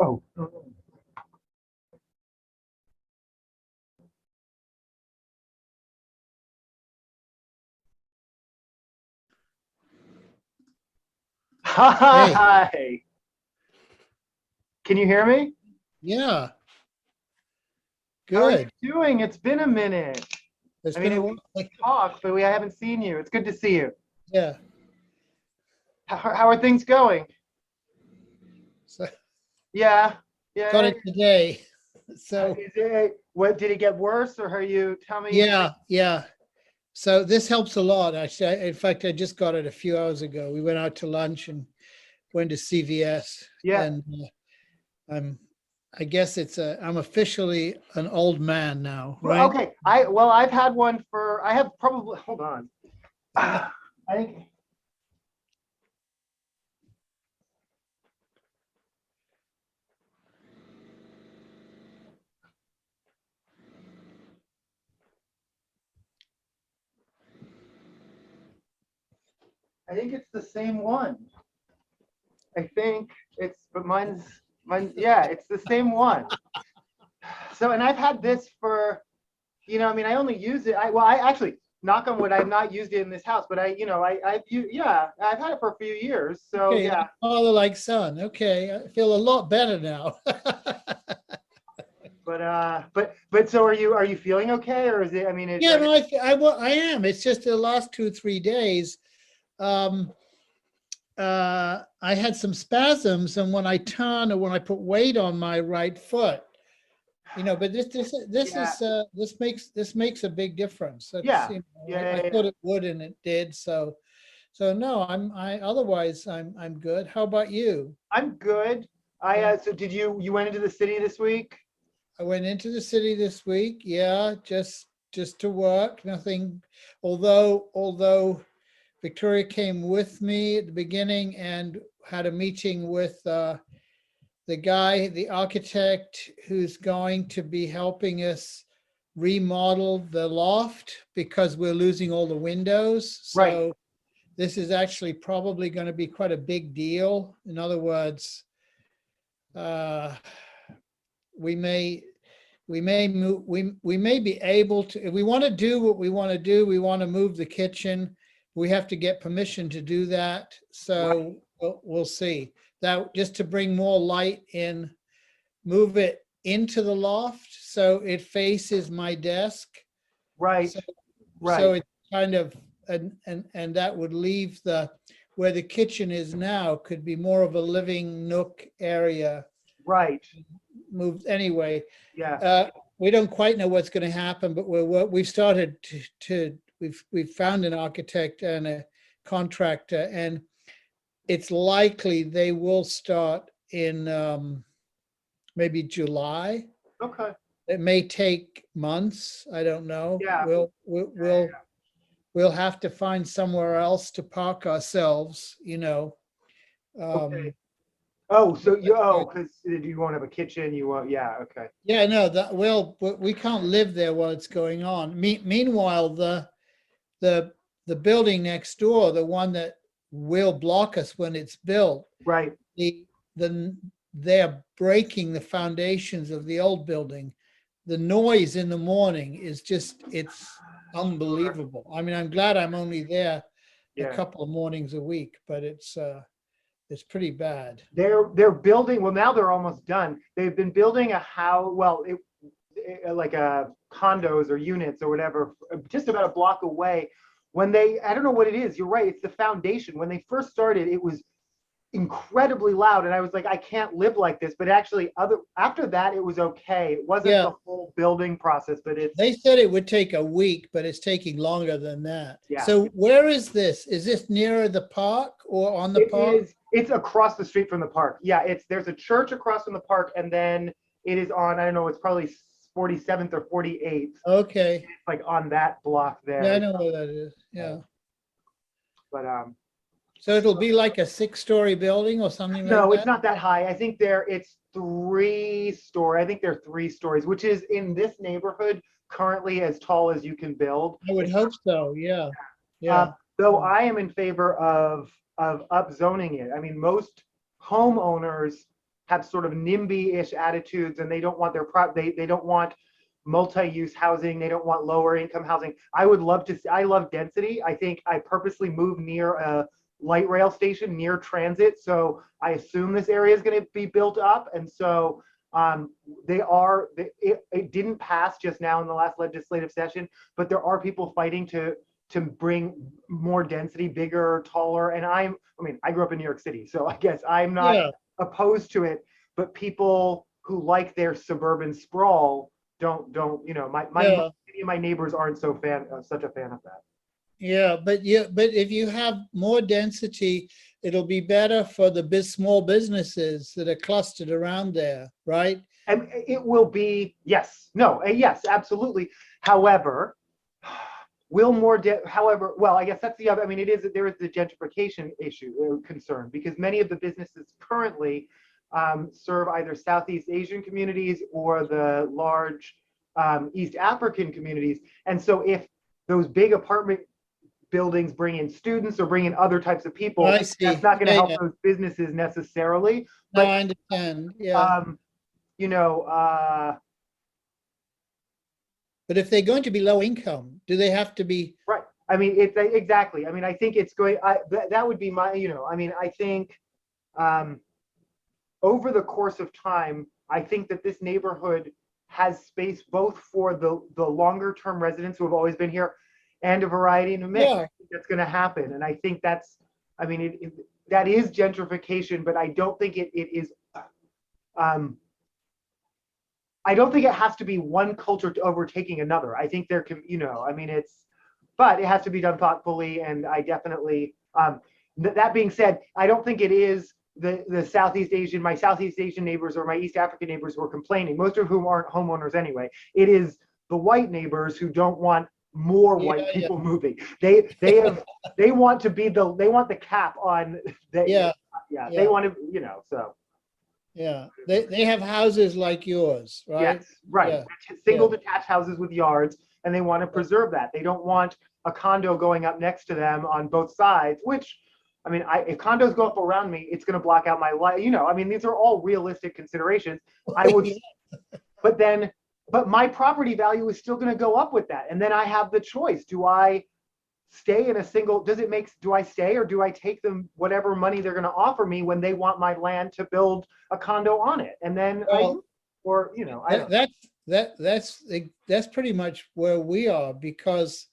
Oh. Hey, Hi. Can you hear me? yeah, How are you good. doing? It's been a minute. It's I been a mean, while. we talked, but we haven't seen you. It's good to see you. Yeah. How are things going? So Yeah. got Yeah. it today. So Is it, what did it get worse or are you tell me? yeah, yeah. So this helps a lot, actually. In fact, I just got it a few hours ago. We went out to lunch and went to CVS, Yeah. and I'm, I guess I'm officially an old man now, Well, right? okay. I've had one for I have probably hold on. I think I think it's the same one. I think it's but mine yeah, it's the same one. So and I've had this for I mean, I only use it. I actually, knock on wood, I've not used it in this house, but yeah, I've had it for a few years. So Okay, yeah, like father, like son. Okay, I feel a lot better now. but so are you feeling okay, or is it? I mean, Yeah, no, I am. It's just the last 2, 3 days. Um, I had some spasms, and when I turn or when I put weight on my right foot, but yeah, this makes a big difference. That's yeah, yeah, I yeah, thought yeah. it would, and it did. So no, I otherwise I'm good. How about you? I'm good. Yeah, So did you went into the city this week? I went into the city this week. Yeah, just to work. Nothing. Although Victoria came with me at the beginning and had a meeting with the architect who's going to be helping us remodel the loft because we're losing all the windows. Right. So this is actually probably going to be quite a big deal. In other words, uh, we may we may be able to, if we want to do what we want to do, we want to move the kitchen. We have to get permission to do that. Right. So we'll see. That just to bring more light in, move it into the loft so it faces my desk. Right. So Right. it's kind of and that would leave the where the kitchen is now could be more of a living nook area Right. moved anyway. Yeah. Uh, we don't quite know what's going to happen, but we've started we've found an architect and a contractor, and it's likely they will start in maybe July. Okay. It may take months. I don't know. Yeah. We'll have to find somewhere else to park ourselves. Okay. Um, Oh, so because you won't have a kitchen, you won't. Yeah. Okay. yeah, no, that we can't live there while it's going on. Meanwhile, the the building next door, the one that will block us when it's built, Right. the they're breaking the foundations of the old building. The noise in the morning is it's Sure. unbelievable. I mean, I'm glad I'm only there a Yeah. couple of mornings a week, but it's pretty bad. They're building. Well, now they're almost done. They've been building a house. Well, like a condos or units or whatever, just about a block away. When I don't know what it is. You're right. It's the foundation. When they first started, it was incredibly loud, and I was like, I can't live like this. But actually, other after that, it was okay. It wasn't Yeah, the whole building process, but it's they said it would take a week, but it's taking longer than that. yeah. So where is this? Is this nearer the park or on the It park? is. It's across the street from the park. Yeah, there's a church across from the park, and then it is on. I don't know. It's probably 47th or 48th. Okay. It's like on that block Yeah, I there. know where that is. Yeah. But So it'll be like a 6-story building or something like no, it's that? not that high. I think it's 3 story. I think they're 3 stories, which is in this neighborhood currently as tall as you can build. I would It's hope so. Yeah. uh, Yeah. though I am in favor of upzoning it. I mean, most homeowners have sort of NIMBY-ish attitudes, and they don't want they don't want multi-use housing. They don't want lower income housing. I would love to see, I love density. I think I purposely moved near a light rail station, near transit. So I assume this area is going to be built up. And so it didn't pass just now in the last legislative session, but there are people fighting to bring more density, bigger, taller. And I mean, I grew up in New York City, so I guess I'm not opposed to it, but people who like their suburban sprawl don't, many of my neighbors aren't such a fan of that. Yeah, but if you have more density, it'll be better for the small businesses that are clustered around there, right? And it will be, yes, absolutely. However, well, I guess that's the other, I mean, there is the gentrification concern, because many of the businesses currently serve either Southeast Asian communities or the large East African communities. And so if those big apartment buildings bring in students or bring in other types of people, that's not going to help those businesses necessarily. But, I understand. Yeah. But if they're going to be low income, do they have to be? Right. I mean, exactly. I mean, I think it's going, that would be my, I mean, I think over the course of time, I think that this neighborhood has space both for the longer term residents who have always been here and a variety in a mix. I think that's going to happen. And I think that is gentrification, but I don't think it is, I don't think it has to be one culture overtaking another. I think there can, I mean, but it has to be done thoughtfully. And I definitely, that being said, I don't think it is the Southeast Asian, my Southeast Asian neighbors or my East African neighbors who are complaining, most of whom aren't homeowners anyway. It is the white neighbors who don't want more white people moving. They want to be they want the cap on they want to, so. Yeah, they have houses like yours, right? Yes, right. Yeah. Single detached houses with yards, and they want to preserve that. They don't want a condo going up next to them on both sides, which, I mean, if condos go up around me, it's going to block out my light. I mean, these are all realistic considerations. I would, but my property value is still going to go up with that. And then I have the choice. Do I stay in a single, do I stay, or do I take them whatever money they're going to offer me when they want my land to build a condo on it? And then that's pretty much where we are, because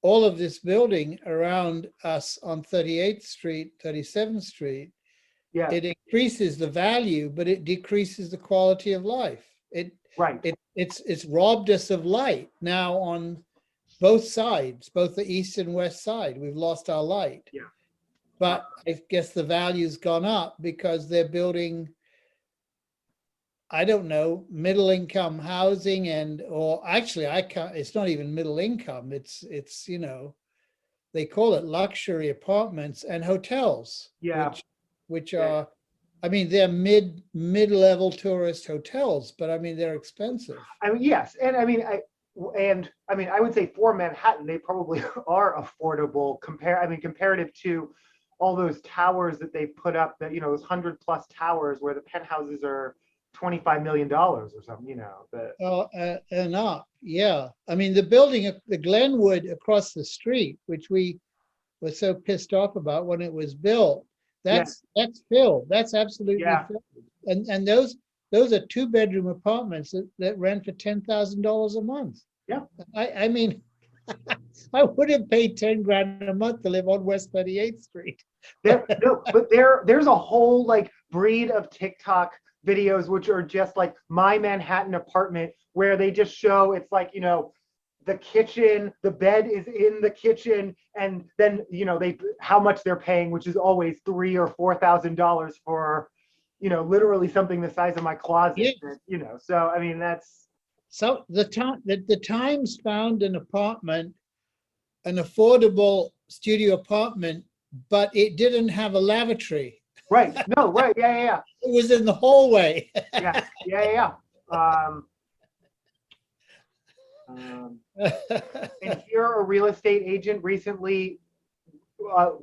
all of this building around us on 38th Street, 37th Street, it increases the value, but it decreases the quality of life. It's robbed us of light now on both sides, both the east and west side. We've lost our light. Yeah. But I guess the value's gone up because they're building, I don't know, middle income housing or actually it's not even middle income. It's they call it luxury apartments and hotels. Yeah. Which are, I mean, they're mid-level tourist hotels, but I mean, they're expensive. I mean, yes. And I mean, I would say for Manhattan, they probably are affordable comparative to all those towers that they put up, that, those 100+ towers where the penthouses are $25 million or something, and up. Yeah. I mean, the building, the Glenwood across the street, which we were so pissed off about when it was built, that's filled. That's absolutely filled. And those are 2-bedroom apartments that rent for $10,000 a month. Yeah. I mean, I wouldn't pay 10 grand a month to live on West 38th Street. But there's a whole breed of TikTok videos which are just like my Manhattan apartment, where they just show it's the kitchen, the bed is in the kitchen, and then how much they're paying, which is always $3,000 or $4,000 for literally something the size of my closet. Yeah. So I mean, that's so the Times found an affordable studio apartment, but it didn't have a lavatory. Right. No, right. Yeah. It was in the hallway. Yeah. And here, a real estate agent recently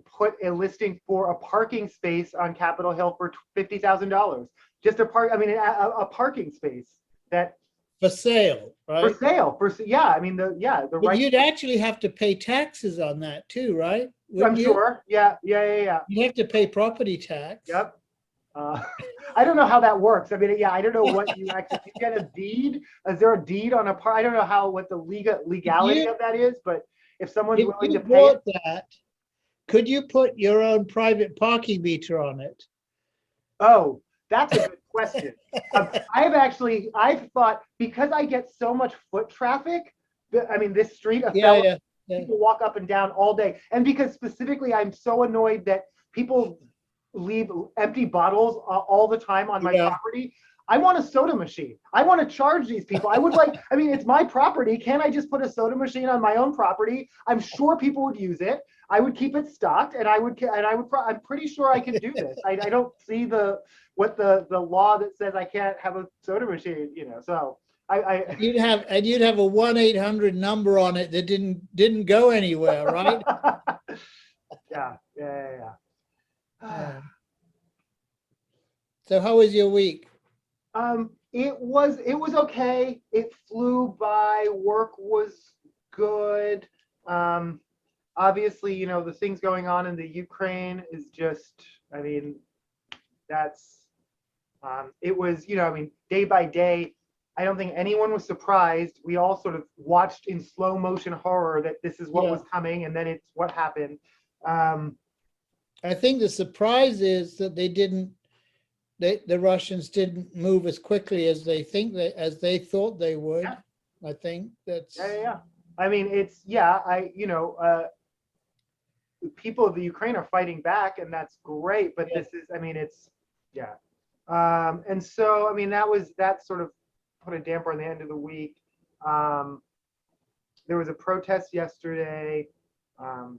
put a listing for a parking space on Capitol Hill for $50,000. just a park. I mean, a parking space that for sale, for right? sale. Yeah. I mean, the But right. you'd actually have to pay taxes on that too, right? I'm Wouldn't you? sure. Yeah. You have to pay property tax. Yep. Uh, I don't know how that works. I mean, yeah, I don't know what you actually, you get a deed. Is there a deed on a part? I don't know what the legality of that is, but if someone's If willing you to pay it, bought that, could you put your own private parking meter on it? oh, that's a good question. I've thought, because I get so much foot traffic, I mean, this street, Yeah. people walk up and down all day. And because specifically, I'm so annoyed that people leave empty bottles all the time on my property. I want a soda machine. I want to charge these people. I mean, it's my property. Can't I just put a soda machine on my own property? I'm sure people would use it. I would keep it stocked, and I'm pretty sure I could do this. I don't see the law that says I can't have a soda machine, so You'd have a 1-800 number on it that didn't go anywhere, right? Yeah. So how was your week? It was okay. It flew by. Work was good. Obviously, the things going on in the Ukraine is just, I mean, that's, it was, I mean, day by day, I don't think anyone was surprised. We all sort of watched in slow motion horror that this is what was coming, and then it's what happened. I think the surprise is that the Russians didn't move as quickly as they thought they would. Yeah. I think that's. Yeah. I mean, people of the Ukraine are fighting back, and that's great. But this is, I mean, it's, yeah. And so, I mean, that sort of put a damper on the end of the week. There was a protest yesterday. For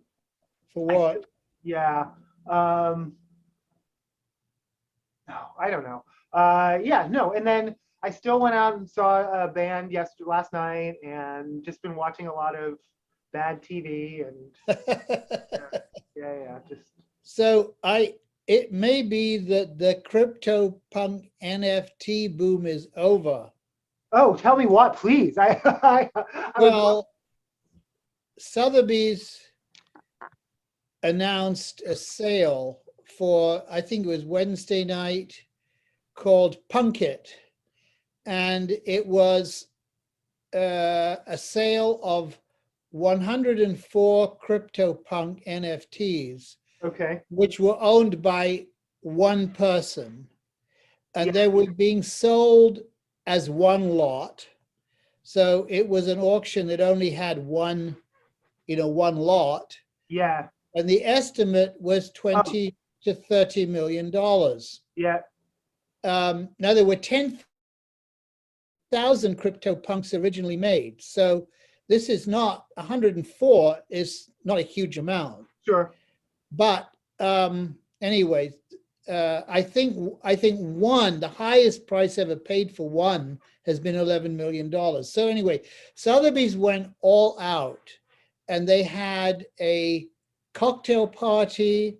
what? No, I don't know. No. And then I still went out and saw a band last night, and just been watching a lot of bad TV and just. So it may be that the crypto punk NFT boom is over. Oh, tell me what, please. Well, Sotheby's announced a sale for, I think it was Wednesday night, called Punk It. And it was a sale of 104 CryptoPunk NFTs, okay, which were owned by one person. And they were being sold as one lot. So it was an auction that only had one lot. Yeah. And the estimate was $20 to $30 million. Yeah. Now there were 10,000 CryptoPunks originally made. So this is not 104 is not a huge amount. Sure. But anyway, I think the highest price ever paid for one has been $11 million. So anyway, Sotheby's went all out, and they had a cocktail party.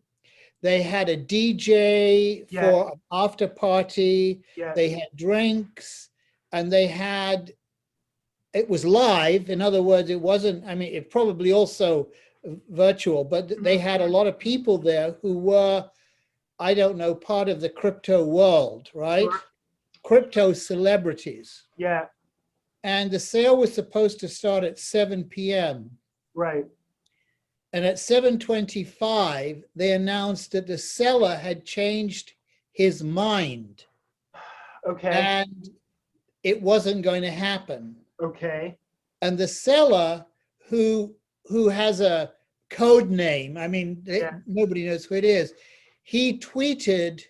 They had a DJ for an after party. They had drinks, and it was live. In other words, it wasn't, I mean, it probably also virtual, but they had a lot of people there who were, I don't know, part of the crypto world, right? Sure. Crypto celebrities. Yeah. And the sale was supposed to start at 7 p.m. Right. And at 7:25, they announced that the seller had changed his mind. Okay. And it wasn't going to happen. Okay. And the seller, who has a code name, I mean, nobody knows who it is, he tweeted,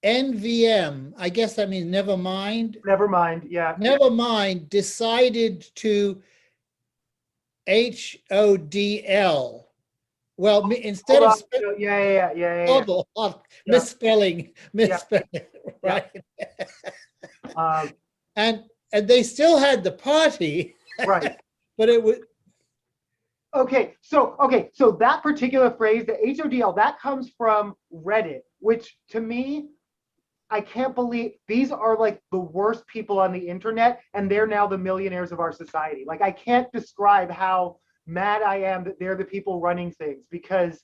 NVM, I guess that means never mind. Never mind, yeah. Never mind decided to HODL. Well, instead of misspelling, right? And they still had the party, right? But it was, So that particular phrase, the HODL, that comes from Reddit, which to me, I can't believe these are like the worst people on the internet, and they're now the millionaires of our society. Like, I can't describe how mad I am that they're the people running things, because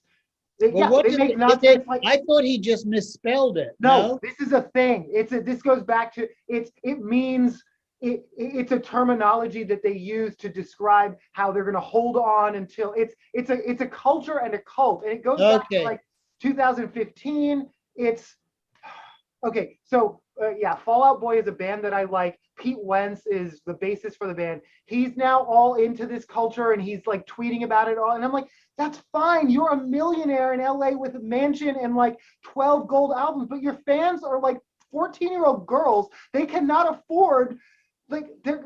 Well, they make nonsense. Like, I thought he just misspelled it. no, No? this is a thing. This goes back to it means it's a terminology that they use to describe how they're going to hold on until it's a culture and a cult, and it goes back to Okay. like 2015. It's okay. So yeah, Fall Out Boy is a band that I like. Pete Wentz is the bassist for the band. He's now all into this culture, and he's like tweeting about it all. And I'm like, that's fine. You're a millionaire in LA with a mansion and like 12 gold albums, but your fans are like 14-year-old girls. They cannot afford, like, they're,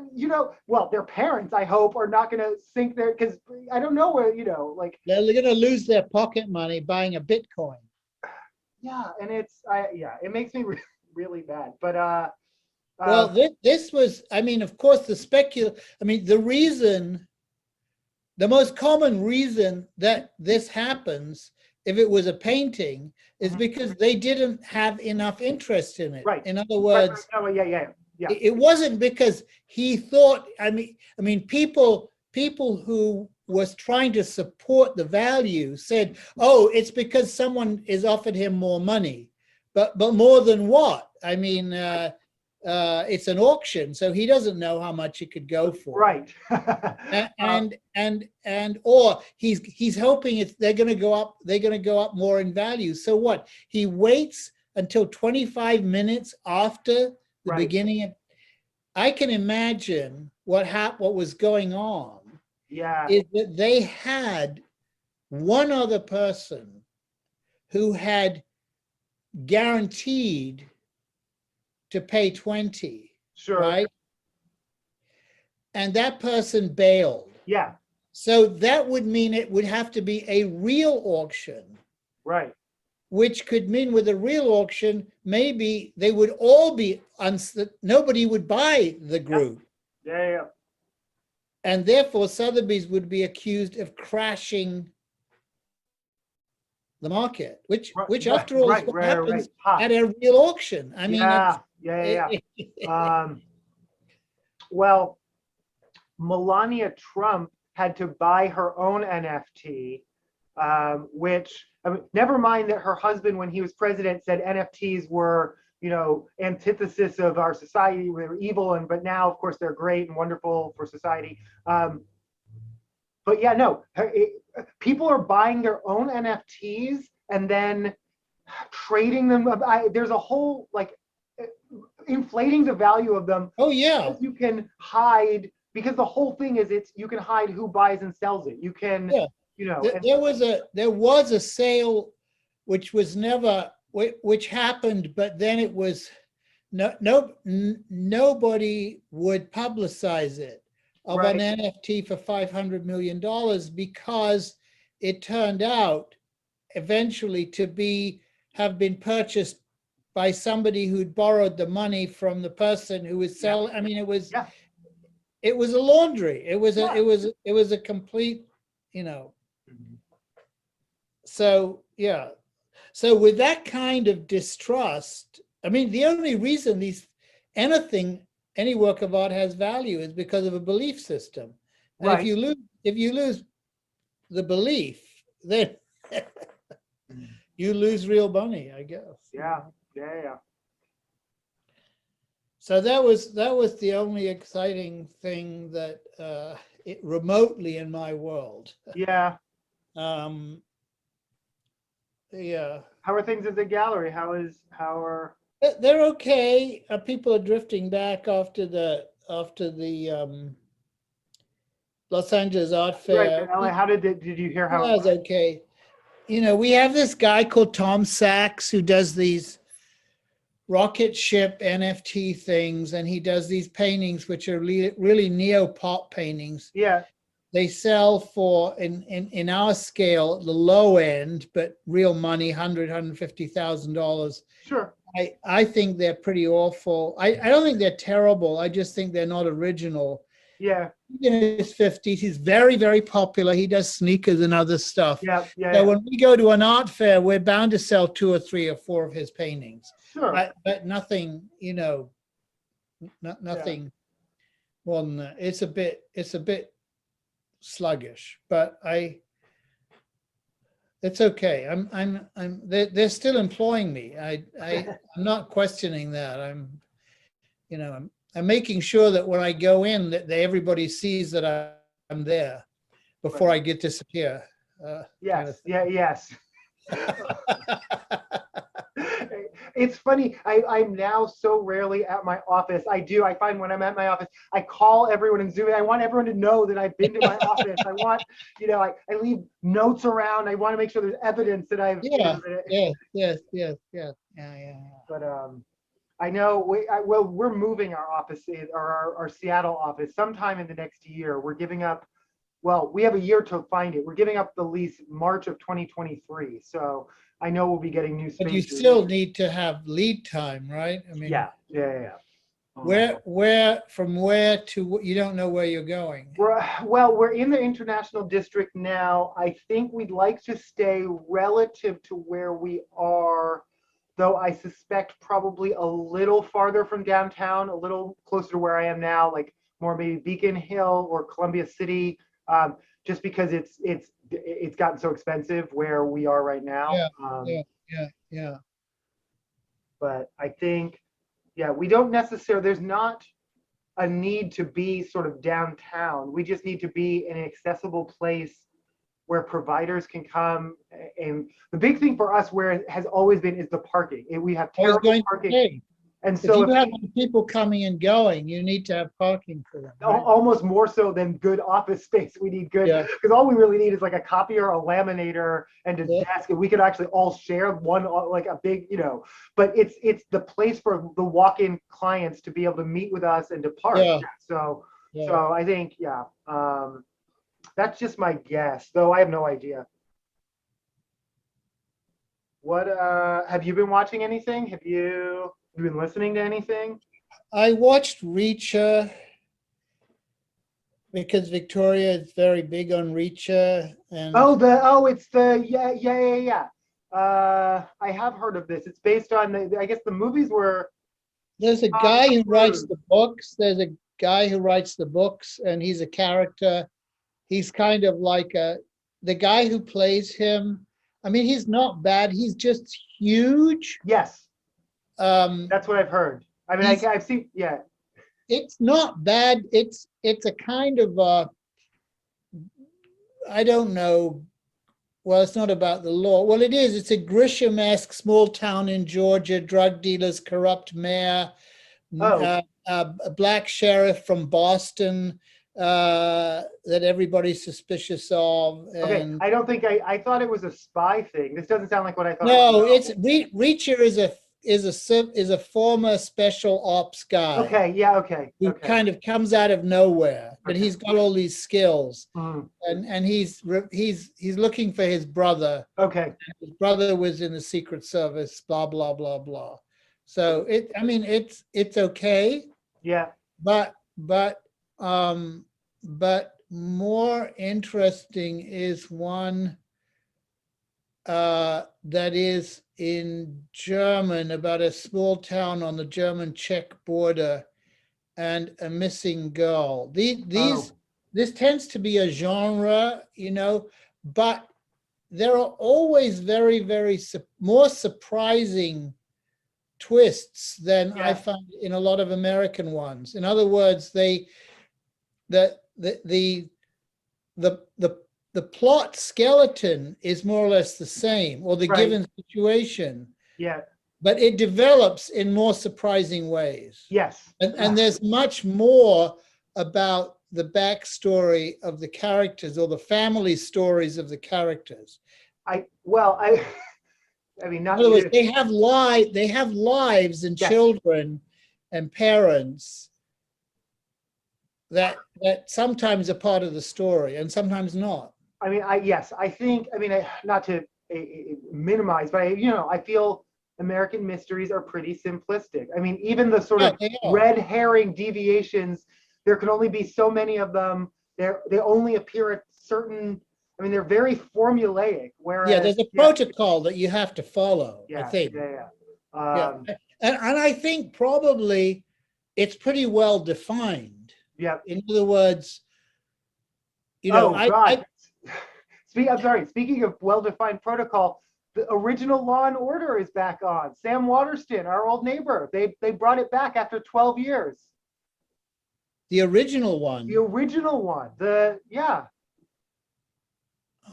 well, their parents, I hope, are not going to sink there, because I don't know where, like. They're going to lose their pocket money buying a Bitcoin. Yeah, and it makes me really mad. But well, this was, I mean, of course, the most common reason that this happens, if it was a painting, is because they didn't have enough interest in it. Right. In other words, right. Oh, yeah. It wasn't because he thought, I mean, people who was trying to support the value said, oh, it's because someone is offered him more money. But more than what? I mean, it's an auction, so he doesn't know how much it could go for. Right. or he's hoping they're going to go up. They're going to go up more in value. So what? He waits until 25 minutes after the beginning of. I can imagine what was going on. Yeah. Is that they had one other person who had guaranteed to pay 20. Sure. Right? And that person bailed. Yeah. So that would mean it would have to be a real auction. Right. Which could mean with a real auction, maybe they would all be, nobody would buy the group. Yeah. And therefore Sotheby's would be accused of crashing the market, which after all is what happens at a real auction. I mean, yeah. Well, Melania Trump had to buy her own NFT, which, I mean, never mind that her husband, when he was president, said NFTs were, antithesis of our society. They were evil, but now, of course, they're great and wonderful for society. But yeah, no, people are buying their own NFTs and then trading them. There's a whole, like, inflating the value of them. Oh yeah. You can hide, because the whole thing is you can hide who buys and sells it. You can, there was a sale which was never, which happened, but then it was nobody would publicize it, of an NFT for $500 million, because it turned out eventually to have been purchased by somebody who'd borrowed the money from the person who was selling. I mean, it was a laundry. It was a complete, So yeah. So with that kind of distrust, I mean, the only reason any work of art has value is because of a belief system. And if you lose the belief, then you lose real money, I guess. Yeah. So that was the only exciting thing that remotely in my world. Yeah. Yeah. How are things at the gallery? They're okay. People are drifting back after the Los Angeles Art Fair. Right. How did you hear how it was? Okay. We have this guy called Tom Sachs who does these rocket ship NFT things, and he does these paintings which are really neo-pop paintings. Yeah. They sell for, in our scale, the low end, but real money, $150,000. Sure. I think they're pretty awful. I don't think they're terrible. I just think they're not original. Yeah, in his 50s. He's very, very popular. He does sneakers and other stuff. yeah, yeah, So yeah. when we go to an art fair, we're bound to sell 2 or 3 or 4 of his paintings. Sure. But nothing, Yeah. nothing more than that. It's a bit sluggish, but it's okay. They're still employing me. I'm not questioning that. I'm making sure that when I go in, that everybody sees that I'm there before I get disappear. Kind of Yes. Yeah. Yes. It's funny. I'm now so rarely at my office. I find when I'm at my office, I call everyone in Zoom. I want everyone to know that I've been to my office. I want, I leave notes around. I want to make sure there's evidence that I've, Yeah, yes, yeah. but I know well, we're moving our office or our Seattle office sometime in the next year. We're giving up, well, we have a year to find it. We're giving up the lease March of 2023. So I know we'll be getting new But you spaces. still need to have lead time, right? I mean, Yeah. from where to, you don't know where you're going. We're in the international district now. I think we'd like to stay relative to where we are, though I suspect probably a little farther from downtown, a little closer to where I am now, like more maybe Beacon Hill or Columbia City, just because it's gotten so expensive where we are right now. Yeah. But I think, yeah, we don't necessarily, there's not a need to be sort of downtown. We just need to be in an accessible place where providers can come. And the big thing for us, where it has always been, is the parking. We have I was terrible going to parking. say, And if so you have people coming and going, you need to have parking for them, right? almost more so than good office space, we need good, Yeah. because all we really need is like a copier, a laminator, and a Yeah. desk, and we could actually all share one, like a big, but it's the place for the walk-in clients to be able to meet with us and to park. Yeah. So Yeah. I think, that's just my guess, though I have no idea. What have you been watching anything? Have you been listening to anything? I watched Reacher because Victoria is very big on Reacher, and It's the yeah. I have heard of this. It's based on I guess the movies were there's a guy who writes Cruz. the books. There's a guy who writes the books, and he's a character. He's kind of like the guy who plays him. I mean, he's not bad. He's just huge. Yes, Um, that's what I've heard. I mean, he's I've seen, yeah. it's not bad. It's a kind of I don't know. Well, it's not about the law. Well, it is. It's a Grisham-esque small town in Georgia, drug dealers, corrupt mayor, Oh, a black sheriff from Boston that everybody's suspicious of. okay. And I don't think I thought it was a spy thing. This doesn't sound like what I thought it no, was. it's Reacher is a former special ops guy Okay, yeah, okay, who okay. kind of comes out of nowhere, but Okay. he's got all these skills, Mhm. and he's looking for his brother. Okay, His brother was in the Secret Service, blah blah blah blah. So it's okay, yeah, um but more interesting is one that is in German about a small town on the German-Czech border and a missing girl. oh, This tends to be a genre, but there are always very, very more surprising twists than I yeah, find in a lot of American ones. In other words, the the the plot skeleton is more or less the same, or the right, given situation, yeah, but it develops in more surprising ways. yes. And there's much more about the backstory of the characters or the family stories of the characters. Well, I mean, In not other words, you. they have lives and Yes. children and parents that sometimes are part of the story and sometimes not. I mean, yes, I think, not to minimize, but I feel American mysteries are pretty simplistic. I mean, even the sort Yeah, of they are. red herring deviations there can only be so many of them. They only appear at certain. I mean, they're very formulaic. Whereas, Yeah, there's a protocol that you have to follow, I yeah, think. yeah. Yeah. And I think probably it's pretty well defined. Yeah. In other words, you know, Oh God. I'm sorry. Speaking of well-defined protocol, the original Law and Order is back on. Sam Waterston, our old neighbor, they brought it back after 12 years. The original one. The original one.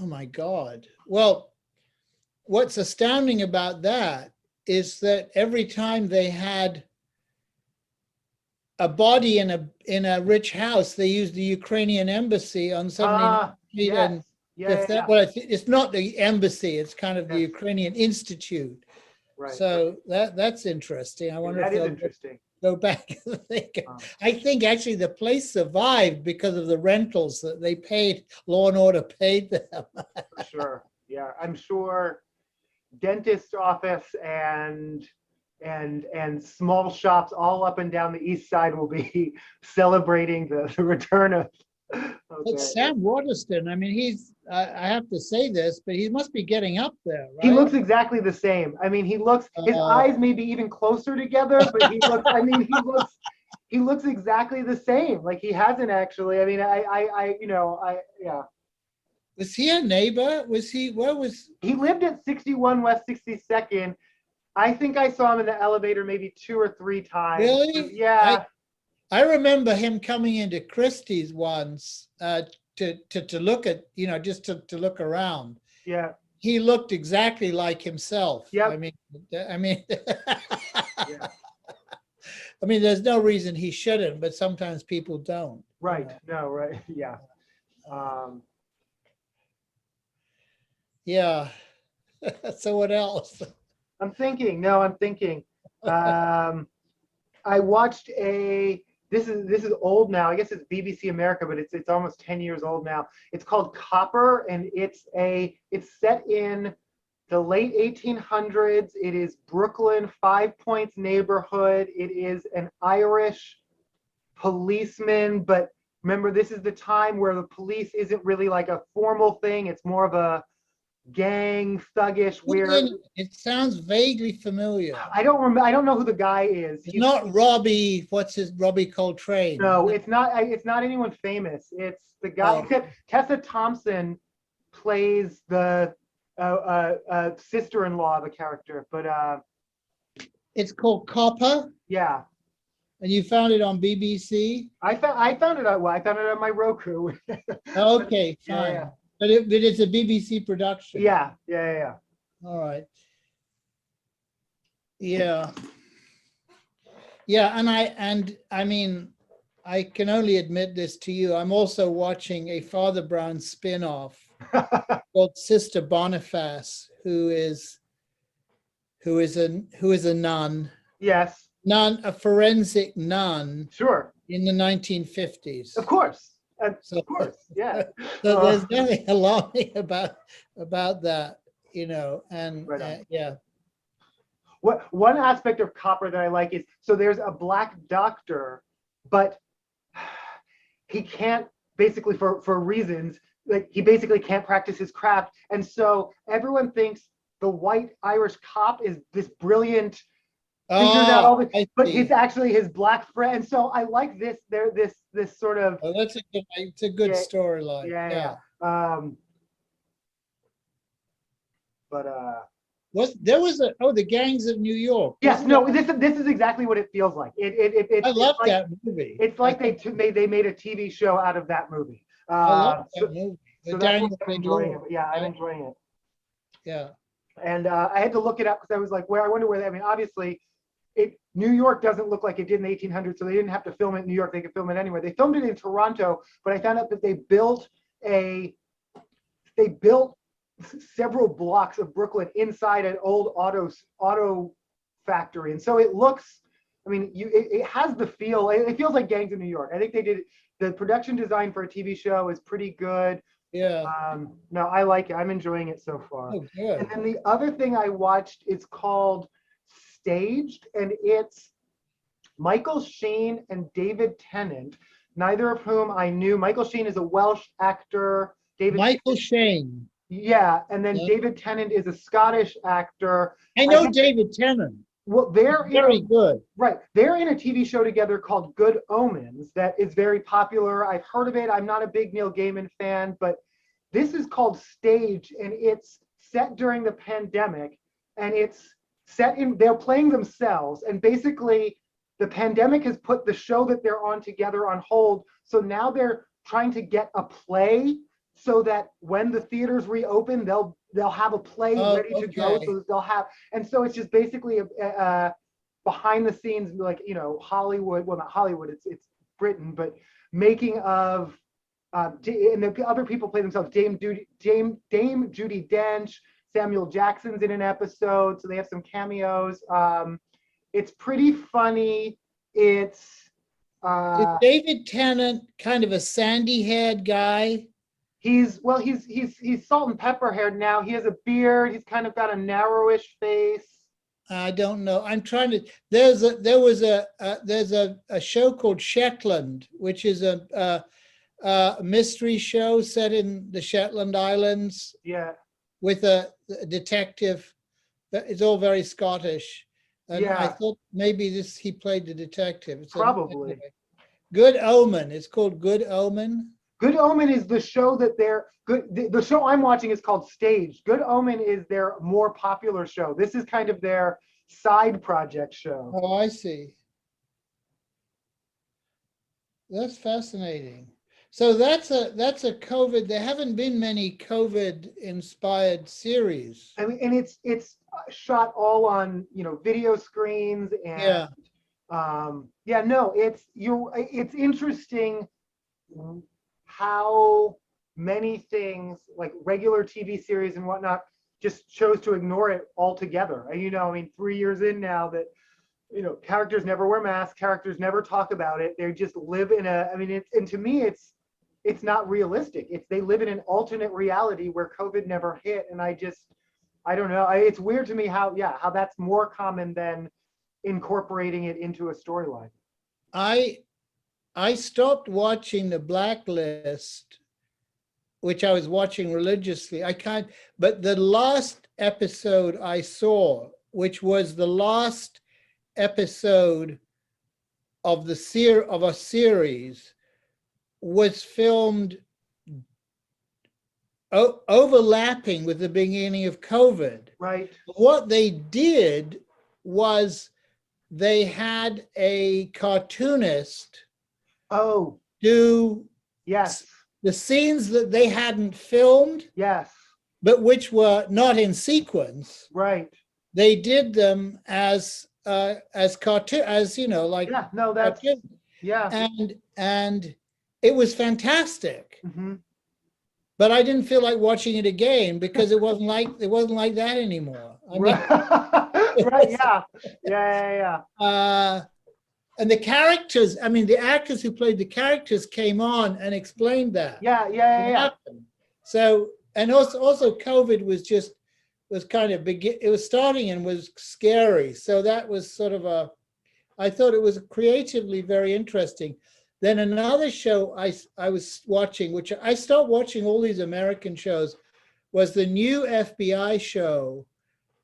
Oh my God. Well, what's astounding about that is that every time they had a body in a rich house, they used the Ukrainian embassy on 79th Street. Yes. And Yeah. well, it's not the embassy, it's kind of the Yes. Ukrainian Institute. Right. So that's interesting. I wonder if That is they'll interesting. go back and think. I think actually the place survived because of the rentals that they paid, Law and Order paid them. For sure. Yeah, I'm sure dentist office and small shops all up and down the east side will be celebrating the return of. But Sam Waterston, I mean, I have to say this, but he must be getting up there, right? He looks exactly the same. I mean, his eyes may be even closer together, but he looks exactly the same. Like he hasn't actually. I mean, yeah. Was he a neighbor? He lived at 61 West 62nd. I think I saw him in the elevator maybe 2 or 3 times. Really? Yeah. I remember him coming into Christie's once to look at, just to look around. Yeah. He looked exactly like himself. Yep. I mean, Yeah. I mean, there's no reason he shouldn't, but sometimes people don't. Right. No, right. Yeah. Yeah. So what else? I'm thinking. I watched this is old now. I guess it's BBC America, but it's almost 10 years old now. It's called Copper, and it's set in the late 1800s. It is Brooklyn, 5 Points neighborhood. It is an Irish policeman, but remember, this is the time where the police isn't really like a formal thing. It's more of a gang, thuggish, weird. It sounds vaguely familiar. I don't remember. I don't know who the guy is. It's not Robbie. Robbie Coltrane? No, it's not. It's not anyone famous. It's the guy. Except Tessa Thompson plays the sister-in-law of a character. But it's called Copper. Yeah. And you found it on BBC? I found it on my Roku. Okay, fine. Yeah. But it's a BBC production. Yeah. All right. Yeah. Yeah, and I mean, I can only admit this to you. I'm also watching a Father Brown spin-off called Sister Boniface, who is a nun. Yes. A forensic nun. Sure. In the 1950s. Of course. Of course, yeah. So there's nothing alarming about that, and right yeah. One aspect of Copper that I like is, so there's a black doctor, but he can't, basically for reasons, like he basically can't practice his craft. And so everyone thinks the white Irish cop is this brilliant, figures out all the, but it's actually his black friend. And so I like this sort of. Oh, it's a good storyline. Yeah. The Gangs of New York. Yes, no, this is exactly what it feels like. I love that movie. It's like they made a TV show out of that movie. I love that movie. So I'm enjoying it. Yeah, I'm enjoying it. Yeah. And I had to look it up because I was like, I wonder where. I mean, obviously, New York doesn't look like it did in the 1800s, so they didn't have to film it in New York. They could film it anywhere. They filmed it in Toronto, but I found out that they built several blocks of Brooklyn inside an old auto factory, and so it looks. I mean, it has the feel. It feels like Gangs of New York. I think they did the production design for a TV show is pretty good. Yeah. No, I like it. I'm enjoying it so far. Oh, good. And then the other thing I watched is called Staged, and it's Michael Sheen and David Tennant. neither of whom I knew. Michael Sheen is a Welsh actor. David, Michael Shane. yeah, and then Yeah. David Tennant is a Scottish actor. I I know guess, David Tennant. well, they're in Very good. right. They're in a TV show together called Good Omens that is very popular. I've heard of it. I'm not a big Neil Gaiman fan, but this is called Stage, and it's set during the pandemic, and it's set in, they're playing themselves, and basically the pandemic has put the show that they're on together on hold. So now they're trying to get a play so that when the theaters reopen, they'll have a play Oh, ready to go. okay. So that they'll have, and so it's just basically a behind the scenes, like, you know, Hollywood, well, not Hollywood, it's Britain, but making of, and the other people play themselves. Dame Judi Dench, Samuel Jackson's in an episode, so they have some cameos. It's pretty funny. It's Is David Tennant kind of a sandy-haired guy? he's salt and pepper haired now. He has a beard. He's kind of got a narrowish face. I don't know. I'm trying to. There's a show called Shetland, which is a mystery show set in the Shetland Islands Yeah, with a detective. It's all very Scottish, and I yeah, thought maybe he played the detective. probably. Anyway. Good Omen. It's called Good Omen. Good Omen is the show that they're good. The show I'm watching is called Stage. Good Omen is their more popular show. This is kind of their side project show. Oh, I see. That's fascinating. So that's a COVID. There haven't been many COVID inspired series. I mean, and it's shot all on, you know, video screens, and Yeah. yeah, no, it's interesting how many things like regular TV series and whatnot just chose to ignore it altogether. You know, I mean, 3 years in now that, you know, characters never wear masks, characters never talk about it. They just live in a, I mean, and to me, it's not realistic. They live in an alternate reality where COVID never hit. And I don't know. It's weird to me how that's more common than incorporating it into a storyline. I stopped watching The Blacklist, which I was watching religiously. But the last episode I saw, which was the last episode of a series, was filmed overlapping with the beginning of COVID. Right. What they did was they had a cartoonist Oh, do yes. the scenes that they hadn't filmed, Yes. but which were not in sequence. Right. They did them as cartoon, as you know, like Yeah. No, that's cartoon. yeah. And it was fantastic. Mm-hmm. But I didn't feel like watching it again because it wasn't like that anymore. I mean, Right. Yeah. Yeah. and the characters, I mean, the actors who played the characters came on and explained that. Yeah. So, and also COVID was kind of it was starting and was scary. So that was sort of I thought it was creatively very interesting. Then another show I was watching, which I stopped watching all these American shows, was the new FBI show.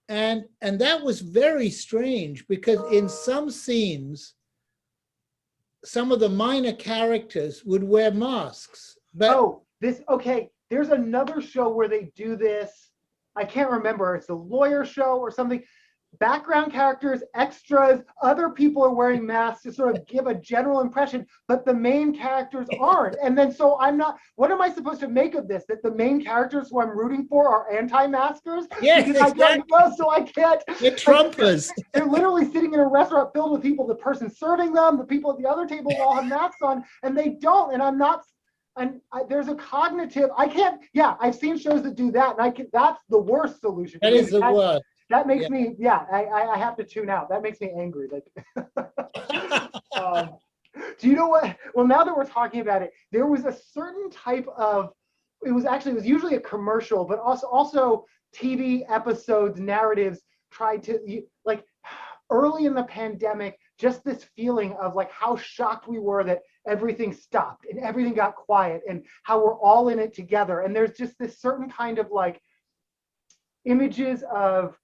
And that was very strange because in some scenes, some of the minor characters would wear masks. But okay. There's another show where they do this. I can't remember. It's a lawyer show or something. Background characters, extras, other people are wearing masks to sort of give a general impression, but the main characters aren't. And then so what am I supposed to make of this? That the main characters who I'm rooting for are anti-maskers? Yes, exactly. So I can't. They're Trumpers. They're literally sitting in a restaurant filled with people, the person serving them, the people at the other table all have masks on, and they don't. And I'm not. And there's a cognitive, I can't, I've seen shows that do that, and that's the worst solution. That is the worst. That makes me, I have to tune out. That makes me angry. Like, do you know what? Well, now that we're talking about it, there was a certain type of, it was usually a commercial, but also TV episodes, narratives tried to, like, early in the pandemic, just this feeling of like how shocked we were that everything stopped and everything got quiet, and how we're all in it together. And there's just this certain kind of like images of,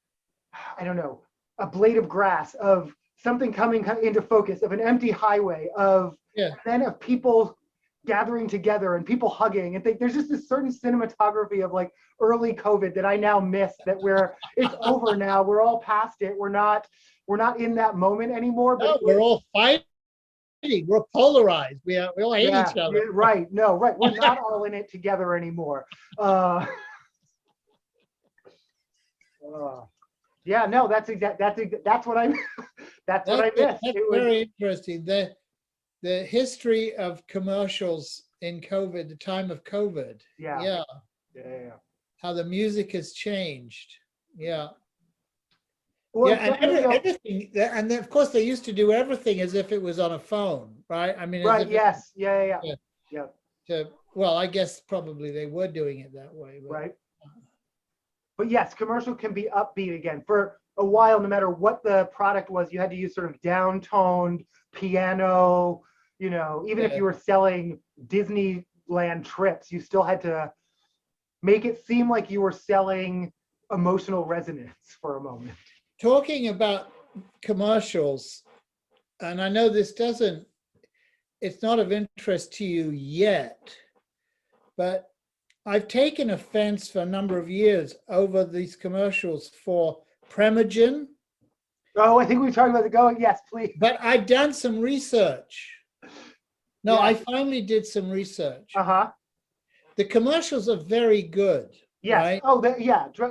I don't know, a blade of grass, of something coming into focus, of an empty highway, of Yeah. and then of people gathering together and people hugging. And there's just this certain cinematography of like early COVID that I now miss, that it's over now. We're all past it. We're not in that moment anymore. But No, we're all fighting. We're polarized. We all hate each other. Yeah, right. No, right. We're not all in it together anymore. Yeah, no, that's what I that's what I missed. That's It was very interesting. The history of commercials in COVID, the time of COVID. yeah. How the music has changed. Yeah. Well, Yeah, and definitely, everything, and then, of course, they used to do everything as if it was on a phone, right? I mean, as right. if Yes. Yeah. well, I guess probably they were doing it that way, but Right. But yes, commercial can be upbeat again. For a while, no matter what the product was, you had to use sort of downtoned piano, even if Yeah. you were selling Disneyland trips, you still had to make it seem like you were selling emotional resonance for a moment. Talking about commercials, and I know it's not of interest to you yet, but I've taken offense for a number of years over these commercials for Premagen. Oh, I think we talked about the going. Yes, please. But I've done some research. No, Yeah. I finally did some research. Uh-huh. The commercials are very good. Yes. Right? Oh,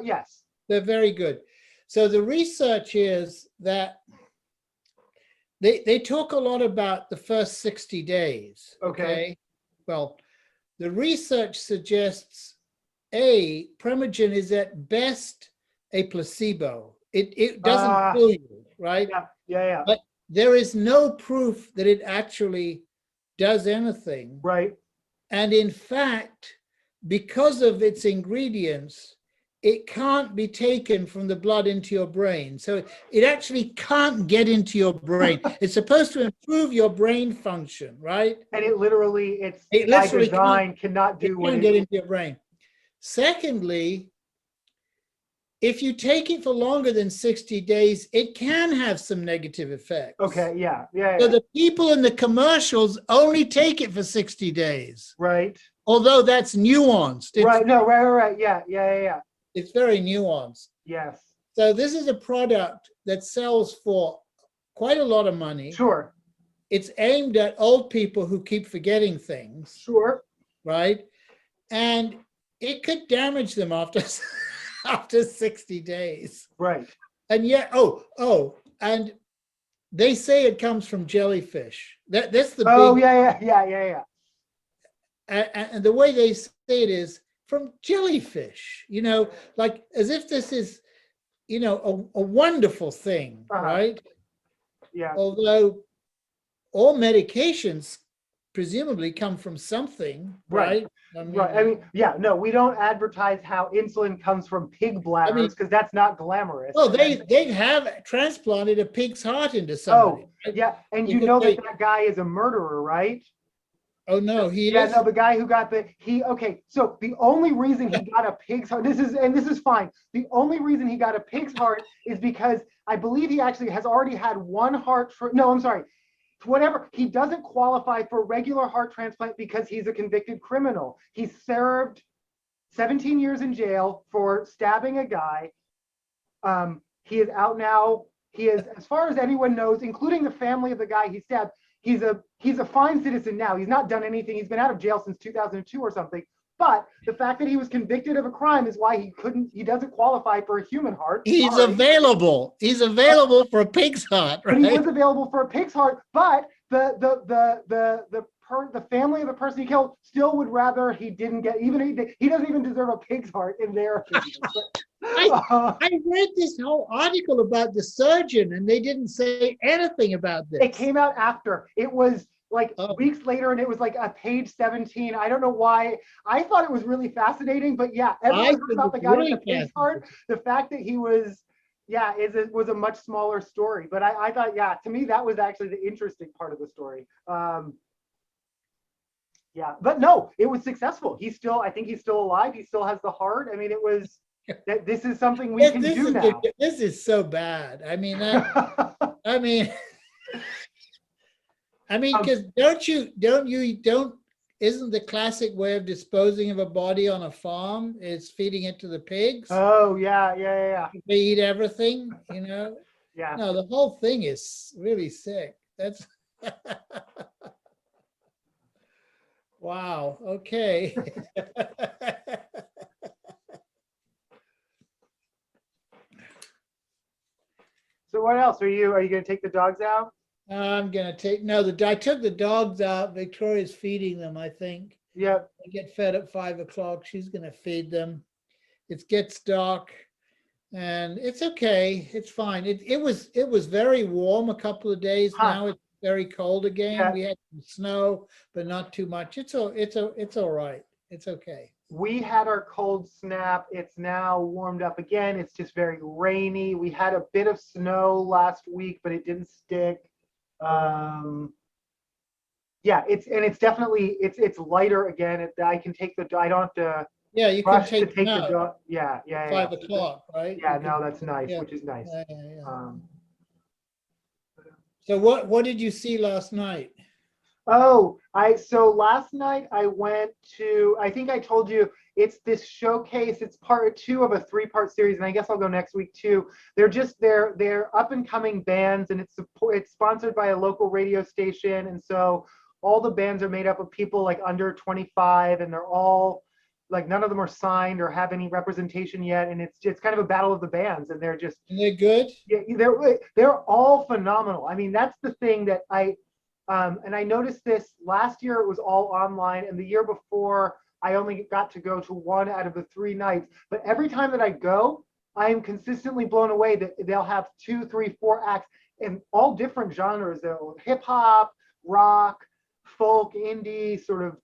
yes. They're very good. So the research is that they talk a lot about the first 60 days. Okay. Well, the research suggests Premagen is at best a placebo. It doesn't kill you, right? Yeah. But there is no proof that it actually does anything. Right. And in fact, because of its ingredients, it can't be taken from the blood into your brain. So it actually can't get into your brain. It's supposed to improve your brain function, right? And it literally by literally design cannot do what it can't get into your brain. Secondly, if you take it for longer than 60 days, it can have some negative effects. Okay, yeah. So the people in the commercials only take it for 60 days. Right. Although that's nuanced. Right, no, right. Yeah. It's very nuanced. Yes. So this is a product that sells for quite a lot of money. Sure. It's aimed at old people who keep forgetting things. Sure. Right? And it could damage them after 60 days. Right. And yet, and they say it comes from jellyfish. That's the big. Yeah. And the way they say it is from jellyfish, like as if this is, a wonderful thing, right? Yeah. Although all medications presumably come from something, right? I mean, yeah, no, we don't advertise how insulin comes from pig bladders because that's not glamorous. Oh, they have transplanted a pig's heart into somebody. Right? Yeah, and you know that guy is a murderer, right? Oh no, he is. Yeah, no, the guy who got so the only reason he got a pig's heart, this is fine. The only reason he got a pig's heart is because I believe he actually has already had one heart no, I'm sorry. Whatever, he doesn't qualify for regular heart transplant because he's a convicted criminal. He served 17 years in jail for stabbing a guy. He is out now. He is, as far as anyone knows, including the family of the guy he stabbed, he's a fine citizen now. He's not done anything. He's been out of jail since 2002 or something. But the fact that he was convicted of a crime is why he doesn't qualify for a human heart. He's available. He's available for a pig's heart, right? But he was available for a pig's heart, but the family of the person he killed still would rather he didn't get, he doesn't even deserve a pig's heart in their opinion. I read this whole article about the surgeon and they didn't say anything about this. It came out after. It was like weeks later, and it was like a page 17. I don't know why. I thought it was really fascinating, but yeah, everyone heard about the guy with the pig's heart. The fact that he was, was a much smaller story. But I thought, to me, that was actually the interesting part of the story. Yeah, but no, it was successful. I think he's still alive. He still has the heart. I mean, it was that this is something we can do now. This is so bad. I mean, I mean, because isn't the classic way of disposing of a body on a farm is feeding it to the pigs? Oh yeah, yeah, yeah, They eat everything, yeah. No, the whole thing is really sick. That's wow. Okay. So what else are you going to take the dogs out? I'm gonna take I took the dogs out. Victoria's feeding them, I think. Yep. They get fed at 5 o'clock. She's gonna feed them. It gets dark and it's okay. It's fine. It was very warm a couple of days. Huh. Now it's very cold again. Yeah. We had some snow, but not too much. It's all right. It's okay. We had our cold snap. It's now warmed up again. It's just very rainy. We had a bit of snow last week, but it didn't stick. Yeah, it's definitely it's lighter again. I can take I don't have to Yeah, you can rush to take take them the out dog. Yeah, yeah, yeah. 5 o'clock, right? Yeah, You can- no, that's nice, yeah, which is nice. yeah. So what did you see last night? So last night I went to, I think I told you, it's this showcase. It's part two of a three-part series, and I guess I'll go next week too. They're up and coming bands, and it's sponsored by a local radio station, and so all the bands are made up of people like under 25, and they're all like none of them are signed or have any representation yet, and it's kind of a battle of the bands, and they're just And they're good? yeah, they're all phenomenal. I mean, that's the thing that and I noticed this last year, it was all online, and the year before, I only got to go to one out of the 3 nights. But every time that I go, I am consistently blown away that they'll have 2, 3, 4 acts in all different genres. They'll hip hop, rock, folk, indie, sort of,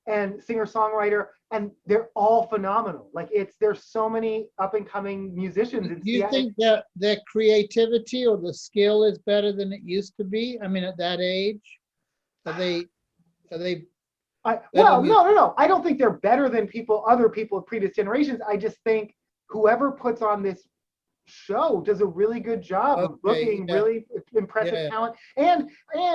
and singer songwriter, and they're all phenomenal. Like there's so many up and coming musicians in Do you Seattle. think that their creativity or the skill is better than it used to be? I mean, at that age, are they Well, no. I don't think they're better than other people of previous generations. I just think whoever puts on this show does a really good job of booking really impressive talent. And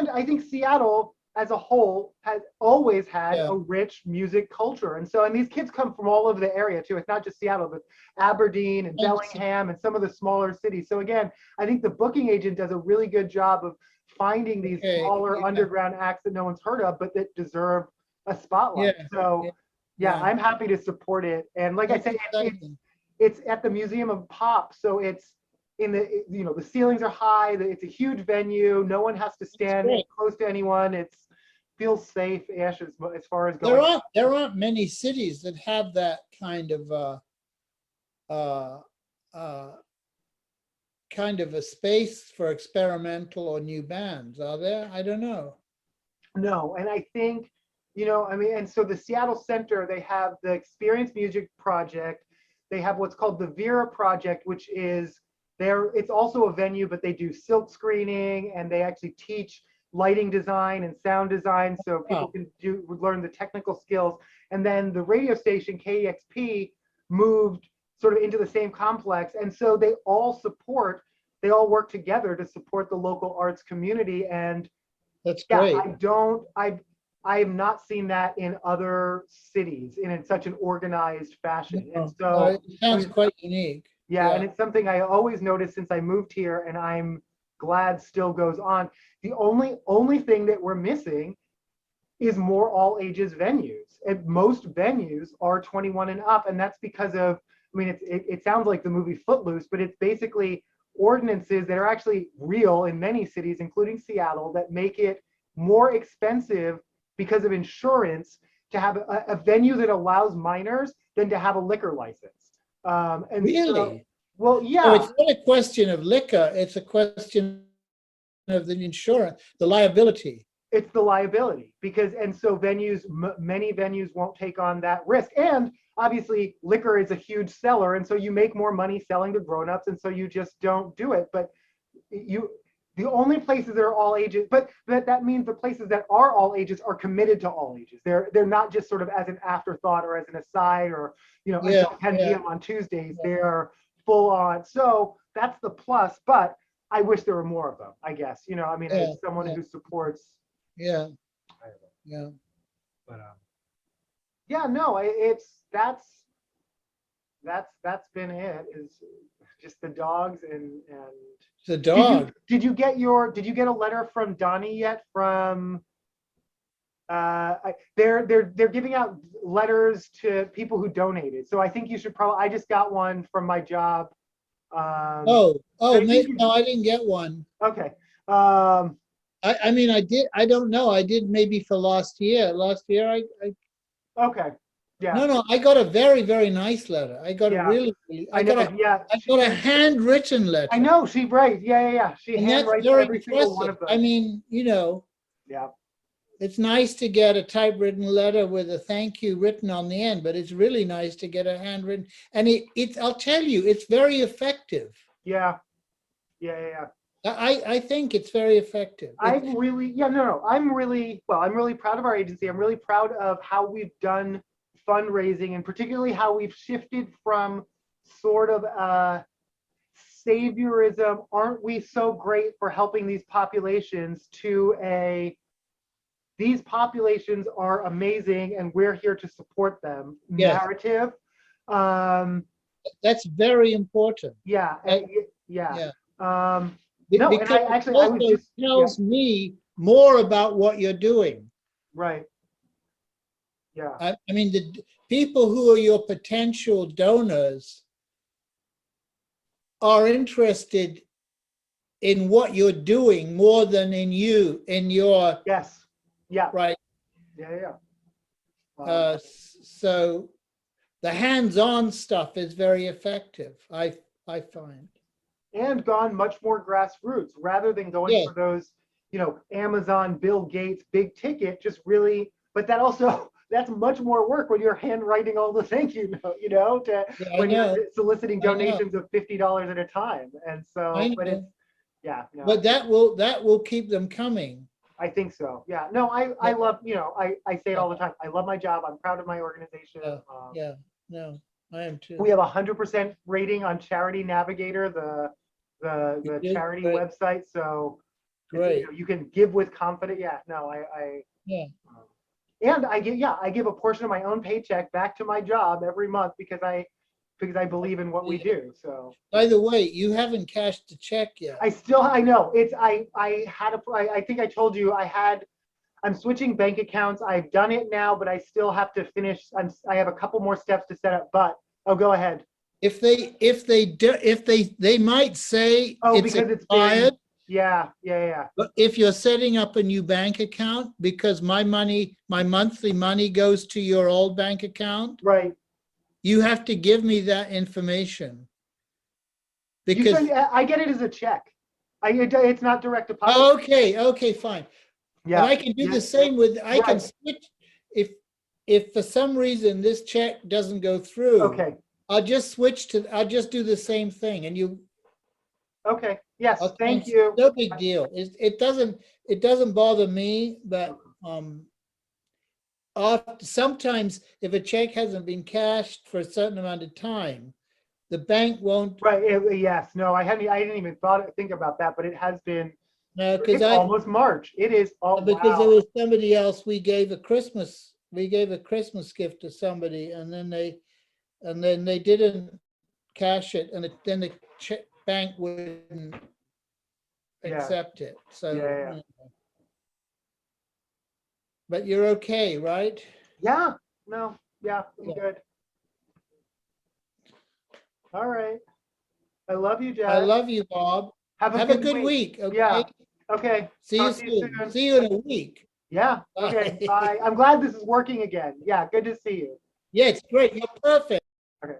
I think Seattle as a whole has always had a rich music culture. And these kids come from all over the area too. It's not just Seattle, but Aberdeen and Bellingham and some of the smaller cities. So again, I think the booking agent does a really good job of finding these smaller underground acts that no one's heard of, but that deserve a spotlight. I'm happy to support it. And like I said, it's at the Museum of Pop, so it's in the ceilings are high. It's a huge venue. No one has to stand close to anyone. It feels safe, Ash, as far as going. There aren't many cities that have that kind of a space for experimental or new bands, are there? I don't know. No, and I think, and so the Seattle Center, they have the Experience Music Project. They have what's called the Vera Project, which is it's also a venue, but they do silk screening and they actually teach lighting design and sound design, so people can learn the technical skills. And then the radio station KEXP moved sort of into the same complex, and so they all work together to support the local arts community. And that's great. I have not seen that in other cities in such an organized fashion. And so it sounds quite unique. Yeah, and it's something I always noticed since I moved here, and I'm glad still goes on. The only thing that we're missing is more all ages venues. And most venues are 21 and up, and that's because of, it sounds like the movie Footloose, but it's basically ordinances that are actually real in many cities, including Seattle, that make it more expensive because of insurance to have a venue that allows minors than to have a liquor license. Really? Well, yeah. So it's not a question of liquor, it's a question of the insurance, the liability. It's the liability so many venues won't take on that risk. And obviously liquor is a huge seller. And so you make more money selling to grownups. And so you just don't do it. But the only places that are all ages, but that means the places that are all ages are committed to all ages. They're not just sort of as an afterthought or as an aside or, Yeah, until 10 yeah, p.m. on Tuesdays. They're full on. So that's the plus, but I wish there were more of them, I guess. I mean, yeah, as someone yeah, who supports, yeah, I don't know, yeah. but yeah, no, that's been it, is just the dogs and The did you dog. did you get a letter from Donnie yet from they're giving out letters to people who donated. So I think you should probably, I just got one from my job. Oh, I think no, I didn't get one. okay. Um, I mean, I did, I don't know. I did maybe for last year. Last year, okay. Yeah. no, I got a very, very nice letter. I got a Yeah. really, I know. Yeah. I got a handwritten I letter. know she writes. Yeah. She And that's handwrites very every single one impressive. of them. I mean, Yeah. it's nice to get a typewritten letter with a thank you written on the end, but it's really nice to get a handwritten. And I'll tell you, it's very effective. Yeah. Yeah. I think it's very effective. I'm really, yeah, no. I'm really proud of our agency. I'm really proud of how we've done fundraising and particularly how we've shifted from sort of saviorism, aren't we so great for helping these populations, to these populations are amazing and we're here to support them Yes, narrative. Um, that's very important. yeah, Uh, yeah. yeah, No, and because it I was also just, yeah, tells me more about what you're doing. right, yeah, I mean, the people who are your potential donors are interested in what you're doing more than in you, in your, yes, yeah, right. yeah. So the hands-on stuff is very effective, I find. And gone much more grassroots rather than going Yeah, for those, Amazon, Bill Gates, big ticket, just really, but that also, that's much more work when you're handwriting all the thank you note, yeah, when you're soliciting I know, donations of $50 at a time. And so, I but it's, know. yeah, no, But that will keep them coming. I think so. Yeah, no, I Yeah, love, I say it yeah, all the time. I love my job. I'm proud of my organization. yeah, yeah. No, I am We too. have 100% rating on Charity Navigator, You the do? charity Great, website. So it's, great. you can give with confidence. Yeah, no, Yeah. and I give a portion of my own paycheck back to my job every month because I believe in what we do. So By the way, you haven't cashed the check yet. I know it's, I think I told you I'm switching bank accounts. I've done it now, but I still have to finish. I have a couple more steps to set up, but oh, go ahead. If they might say Oh, it's because it's been, expired, yeah. but if you're setting up a new bank account, because my monthly money goes to your old bank account, Right. you have to give me that information. You send, Because, I get it as a check. It's not direct deposit. okay, fine. And Yeah. I can do Yeah. the same with, I can Right. switch, if for some reason this check doesn't go through, Okay. I'll just do the same thing and Okay. Yes. I'll Thank cancel. you. No big deal. It doesn't bother me, but sometimes if a check hasn't been cashed for a certain amount of time, the bank won't. Right. Yes. No, I didn't even think about that, but it has been, No, it's almost March. It is. Oh, because there wow. was somebody else, we gave a Christmas gift to somebody, and then they didn't cash it, and then the bank wouldn't Yeah. accept it. So, Yeah. but you're okay, right? Yeah. No. Yeah. I'm Yeah. good. All right. I love you, I Jess. love you, Bob. Have a Have a good good week. week, okay? Yeah. Okay. See you Talk to you soon. soon. See you in a week. Yeah. Okay. Bye. Bye. I'm glad this is working again. Yeah. Good to see you. Yeah, it's great. You're perfect. Okay.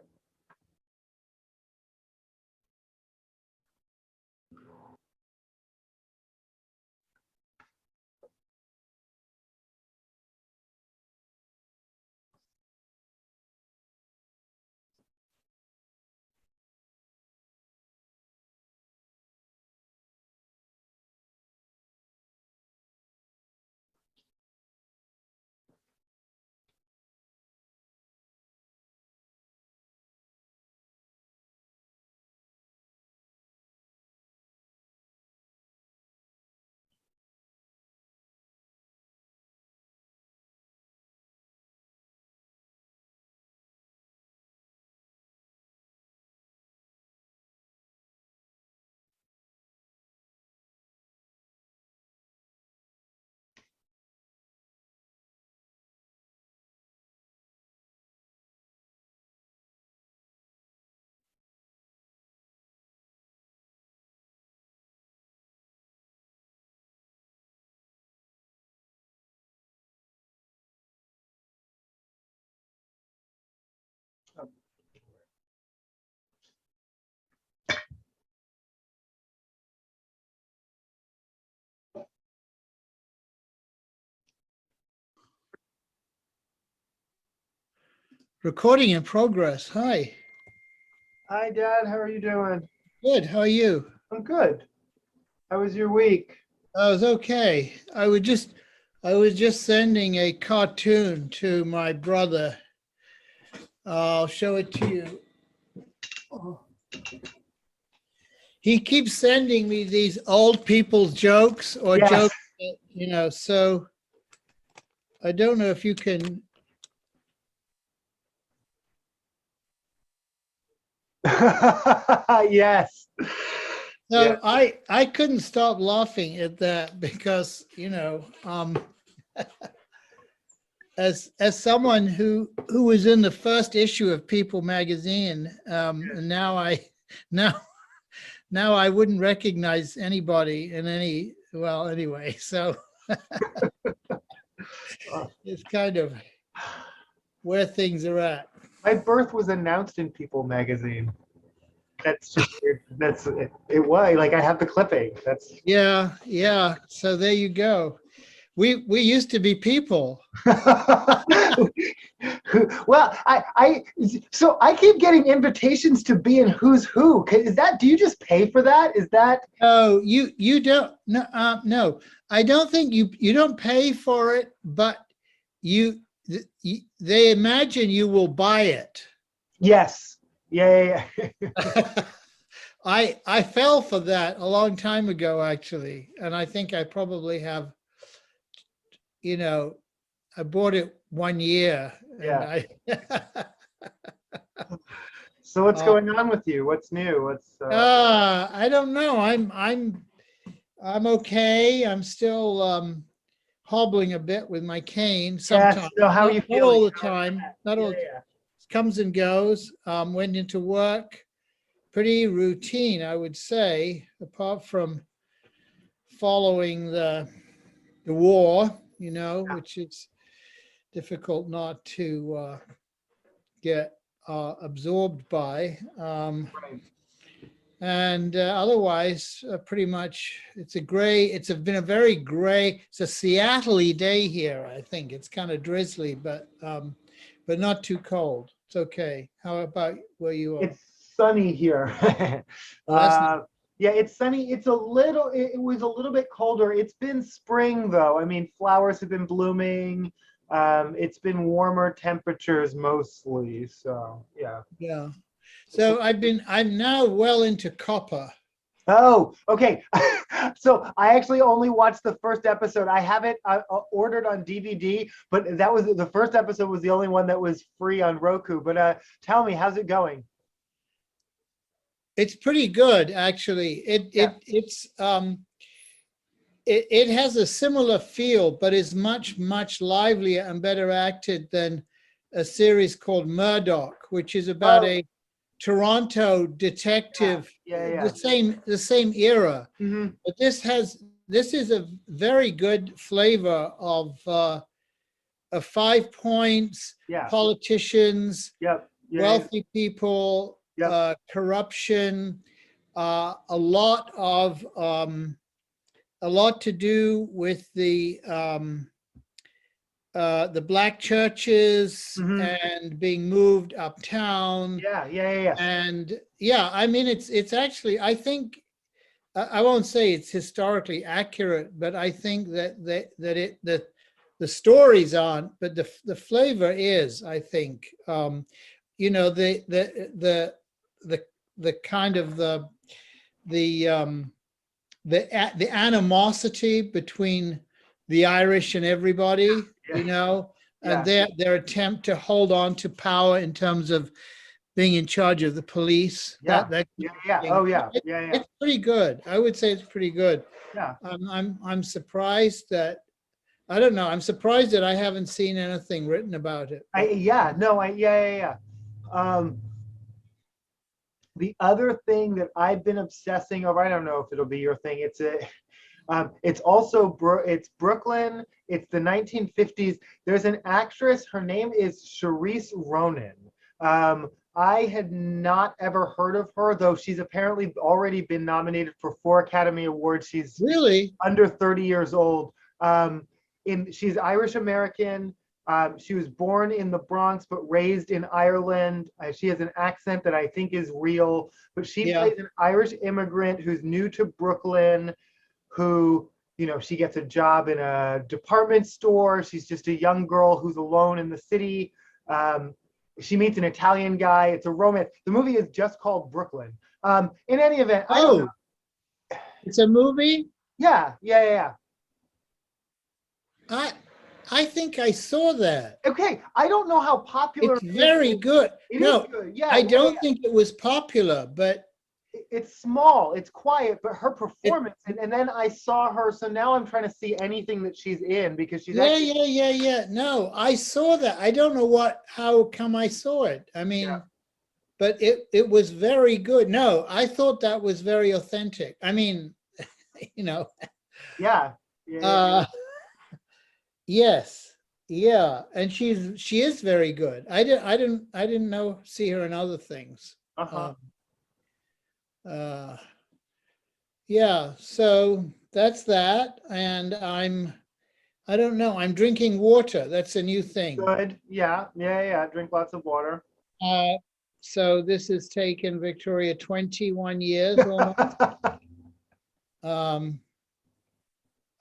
Recording in progress. Hi. Hi, Dad. How are you doing? Good. How are you? I'm good. How was your week? I was okay. I was just sending a cartoon to my brother. I'll show it to you. Oh. He keeps sending me these old people's jokes or Yes. jokes, so I don't know if you can. Yes. Yeah. So I couldn't stop laughing at that because, as someone who was in the first issue of People magazine, and now now I wouldn't recognize anybody in any, well, anyway, so it's kind of where things are at. My birth was announced in People magazine. That's just weird. That's it, it was like I have the clipping. That's Yeah. So there you go. We used to be people. well, so I keep getting invitations to be in Who's Who. Is that, do you just pay for that? Is that Oh, you don't, no. I don't think you don't pay for it, but they imagine you will buy it. yes. Yeah. I fell for that a long time ago, actually, and I think I probably have, I bought it 1 year, and Yeah. I So what's uh, going on with you? What's new? What's I don't know. I'm okay. I'm still hobbling a bit with my cane yes. sometimes, No, how are you not feeling? all the How is time. that? Not Yeah, all, yeah. comes and goes. Went into work, pretty routine, I would say, apart from following the war, which is difficult not to get absorbed by. Right. And otherwise, pretty much, been a very gray, it's a Seattle-y day here, I think. It's kind of drizzly, but not too cold. It's okay. How about where you are? It's sunny here. Oh, that's not, uh, yeah, it's sunny. It's a little. It was a little bit colder. It's been spring though. I mean, flowers have been blooming. It's been warmer temperatures mostly. So yeah. yeah. So I'm now well into copper. Oh, okay. So I actually only watched the first episode. I have it ordered on DVD, but that was the first episode was the only one that was free on Roku. But tell me, how's it going? It's pretty good, actually. It Yeah. it it's it has a similar feel, but is much livelier and better acted than a series called Murdoch, which is about Oh, a Toronto yeah, detective, yeah, the yeah. same era. Hmm. But this is a very good flavor of 5 points, Yeah. politicians, Yep. Yeah, yeah. wealthy people, Yep. corruption, a lot to do with the black churches Hmm. and being moved uptown. Yeah, yeah, yeah, yeah. And yeah, I mean, it's actually, I think, I won't say it's historically accurate, but I think that the stories aren't, but the flavor is, I think. The the kind of the the animosity between the Irish and everybody, Yeah, and yeah, their attempt to hold on to power in terms of being in charge of the police, yeah, that yeah, kind of yeah. thing. Oh, yeah, yeah, yeah, It's pretty good. I would say it's pretty good. yeah. I'm surprised that I don't know. I'm surprised that I haven't seen anything written about it. But Yeah, no, yeah, yeah, yeah. Um, the other thing that I've been obsessing over, I don't know if it'll be your thing. It's also it's Brooklyn. It's the 1950s. There's an actress. Her name is Charisse Ronan. I had not ever heard of her, though she's apparently already been nominated for 4 Academy Awards. She's really, under 30 years old. She's Irish American. She was born in the Bronx but raised in Ireland. She has an accent that I think is real, but she Yeah. plays an Irish immigrant who's new to Brooklyn, who, she gets a job in a department store. She's just a young girl who's alone in the city. She meets an Italian guy. It's a romance. The movie is just called Brooklyn. In any event, I don't know. It's a movie? Yeah. I think I saw that. Okay, I don't know how popular It's very good. It No, is good. Yeah, I don't think it was popular, but it's small, it's quiet, but her performance, and then I saw her, so now I'm trying to see anything that she's in because she's yeah. No, I saw that. I don't know how come I saw it. I mean, Yeah. but it was very good. No, I thought that was very authentic. I mean, Yeah. Yes, yeah, and she is very good. I didn't see her in other things. Uh-huh. Yeah, so that's that, and I don't know. I'm drinking water. That's a new thing. Good. Yeah. Drink lots of water. So this has taken Victoria 21 years almost,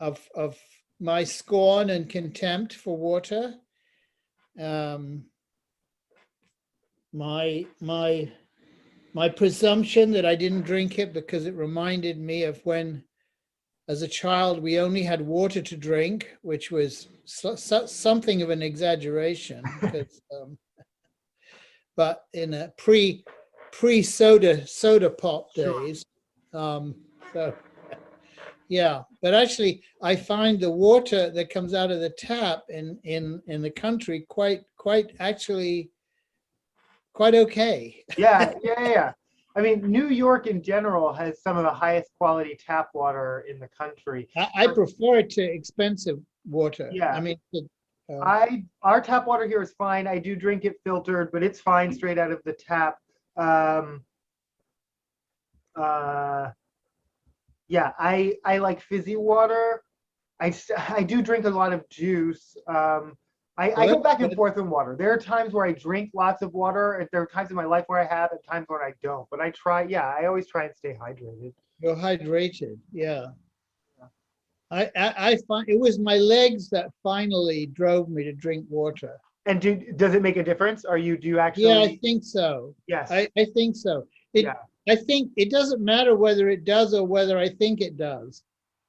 of my scorn and contempt for water. My presumption that I didn't drink it because it reminded me of when, as a child, we only had water to drink, which was something of an exaggeration, because, but in a pre soda pop days. So yeah, but actually, I find the water that comes out of the tap in the country quite actually quite okay. Yeah. I mean, New York in general has some of the highest quality tap water in the country. I prefer it to expensive water. Yeah. I mean, our tap water here is fine. I do drink it filtered, but it's fine straight out of the tap. Yeah, I like fizzy water. I do drink a lot of juice. I go back and forth in water. There are times where I drink lots of water, and there are times in my life where I have, and times when I don't. But I always try and stay hydrated. you're hydrated, yeah. I find it was my legs that finally drove me to drink water. And does it make a difference? Do you actually? Yeah, I think so. Yes. I think so. Yeah. I think it doesn't matter whether it does or whether I think it does.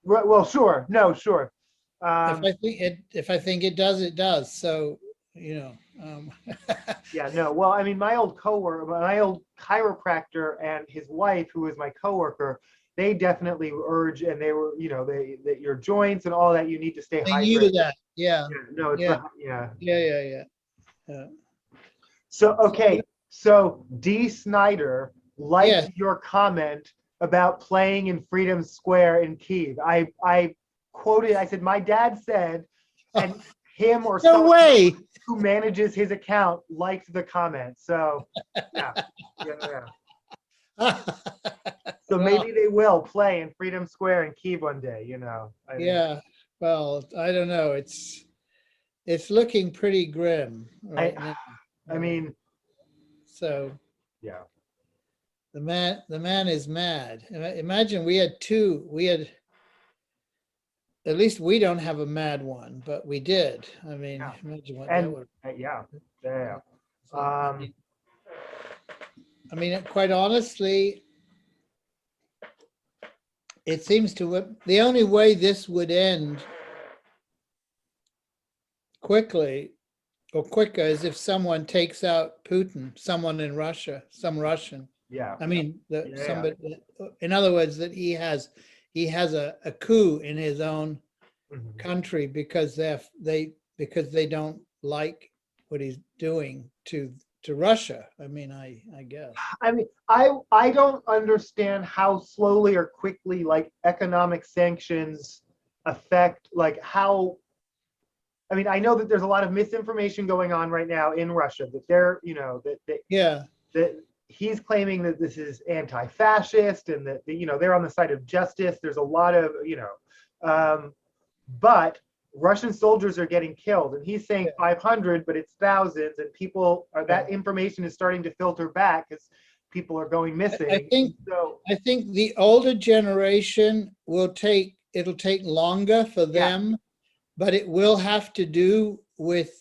Right, well, sure. No, sure. If I think it does, it does. So, Yeah, no. Well, I mean, my old chiropractor and his wife, who was my coworker, they definitely urge, and they were, that your joints and all that, you need to stay I hydrated. knew that. Yeah. No, it's Yeah. Yeah. So, okay. So D. Snyder liked your comment about playing in Freedom Square in Kyiv. I quoted, I said, my dad said, and him or no way who manages his account liked the comment. So yeah. So maybe they will play in Freedom Square in Kyiv one day, Yeah. Well, I don't know. It's looking pretty grim right now. I mean, so yeah. The man is mad. Imagine we had at least we don't have a mad one, but we did. I mean, imagine what that would. Yeah. I mean, quite honestly, it seems the only way this would end quickly or quicker is if someone takes out Putin, someone in Russia, some Russian. Yeah. I mean, somebody. In other words, that he has a coup in his own country because they don't like what he's doing to Russia. I mean, I guess. I mean, I don't understand how slowly or quickly like economic sanctions affect like how. I mean, I know that there's a lot of misinformation going on right now in Russia that they're, that he's claiming that this is anti-fascist and that, they're on the side of justice. There's a lot of, but Russian soldiers are getting killed, and he's saying 500, but it's thousands, and people are that information is starting to filter back because people are going missing. I think the older generation it'll take longer for them, but it will have to do with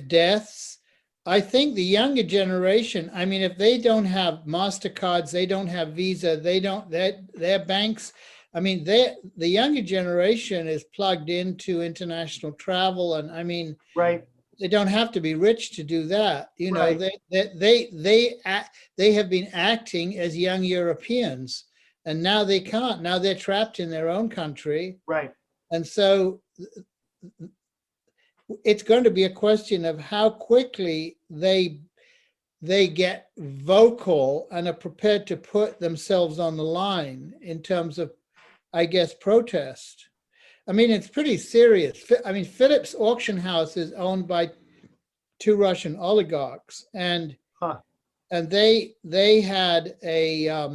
deaths. I think the younger generation, I mean, if they don't have MasterCards, they don't have Visa, their banks, I mean, the younger generation is plugged into international travel. And I mean, right. They don't have to be rich to do that. You know, Right. they have been acting as young Europeans, and now they can't. Now they're trapped in their own country. Right. And so it's going to be a question of how quickly they get vocal and are prepared to put themselves on the line in terms of, I guess, protest. I mean, it's pretty serious. I mean, Phillips Auction House is owned by two Russian oligarchs, and they had a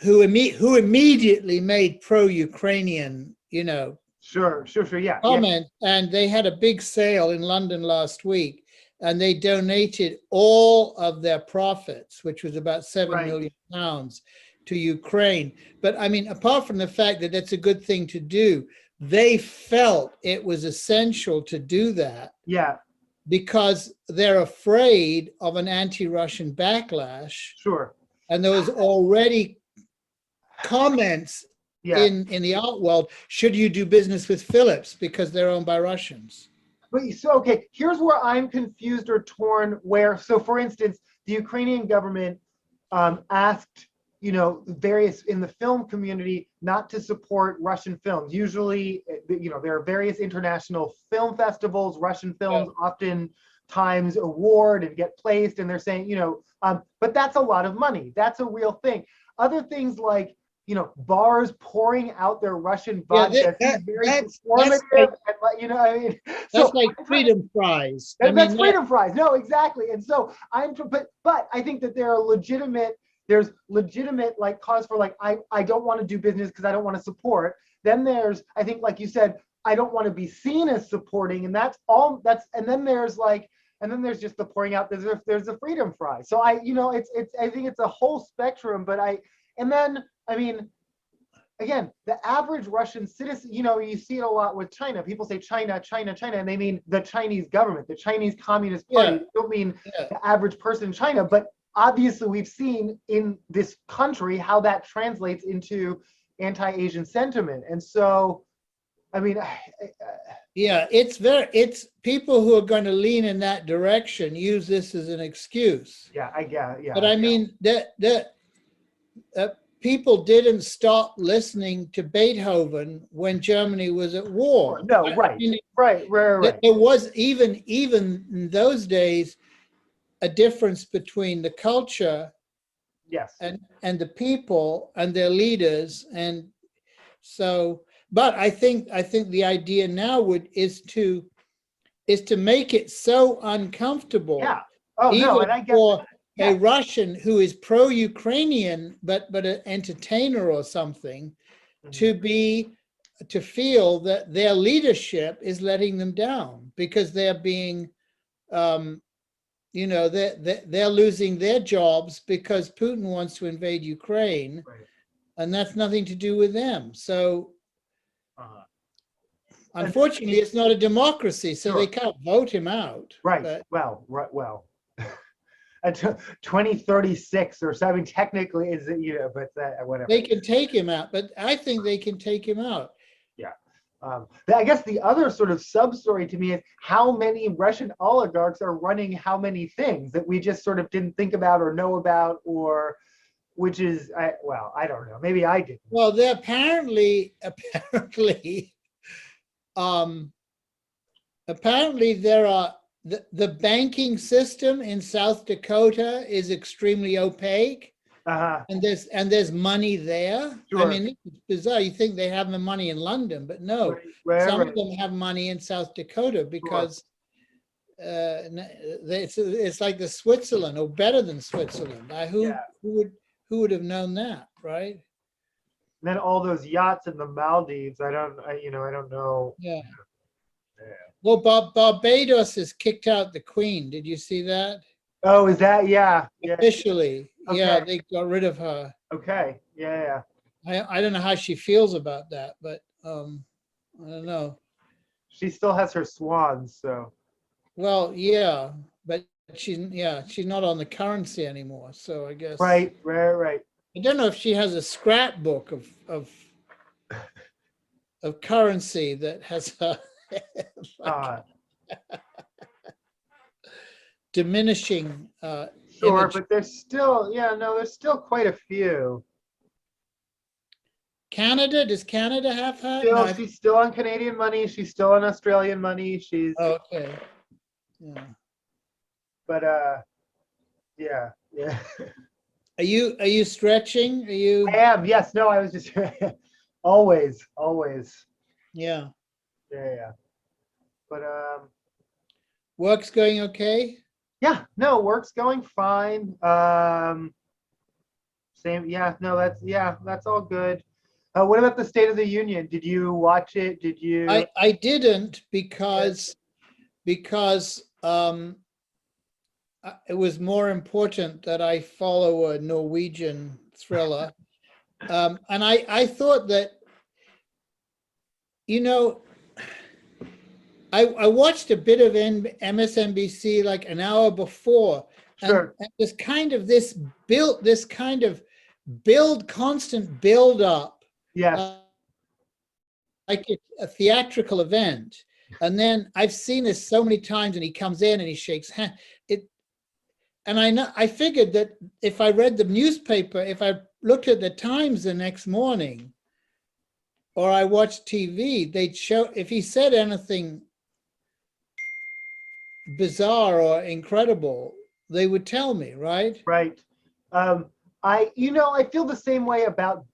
who immediately made pro-Ukrainian, Sure, yeah. comment, and they had a big sale in London last week, and they donated all of their profits, which was about £7 million, to Ukraine. But I mean, apart from the fact that that's a good thing to do, they felt it was essential to do that. Yeah. Because they're afraid of an anti-Russian backlash. Sure. And there was already comments in the art world, should you do business with Philips because they're owned by Russians? But so, okay, here's where I'm confused or torn, so for instance, the Ukrainian government asked, various in the film community not to support Russian films. Usually, there are various international film festivals, Russian films oftentimes award and get placed, and they're saying, but that's a lot of money. That's a real thing. Other things like, bars pouring out their Russian vodka. That's like freedom fries. That's freedom fries. No, exactly. And so but I think that there's legitimate like cause for like, I don't want to do business because I don't want to support. Then there's, I think, like you said, I don't want to be seen as supporting, and and then there's just the pouring out, there's a freedom fry. So I think it's a whole spectrum, but I mean, again, the average Russian citizen, you see it a lot with China. People say China, China, China, and they mean the Chinese government, the Chinese Communist Party. They don't mean the average person in China, but obviously we've seen in this country how that translates into anti-Asian sentiment. And so, I mean, it's people who are going to lean in that direction use this as an excuse. But I mean, people didn't stop listening to Beethoven when Germany was at war. No, right. I mean, right. There was even in those days a difference between the culture, and the people and their leaders, and so. But I think the idea now is to make it so uncomfortable. Yeah. Oh no, and I get for a Russian who is pro-Ukrainian but an entertainer or something, to feel that their leadership is letting them down because they're being, they're losing their jobs because Putin wants to invade Ukraine, and that's nothing to do with them. So. Unfortunately, it's not a democracy, so they can't vote him out. Right. But, well. 2036 or something technically is, but whatever. They can take him out, but I think they can take him out. Yeah. I guess the other sort of sub-story to me is how many Russian oligarchs are running how many things that we just sort of didn't think about or know about, or which is, I don't know. Maybe I didn't. Well, they're apparently there are the banking system in South Dakota is extremely opaque, and there's money there. Sure. I mean, it's bizarre. You think they have the money in London, but no, some of them have money in South Dakota because it's like the Switzerland, or better than Switzerland. Who would have known that, right? then all those yachts in the Maldives. I don't know. Yeah. Yeah. Well, Barbados has kicked out the Queen. Did you see that? Oh, is that, yeah, yeah, Officially, yeah, okay, they got rid of her. okay, yeah, yeah. I don't know how she feels about that, but I don't know. She still has her swans, so. Well, yeah, but she's not on the currency anymore. So I guess Right, right, right. I don't know if she has a scrapbook of currency that has a like Uh, diminishing sure, image. but there's still, yeah, no, there's still quite a few. Canada, does Canada have her? No, Still, she's still on Canadian money. She's still on Australian money. oh, okay. Yeah. But yeah, yeah. Are you stretching? Are I you? am. Yes. No. I was just always, always. Yeah. Yeah, yeah. But Work's going okay? yeah. No, work's going fine. Same. Yeah. No. That's all good. What about the State of the Union? Did you watch it? Did you? I didn't because it was more important that I follow a Norwegian thriller. And I thought that, you know, I watched a bit of MSNBC like an hour before, Sure. and this kind of constant build up, Yes. uh, like it's a theatrical event. And then I've seen this so many times, and he comes in and he shakes hand. And I figured that if I read the newspaper, if I looked at the Times the next morning, or I watched TV, they'd show, if he said anything bizarre or incredible, they would tell me, right? Right. I feel the same way about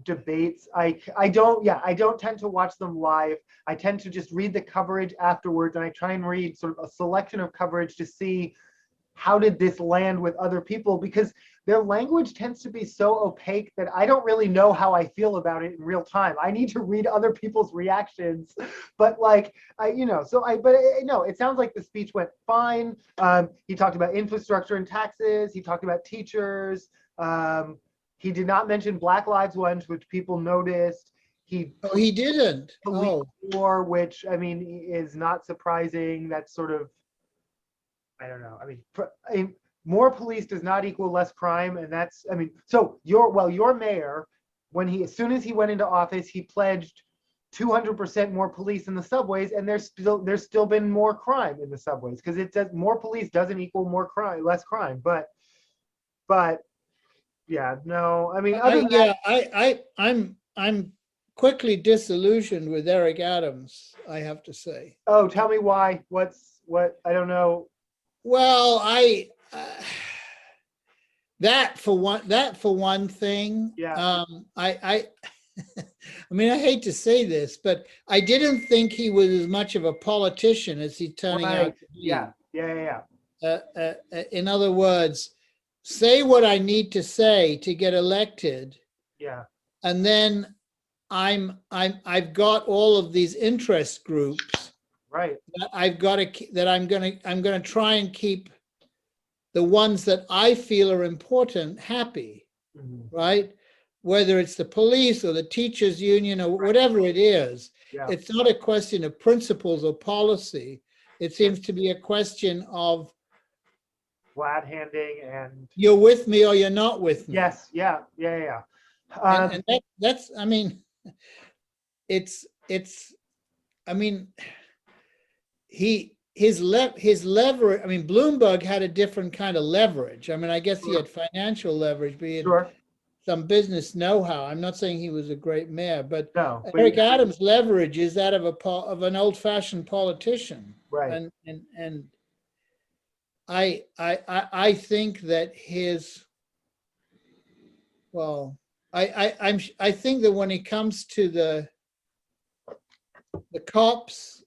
debates. I don't tend to watch them live. I tend to just read the coverage afterwards, and I try and read sort of a selection of coverage to see how did this land with other people, because their language tends to be so opaque that I don't really know how I feel about it in real time. I need to read other people's reactions, but like no, it sounds like the speech went fine. He talked about infrastructure and taxes. He talked about teachers. He did not mention Black Lives Once, which people noticed. Oh, he didn't. Police Oh, war, which I mean is not surprising. That's sort of, I don't know. I mean, more police does not equal less crime, and that's, I mean, so your mayor, as soon as he went into office, he pledged 200% more police in the subways, and there's still been more crime in the subways, because it says more police doesn't equal more crime, less crime. But yeah, no, I mean, other than that, I'm quickly disillusioned with Eric Adams, I have to say. oh, tell me why. What? I don't know. Well, that for one thing. Yeah. I mean, I hate to say this, but I didn't think he was as much of a politician as he's turning out Right. to be. Yeah. Yeah. In other words, say what I need to say to get elected, Yeah. and then I've got all of these interest groups Right. that I'm gonna try and keep the ones that I feel are important happy, Mhm. right? Whether it's the police or the teachers union or whatever it is, Yeah. it's not a question of principles or policy. It seems to be a question of Glad handing and you're with me or you're not with me. yes. Yeah. And that's, I mean, it's, I mean, his leverage, I mean, Bloomberg had a different kind of leverage. I mean, I guess he had financial leverage, but he had Sure. some business know-how. I'm not saying he was a great mayor, but No. But Eric Adams' leverage is that of an old-fashioned politician. right. And I think that I think that when it comes to the cops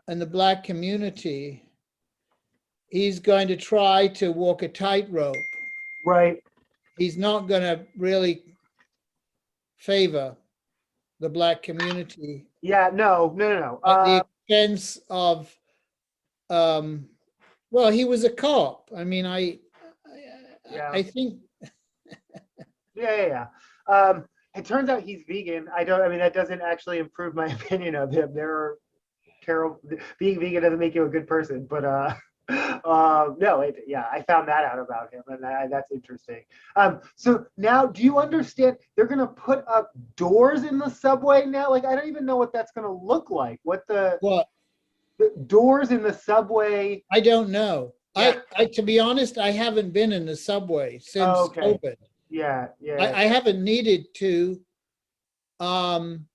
and the Black community, he's going to try to walk a tightrope. Right. He's not going to really favor the black community Yeah, no. at the expense of, well, he was a cop. I mean, Yeah. I think, Yeah. It turns out he's vegan. I mean, that doesn't actually improve my opinion of him. There are terrible, being vegan doesn't make you a good person, but no, yeah, I found that out about him, and that's interesting. So now, do you understand? They're gonna put up doors in the subway now. Like, I don't even know what that's gonna look like. What the doors in the subway? I don't know. Yeah. To be honest, I haven't been in the subway since Oh, okay. COVID. Yeah. I haven't needed to, and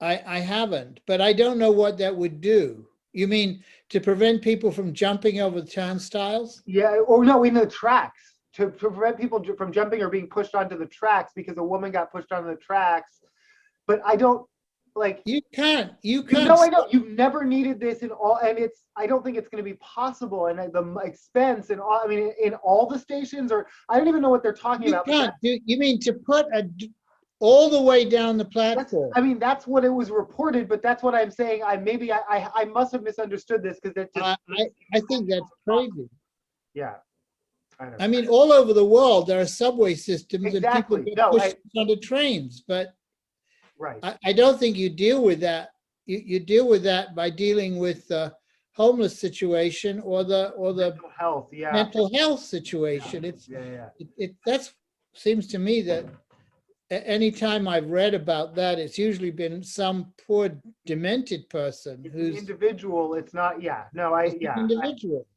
I haven't, but I don't know what that would do. You mean to prevent people from jumping over the turnstiles? Yeah, or no, in the tracks to prevent people from jumping or being pushed onto the tracks because a woman got pushed onto the tracks. But I don't like. You can't. I know you've never needed this in all, and I don't think it's going to be possible, and the expense and all. I mean, in all the stations, or I don't even know what they're talking You about. can't. You mean to put all the way down the That's, platform? I mean, that's what it was reported, but that's what I'm saying. I must have misunderstood this because it just. I think that's crazy. Yeah. I I mean, all over the world, there are subway systems Exactly. and people No, get pushed onto trains, but right. I don't think you deal with that. You deal with that by dealing with the homeless situation or the Mental health. Yeah. mental health situation. Yeah. That seems to me that any time I've read about that, it's usually been some poor demented person It's who's an individual. It's not. Yeah. No. an individual.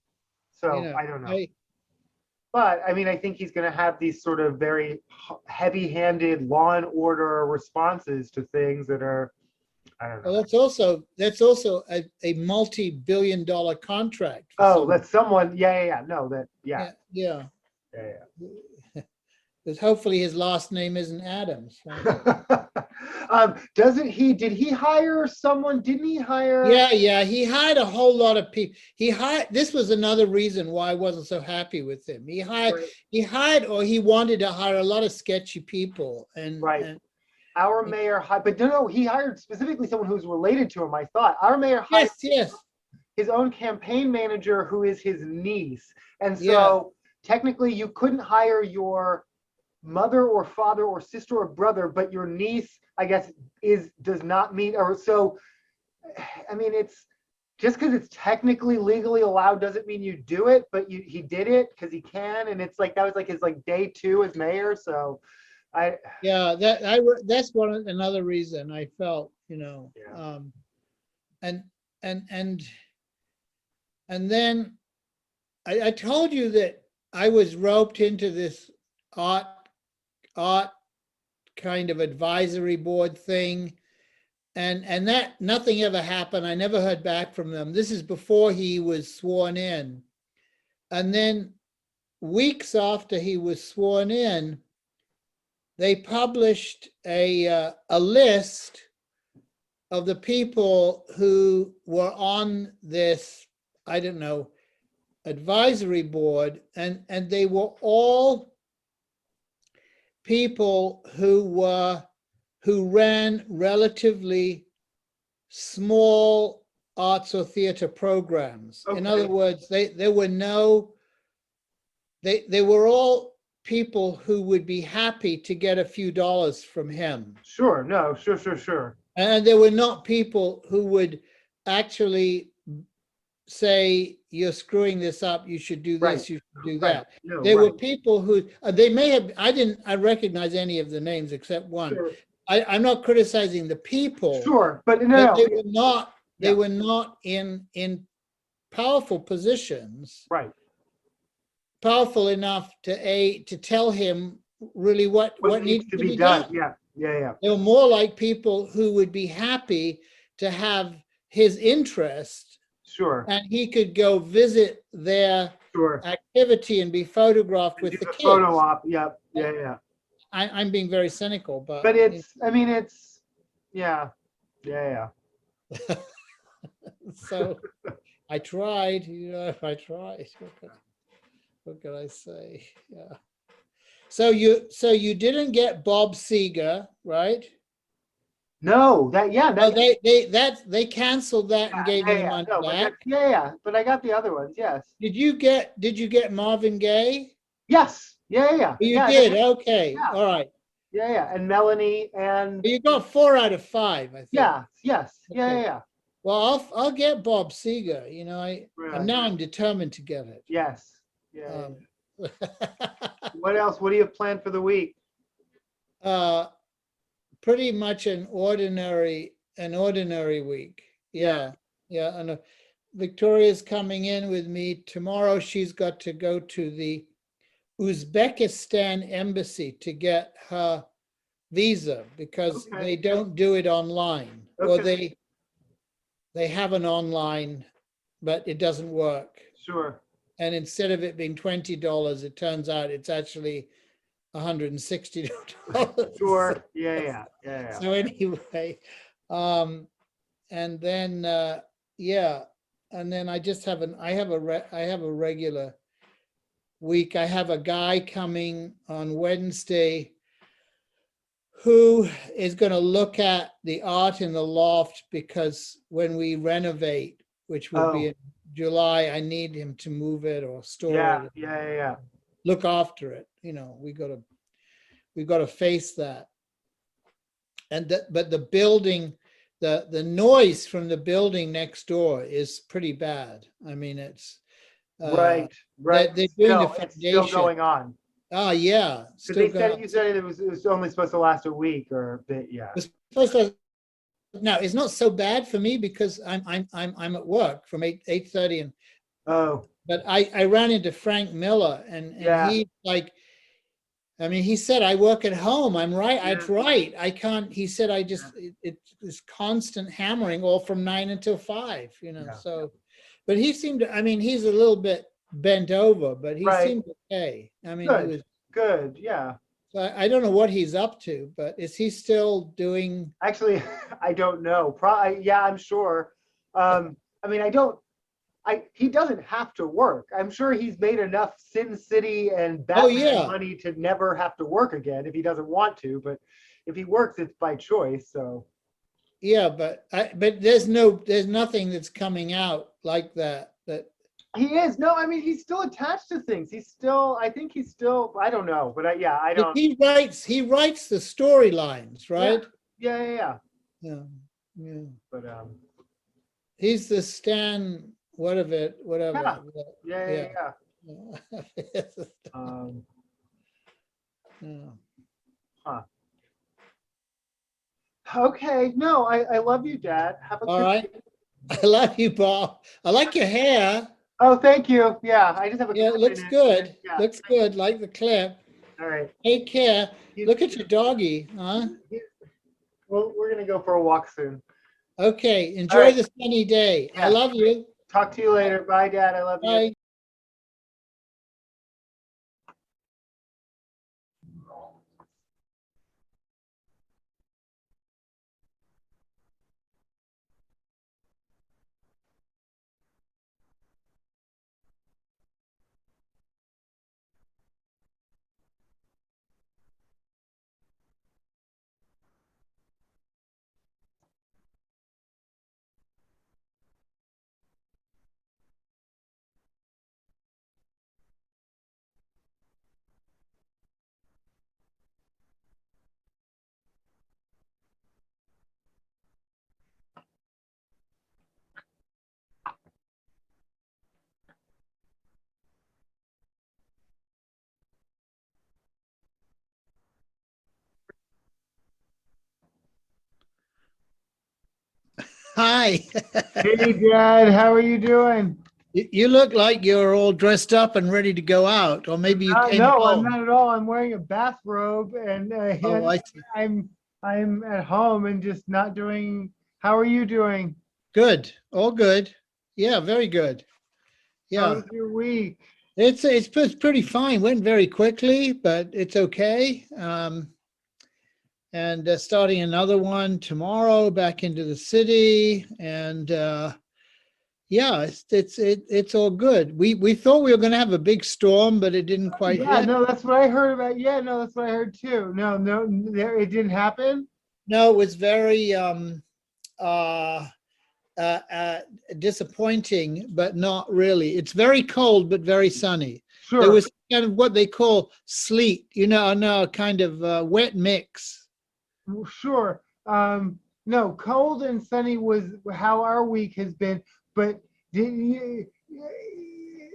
So I don't know. But I mean, I think he's going to have these sort of very heavy-handed law and order responses to things that are, I don't know. Well, that's also a multi-billion-dollar contract. Oh, that's someone. Yeah. No, that. Yeah. Yeah. Yeah. Because hopefully his last name isn't Adams. Did he hire someone? Didn't he hire? Yeah. He hired a whole lot of people. This was another reason why I wasn't so happy with him. He hired, or he wanted to hire a lot of sketchy people. Right. Our mayor hired, but no, he hired specifically someone who's related to him, I thought. Our mayor hired his own campaign manager, who is his niece. And so technically you couldn't hire your mother or father or sister or brother, but your niece, I guess, does not meet, or so. I mean, it's just because it's technically legally allowed doesn't mean you do it, but he did it because he can, and it's like that was like his day 2 as mayor. So that's another reason I felt, and then I told you that I was roped into this art kind of advisory board thing, and that nothing ever happened. I never heard back from them. This is before he was sworn in, and then weeks after he was sworn in, they published a list of the people who were on this, I don't know, advisory board, and they were all people who ran relatively small arts or theater programs. Okay. In other words, they were all people who would be happy to get a few dollars from him. Sure. No. Sure. And there were not people who would actually say, you're screwing this up, you should do this, you should do that. No, there were people who, they may have, I recognize any of the names except one. Sure. I'm not criticizing the people. Sure, but no. They were not in powerful positions. Right. Powerful enough to tell him really what needs to be done. Yeah. They were more like people who would be happy to have his interest. Sure. And he could go visit their activity and be photographed with the kids. Photo op. Yep. Yeah. I'm being very cynical, but yeah. So I tried, I tried. What could I say? Yeah. So you didn't get Bob Seger, right? No, that yeah, Oh, that they canceled that and gave yeah, you the yeah, money no, but back. but I got the other ones. Yes, Did you get Marvin Gaye? yes, yeah, yeah, You yeah, did. Okay. yeah, All right. yeah, yeah, and Melanie and You got 4 out of 5, I think. yeah, yes, yeah, Okay. yeah, Well, I'll get Bob Seger. You know, really, now I'm determined to get it. yes, yeah, Um, yeah. What else? What do you have planned for the week? uh, pretty much an ordinary week. Yeah. Yeah, yeah. And Victoria's coming in with me tomorrow. She's got to go to the Uzbekistan embassy to get her visa because Okay. they don't do it online, or Okay. they have an online, but it doesn't work. Sure. And instead of it being $20, it turns out it's actually $160. Sure. Yeah, yeah, yeah, yeah. So anyway, and then yeah, and then I just have I have a regular week. I have a guy coming on Wednesday who is going to look at the art in the loft, because when we renovate, which will be Oh, in July, I need him to move it or store yeah, it, yeah, yeah, yeah. look after it. You know, we got to face that. And but the building, the noise from the building next door is pretty bad. I mean, it's Right, right. they're doing the It's still foundation. going on. Oh yeah, Because still they said going. you said it was only supposed to last a week or a bit. Yeah. It's supposed to. No, it's not so bad for me because I'm at work from 8:30, and Oh, but I ran into Frank Miller, and yeah, he like, I mean, he said, I work at home. I'm right. yeah, That's right. I can't, he said, I yeah, just, it's constant hammering all from 9 until 5, you know, yeah. so, but he seemed to, I mean, he's a little bit bent over, but he Right. seemed okay. I mean, he Good. was, Good. Yeah. so I don't know what he's up to, but is he still doing? Actually, I don't know. Probably, yeah, I'm sure. I mean, he doesn't have to work. I'm sure he's made enough Sin City and Oh, Batman yeah. money to never have to work again if he doesn't want to. But if he works, it's by choice. So Yeah, but there's nothing that's coming out like that, he is. No, I mean, he's still attached to things. I think he's still, I don't know. But yeah, I don't. he writes the storylines, Yeah, right? yeah, yeah, yeah. Yeah. Yeah. But He's the Stan, whatever. yeah, yeah, Yeah. yeah, yeah. Yeah. Huh. Okay. No, I love you, Dad. Have a All good right. I love you, Bob. I like your hair. Oh, thank you. Yeah, I just have a Yeah, it clip looks in it. good. Yeah. Looks good, like the clip. All right. Take care. You Look at too. your doggy, huh? Well, we're gonna go for a walk soon. Okay, All enjoy right. the sunny day. I Yeah. love you. Talk to you later. Bye, Dad. I love you. Bye. Hi. Hey, Dad. How are you doing? You look like you're all dressed up and ready to go out, or maybe you came No, I'm home. not at all. I'm wearing a bathrobe, and Oh, I see. I'm at home and just not doing. How are you doing? Good. All good. Yeah, very good. How Yeah. was your week? It's pretty fine. Went very quickly, but it's okay. And starting another one tomorrow, back into the city, and Yeah, it's all good. We thought we were going to have a big storm, but it didn't quite Yeah, hit. no, that's what I heard about. Yeah, no, that's what I heard too. No, no, there, it didn't happen. No, it was very uh, uh, disappointing, but not really. It's very cold, but very sunny. There Sure, was kind of what they call sleet, no, kind of wet mix. sure. No, cold and sunny was how our week has been, but did you,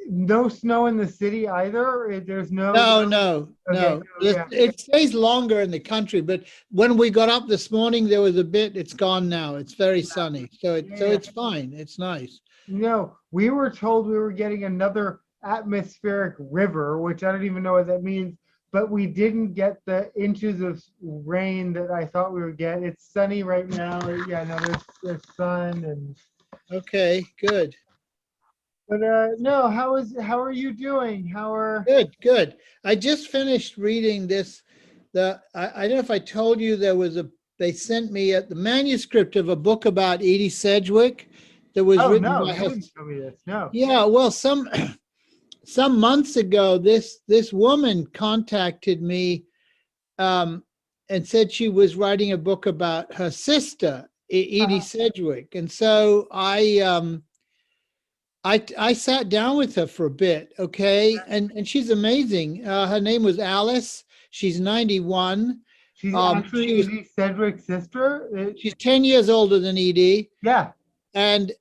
no snow in the city either? There's no, No, no, okay, no. no, yeah. It stays longer in the country, but when we got up this morning, there was a bit. It's gone now. It's very sunny, so Yeah. it's fine. It's nice. No, we were told we were getting another atmospheric river, which I don't even know what that means, but we didn't get the inches of rain that I thought we would get. It's sunny right now. Yeah, no, there's sun and Okay, good. but no, how are you doing? How are Good, good. I just finished reading this. I don't know if I told you they sent me the manuscript of a book about Edie Sedgwick that was oh written no, by you her. didn't tell me this. No. Yeah, well, some months ago, this woman contacted me and said she was writing a book about her sister, Edie Uh-huh. Sedgwick, and so I sat down with her for a bit, okay, and she's amazing. Her name was Alice. She's 91. She's She actually was Edie's Cedric's sister. she's 10 years older than Edie, Yeah, and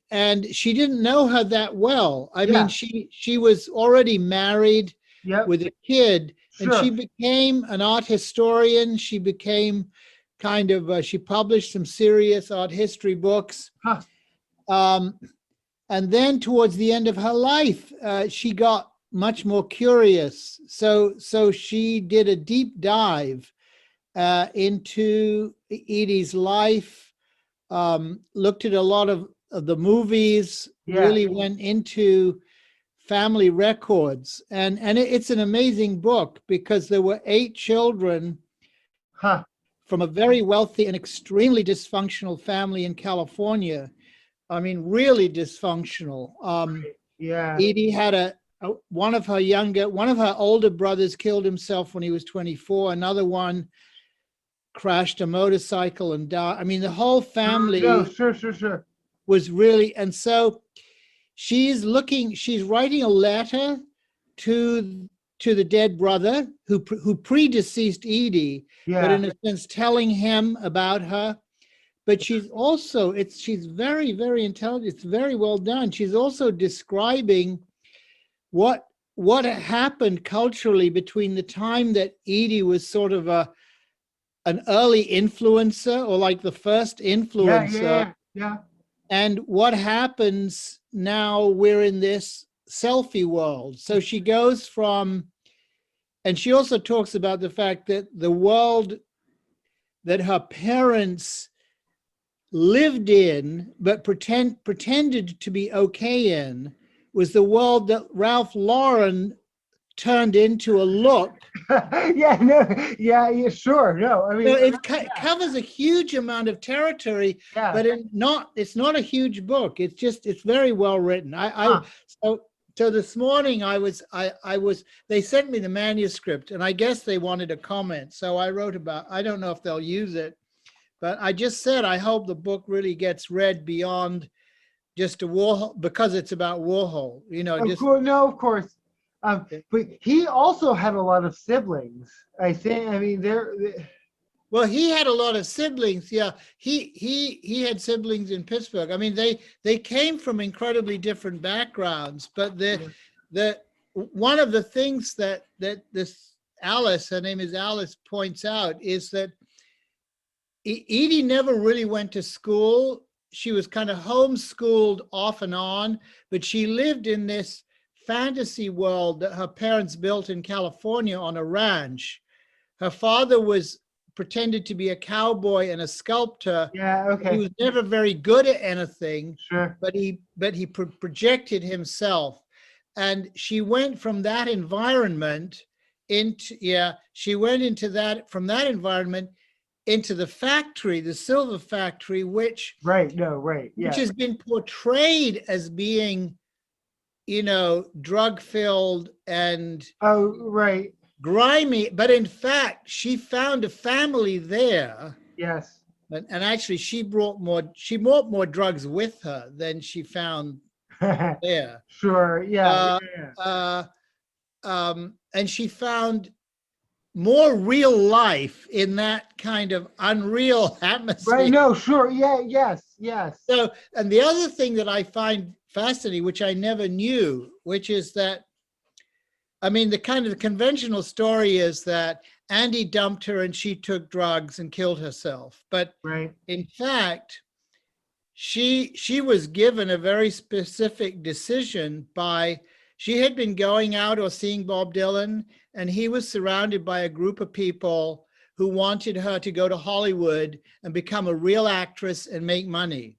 she didn't know her that well. I mean, yeah, she was already married yep, with a kid, and she sure. became an art historian. She became kind of she published some serious art history books. Huh. Um, and then towards the end of her life, she got much more curious. So she did a deep dive into Edie's life, looked at a lot of the movies, Yeah. really went into family records. And it's an amazing book because there were 8 children Huh. from a very wealthy and extremely dysfunctional family in California. I mean, really dysfunctional. Yeah. Edie had one of her older brothers killed himself when he was 24. Another one crashed a motorcycle and died. I mean, the whole No, family sure, sure, sure. was really, and so she's writing a letter to the dead brother who predeceased Edie, but Yeah. in a sense telling him about her. But she's very, very intelligent. It's very well done. She's also describing what happened culturally between the time that Edie was sort of an early influencer, or like the first Yeah, influencer, yeah, yeah. and what happens now we're in this selfie world. So she goes from, and she also talks about the fact that the world that her parents lived in but pretended to be okay in was the world that Ralph Lauren turned into a look. Yeah, no, yeah, yeah, sure. No, I So mean, it covers a huge amount of territory, yeah. but it's not a huge book. It's very well written. Huh. So this morning they sent me the manuscript, and I guess they wanted a comment. So I wrote about, I don't know if they'll use it, but I just said I hope the book really gets read beyond just a Warhol, because it's about Warhol. Of course, no, of course. But he also had a lot of siblings. I think. I mean, Well, he had a lot of siblings. Yeah, he had siblings in Pittsburgh. I mean, they came from incredibly different backgrounds, but the one of the things that this Alice, her name is Alice, points out is that Edie never really went to school. She was kind of homeschooled off and on, but she lived in this fantasy world that her parents built in California on a ranch. Her father pretended to be a cowboy and a sculptor. yeah, He okay, was never very good at anything, sure. but he projected himself. And she went from that environment into, yeah, she went into that, from that environment into the factory, the silver factory, which Right. No. Right. which Yeah. has been portrayed as being, drug filled and Oh. Right. grimy. But in fact, she found a family there. Yes. And actually, she brought more drugs with her than she found there. Sure. Yeah. Uh, Yeah. uh, and she found more real life in that kind of unreal Right. atmosphere. No. Sure. Yeah. Yes. Yes. So, and the other thing that I find fascinating, which I never knew, which is that, I mean, the conventional story is that Andy dumped her and she took drugs and killed herself. But Right. in fact, she was given a very specific decision by, she had been going out or seeing Bob Dylan, and he was surrounded by a group of people who wanted her to go to Hollywood and become a real actress and make money.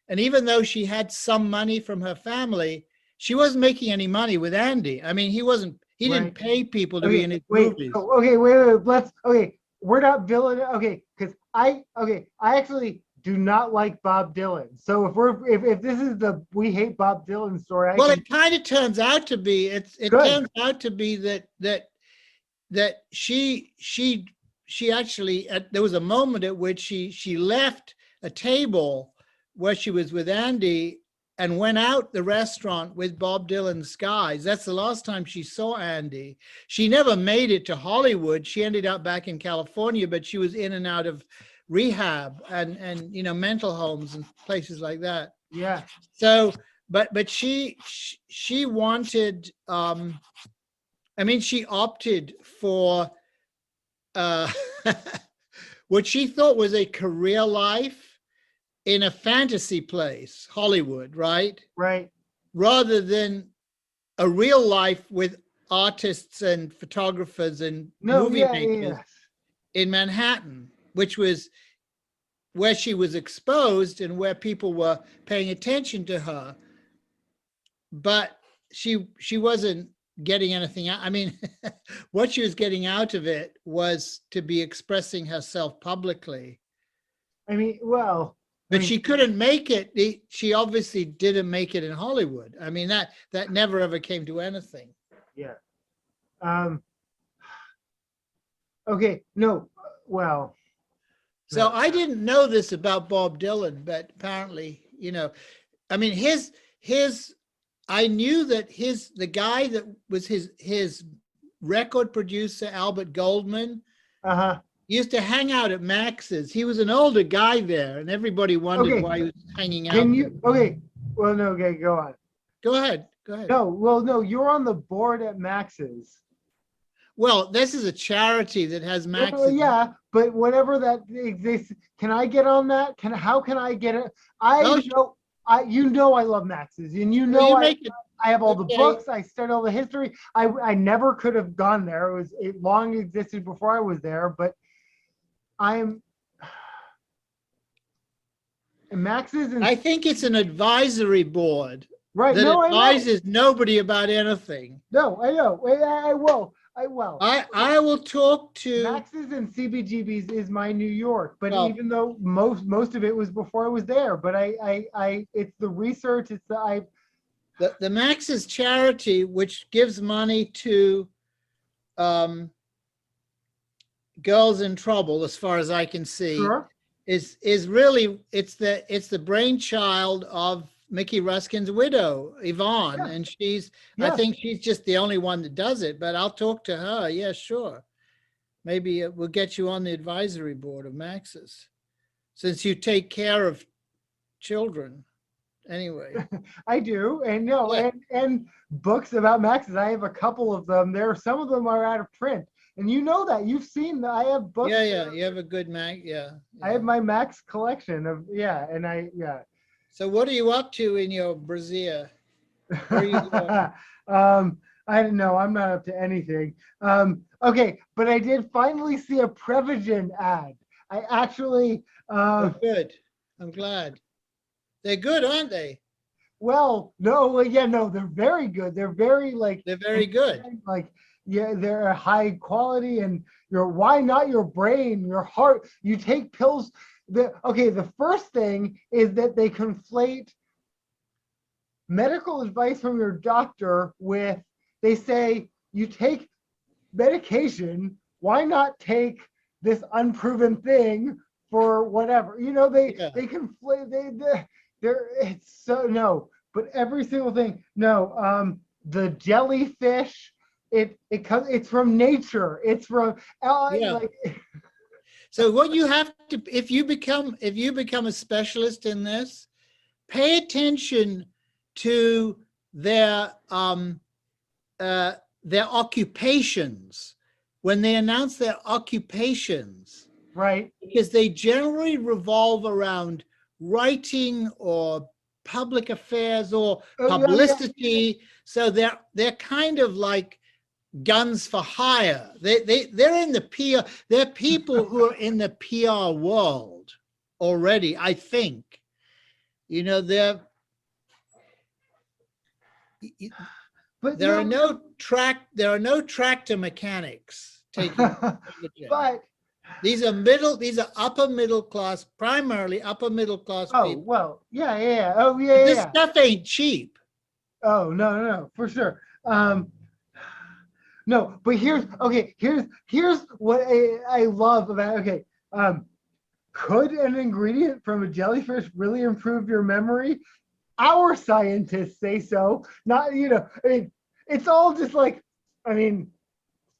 And even though she had some money from her family, she wasn't making any money with Andy. I mean, he didn't Right. pay people to be in his Wait. movies. Oh, okay. Wait. Let's. Okay. We're not villain. Okay. Because I actually do not like Bob Dylan. So if this is the we hate Bob Dylan story, Well, it kind of turns out to be, it Good. turns out to be that she actually, there was a moment at which she left a table where she was with Andy and went out the restaurant with Bob Dylan's guys. That's the last time she saw Andy. She never made it to Hollywood. She ended up back in California, but she was in and out of rehab and mental homes and places like that. Yeah. So, but she wanted, I mean, she opted for what she thought was a career life in a fantasy place, Hollywood, right? Right. Rather than a real life with artists and photographers and No. movie Yeah. makers Yes. in Manhattan, which was where she was exposed and where people were paying attention to her. But she wasn't getting anything out. I mean, what she was getting out of it was to be expressing herself publicly. I mean, well. But she couldn't make it. She obviously didn't make it in Hollywood. I mean, that never ever came to anything. Yeah. Okay. No. Well. So No. I didn't know this about Bob Dylan, but apparently, I mean, I knew that the guy that was his record producer, Albert Goldman, used to hang out at Max's. He was an older guy there, and everybody wondered why he was hanging out. Can you? Okay. Well, no. Okay. Go on. Go ahead. No. Well, no. You're on the board at Max's. Well, this is a charity that has Max's. Well, yeah, but whatever that exists, can I get on that? How can I get it? I love Max's, and I have all the books. I studied all the history. I never could have gone there. It long existed before I was there, but Max's. I think it's an advisory board. Right. That No, advises nobody about anything. No, I know. I will. I will talk to Max's and CBGB's is my New York, but even though most of it was before I was there, but it's the research. It's the Max's charity, which gives money to girls in trouble, as far as I can see, sure. is really it's the brainchild of Mickey Ruskin's widow, Yvonne, and I think she's just the only one that does it, but I'll talk to her. Yeah, sure. Maybe we'll get you on the advisory board of Max's, since you take care of children. Anyway. I do, and books about Max's. I have a couple of them. Some of them are out of print, and that you've seen. I have books. Yeah, you have a good Max. Yeah. I have my Max collection of So what are you up to in your brassiere? Where are you going? I don't know. I'm not up to anything. Okay, but I did finally see a Prevagen ad. I actually. Good. I'm glad. They're good, aren't they? Well, no. Yeah, no. They're very good. They're very They're very good. They're high quality, and why not your brain, your heart? You take pills. The first thing is that they conflate medical advice from your doctor with, they say you take medication, why not take this unproven thing for whatever? Yeah. They conflate, they're it's so, no, but every single thing, no. The jellyfish, it comes, it's from nature, it's from Yeah. like So what you have to, if you become a specialist in this, pay attention to their occupations when they announce their occupations, right. because they generally revolve around writing or public affairs or Oh, yeah, yeah. publicity. So they're kind of like guns for hire. They're in the PR. They're people who are in the PR world already, I think. They're But there are no tractor mechanics taking the job. but These are upper middle class, primarily upper middle class oh people. well, yeah. Oh yeah, But yeah, this yeah. stuff ain't cheap. Oh no, for sure. No, but here's what I love about, okay. Could an ingredient from a jellyfish really improve your memory? Our scientists say so. Not, I mean, it's all just like, I mean,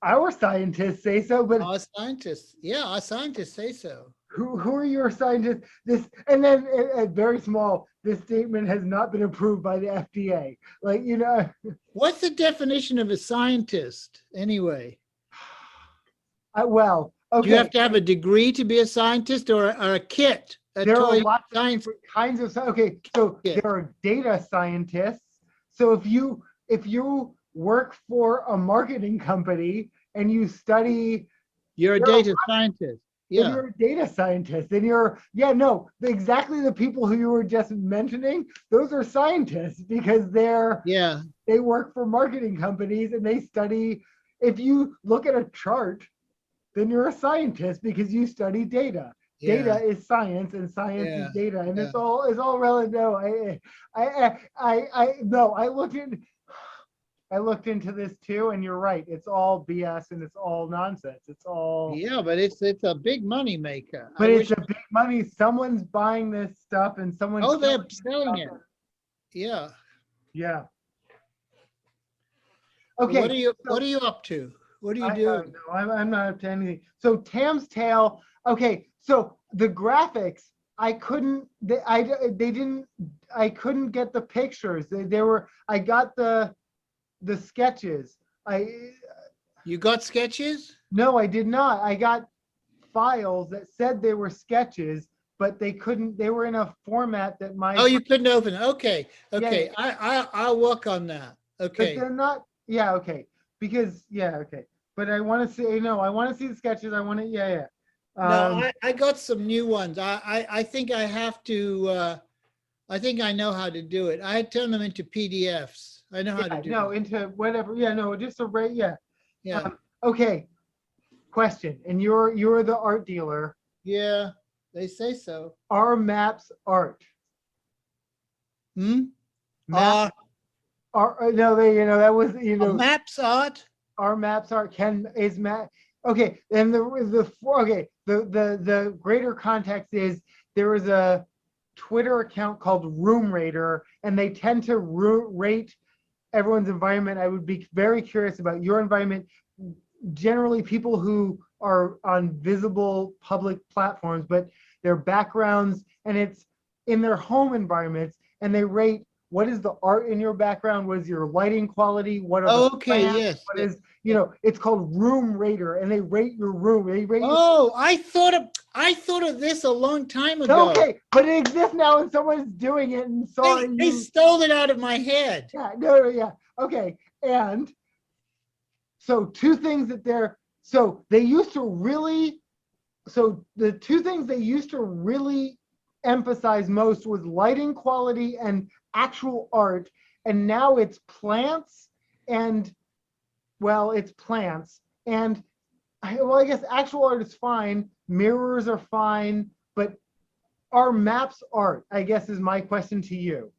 our scientists say so, but Our scientists say so. who are your scientists? And then very small, this statement has not been approved by the FDA. Like, What's the definition of a scientist anyway? well, okay. Do you have to have a degree to be a scientist, or a kit? There are toy lots science of kinds of, okay, so kit. there are data scientists. So if you work for a marketing company and you study, You're a data scientist. then Yeah. you're a data scientist. Then exactly the people who you were just mentioning, those are scientists because they work for marketing companies and they study. If you look at a chart, then you're a scientist because you study data. Yeah. Data is science and science is data, and Yeah. it's all relative. No, I looked into this too, and you're right. It's all BS and it's all nonsense. It's all, Yeah, but it's a big money maker. but it's a big money. Someone's buying this stuff and someone's they're selling it. Yeah. Yeah. So Okay. what are you up to? What are you doing? No, I'm not up to anything. So Tam's Tale. Okay. So the graphics, I couldn't get the pictures. I got the sketches. You got sketches? No, I did not. I got files that said they were sketches, but they were in a format that you couldn't open it. Okay. Yeah. I'll work on that. Okay. But they're not, yeah, okay. Because, yeah, okay. But I want to see, no, I want to see the sketches. I want to, yeah. No, I got some new ones. I think I have to, I think I know how to do it. I turn them into PDFs. I know how to do it. Into whatever. Yeah, no, just a rate. Yeah. Yeah. Okay. Question. And you're the art dealer. Yeah, they say so. Are maps art? Maps no, that was, maps art. Our maps art. Is map. Okay. And the greater context is there is a Twitter account called Room Rater, and they tend to rate everyone's environment. I would be very curious about your environment. Generally, people who are on visible public platforms, but their backgrounds, and it's in their home environments, and they rate what is the art in your background, what is your lighting quality, what are the plants, Yes. what is, it's called Room Rater, and they rate your room. They rate I thought of this a long time ago. Okay, but it exists now, and someone's doing it. And sorry, they stole it out of my head. Yeah, no, yeah, okay. And so the two things they used to really emphasize most was lighting quality and actual art, and now it's plants and well, I guess actual art is fine. Mirrors are fine, but are maps art? I guess is my question to you.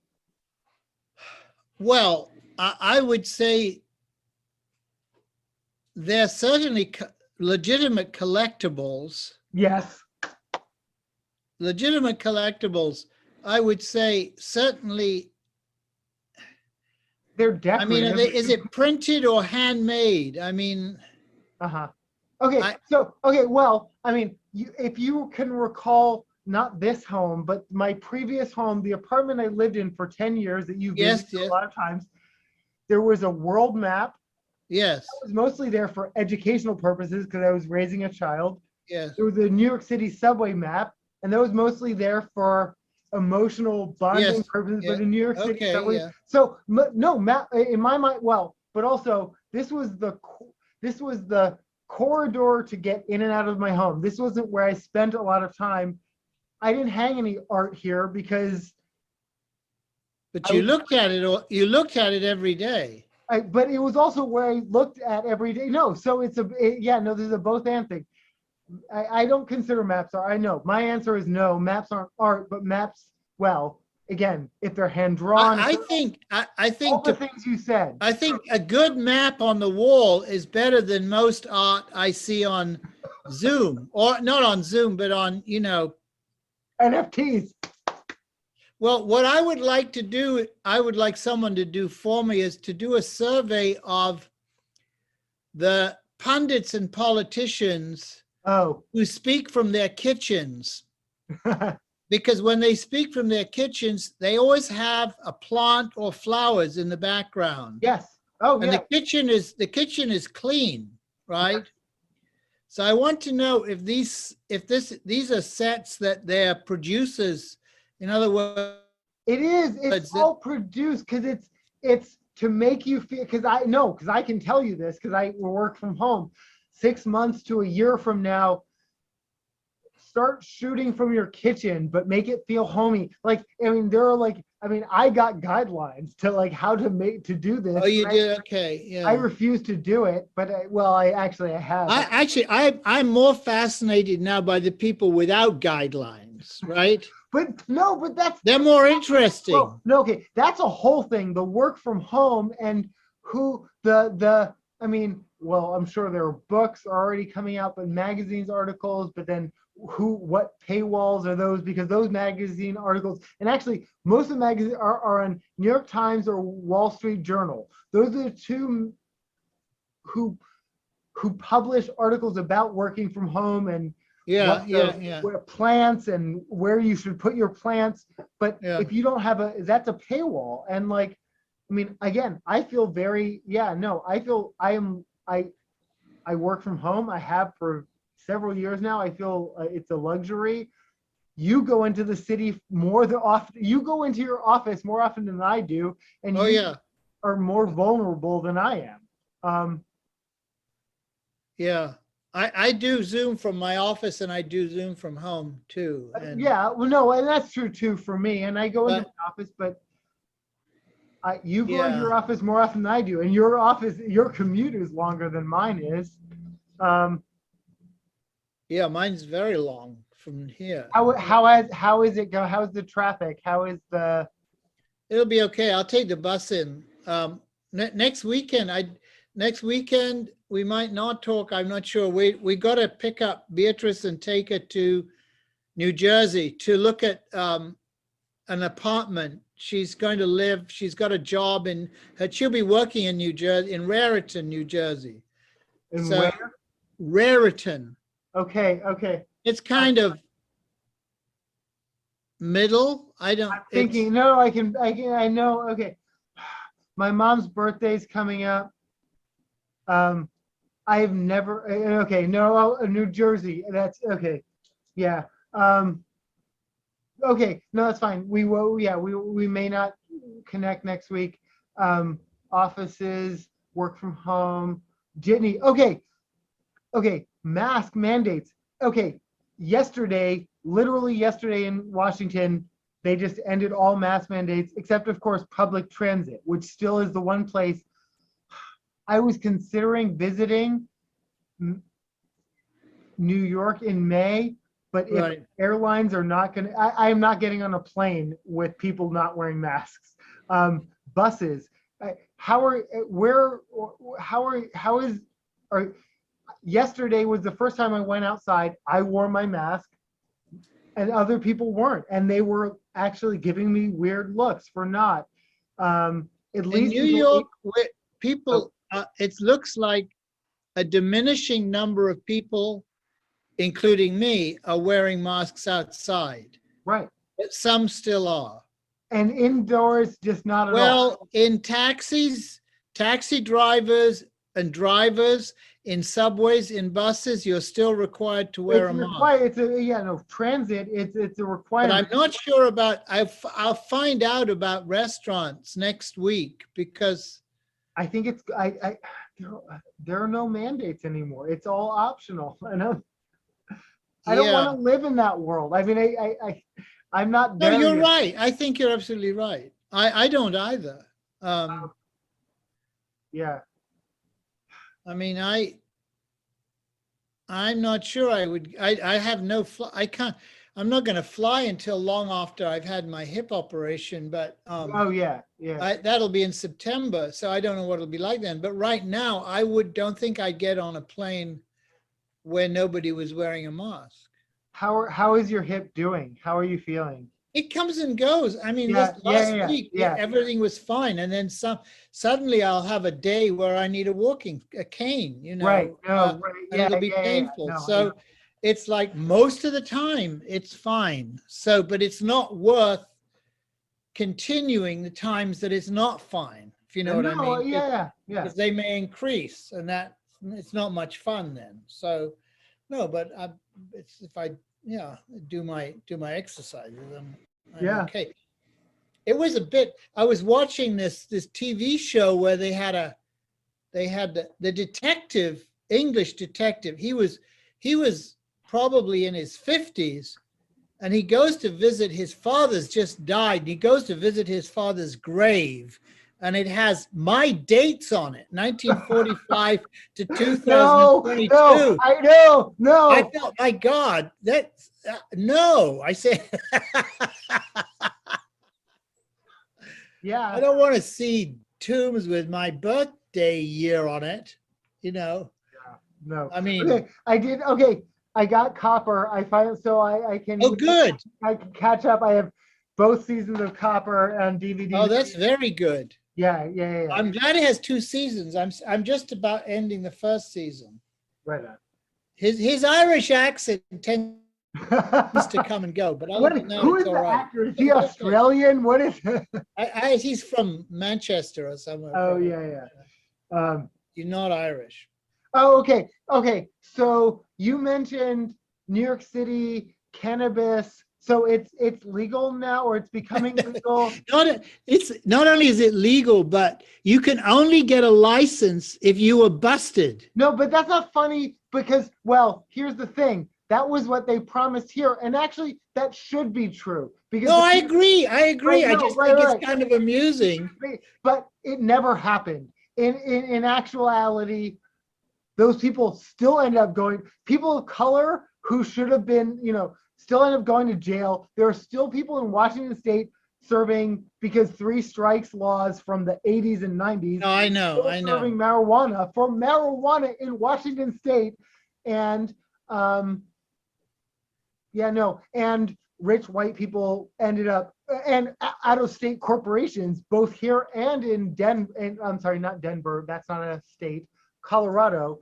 Well, I would say they're certainly legitimate collectibles. Yes, Legitimate collectibles, I would say certainly. they're I mean, decorative. is it printed or handmade? I mean, Uh-huh. Okay, I, so okay, well, I mean, if you can recall, not this home, but my previous home, the apartment I lived in for 10 years that you visited yes, a yes, lot of times, there was a world map. I yes, was mostly there for educational purposes because I was raising a child. yes, There was a New York City subway map, and that was mostly there for emotional bonding yes, purposes, yeah. but in New York City Okay, subway. yeah. So no map in my mind, well, but also this was the corridor to get in and out of my home. This wasn't where I spent a lot of time. I didn't hang any art here because But I you was looked at it, or you looked at it every day. but it was also where I looked at every day. No, so yeah, no, this is a both and thing. I don't consider maps art. I know my answer is no. Maps aren't art, but maps, well, again, if they're hand drawn, I all think the things you said. I think a good map on the wall is better than most art I see on Zoom, or not on Zoom, but on, NFTs. well, what I would like to do, I would like someone to do for me is to do a survey of the pundits and politicians Oh, who speak from their kitchens. Because when they speak from their kitchens, they always have a plant or flowers in the background. yes. Oh, And yeah. the kitchen is clean, right? So I want to know if these are sets that their producers, in other words, It is. It's that, all produced because it's to make you feel. Because I can tell you this because I work from home. 6 months to a year from now, start shooting from your kitchen, but make it feel homey. Like, I mean, I got guidelines to like how to do this. oh, you did, okay, I yeah. refuse to do it, but I have. I'm more fascinated now by the people without guidelines, right? But no, but They're more interesting. well, no, okay, that's a whole thing. The work from home and who I mean, well, I'm sure there are books already coming out, but magazines articles, but then what paywalls are those? Because those magazine articles, and actually most of the magazines are on New York Times or Wall Street Journal. Those are the two who publish articles about working from home and Yeah, yeah. where plants and where you should put your plants. But Yeah. if you don't have that's a paywall. And like, I mean, again, I feel very, yeah, no, I feel I work from home. I have for several years now. I feel it's a luxury. You go into the city you go into your office more often than I do, and Oh, you yeah, are more vulnerable than I am. yeah. I do Zoom from my office and I do Zoom from home too. And Yeah, well, no, and that's true too for me. And I go into But- my office, but you go into Yeah. your office more often than I do, and your commute is longer than mine is. Yeah, mine's very long from here. How is it go? How's the traffic? How is the? It'll be okay. I'll take the bus in. Next weekend we might not talk. I'm not sure. We got to pick up Beatrice and take her to New Jersey to look at an apartment. She's going to live. She's got a job she'll be working in New Jersey, in Raritan, New Jersey. And So, where? Raritan. Okay. It's kind of middle. I'm thinking. No, I know. Okay. My mom's birthday's coming up. I've never. Okay, no, New Jersey. That's okay. Yeah. Okay, no, that's fine. We will. Yeah, we may not connect next week. Offices, work from home. Jitney. Okay. Mask mandates. Okay. Literally yesterday in Washington, they just ended all mask mandates, except of course public transit, which still is the one place I was considering visiting New York in May, but if Right. airlines are not going to, I am not getting on a plane with people not wearing masks. Buses, how are, where, how is, or yesterday was the first time I went outside. I wore my mask and other people weren't. And they were actually giving me weird looks for not. At In least New until York, people, it looks like a diminishing number of people, including me, are wearing masks outside, right. but some still are. And indoors, just not at all. Well, in taxis, taxi drivers and drivers, in subways, in buses, you're still required to wear It's a mask. required. It's a, yeah, no, transit. It's a But requirement. I'm not sure about, I'll find out about restaurants next week because I think it's there are no mandates anymore. It's all optional. And I don't want yeah. to live in that world. I mean, I'm not No, there you're yet. right. I think you're absolutely right. I don't either. Yeah. I mean, I'm not sure I would, I have no, I can't, I'm not going to fly until long after I've had my hip operation, but Oh yeah. Yeah. that'll be in September. So I don't know what it'll be like then. But right now, don't think I'd get on a plane where nobody was wearing a mask. How is your hip doing? How are you feeling? It comes and goes. I mean, Yeah. this Yeah. last Yeah. week, Yeah. everything was fine. And then suddenly I'll have a day where I need a cane, Right. No. Right. and Yeah. it'll be Yeah. painful. No, So it's like most of the time it's fine. So, but it's not worth continuing the times that it's not fine, if you know what I no. mean. Yeah. Yeah. Because they may increase and that it's not much fun then. So no, but it's if I do my exercises, I'm Yeah. okay. It was a bit, I was watching this TV show where they had the detective, English detective. He was probably in his 50s, and he goes to visit his father's just died. And he goes to visit his father's grave, and it has my dates on it, 1945 to No. 2022. No. I know. No. I thought, my God, that's no. I said, Yeah. I don't want to see tombs with my birthday year on it. No. I mean, Okay. I did. Okay. I got Copper. I find so I can. oh, good. I can catch up. I have both seasons of Copper on DVD. Oh, that's very good. Yeah. Yeah. Yeah. Yeah. I'm glad it has 2 seasons. I'm just about ending the first season. Right on. His Irish accent tends to come and go, but other than that, who it's is all the right. actor? Is he Australian? What is it? He's from Manchester or somewhere. Oh, probably. yeah. You're not Irish. Oh, okay. Okay. So you mentioned New York City cannabis. So it's legal now, or it's becoming legal? It's not only is it legal, but you can only get a license if you were busted. No, but that's not funny because, well, here's the thing. That was what they promised here. And actually, that should be true. Because No, I agree. Right, I no, just right, think right. it's kind of amusing. But it never happened. In actuality, those people still end up going, people of color who should have been, still end up going to jail. There are still people in Washington State serving, because 3 strikes laws from the 80s and 90s. No, I know. Serving marijuana for marijuana in Washington State. And and rich white people ended up, and out of state corporations, both here and in Denver, and I'm sorry, not Denver, that's not a state, Colorado.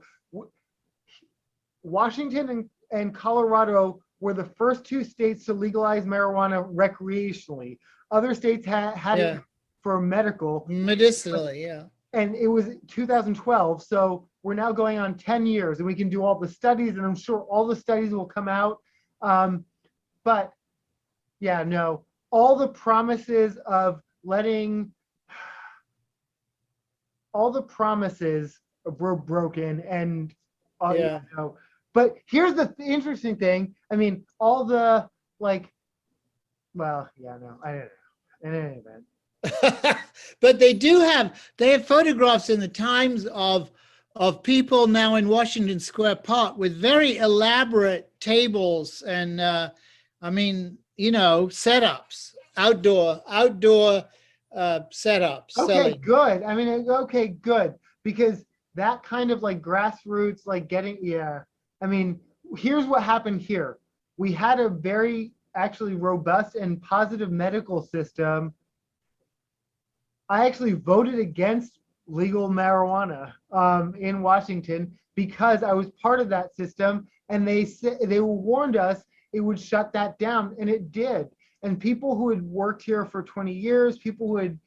Washington and Colorado were the first 2 states to legalize marijuana recreationally. Other states had it for medicinally, yeah. And it was 2012. So we're now going on 10 years, and we can do all the studies, and I'm sure all the studies will come out. But yeah, no, all the promises of all the promises were broken, and but here's the interesting thing. I mean, all the I don't know. In any event. But they have photographs in the Times of of people now in Washington Square Park with very elaborate tables and, I mean, you know, setups, outdoor setups Okay, selling. good. I mean, okay, good. Because that kind of like grassroots, like getting, yeah. I mean, here's what happened here. We had a very actually robust and positive medical system. I actually voted against legal marijuana in Washington because I was part of that system, and they said they warned us it would shut that down, and it did. And people who had worked here for 20 years, people who had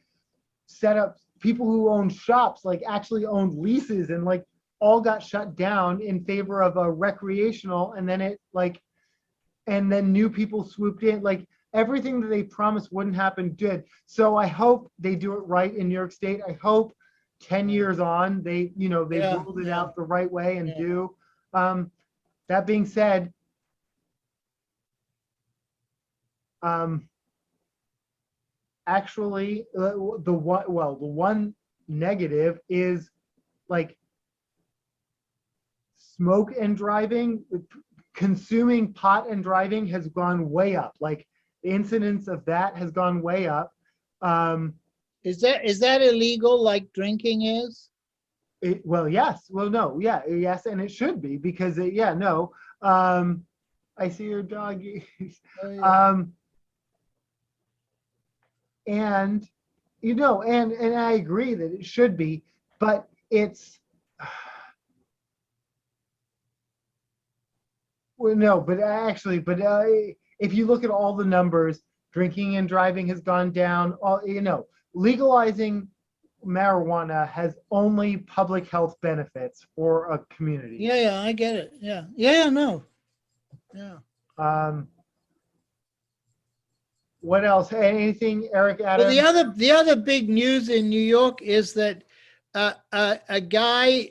set up, people who owned shops, like actually owned leases, and like all got shut down in favor of a recreational, and then it like, and then new people swooped in, like everything that they promised wouldn't happen did. So I hope they do it right in New York State. I hope 10 years on, they, you know, they rolled it out the right way and do. That being said, actually, the one negative is like smoke and driving. Consuming pot and driving has gone way up. Like the incidence of that has gone way up. Is that illegal like drinking is? Well, yes. Well, no. Yeah. Yes, and it should be because yeah. No. I see your dog. Oh, yeah. And you know, and I agree that it should be, but it's well, no, but actually, but if you look at all the numbers, drinking and driving has gone down. All, you know, legalizing marijuana has only public health benefits for a community. Yeah, I get it. Yeah, no. Yeah. What else? Anything, Eric? Adam? Well, the other big news in New York is that a guy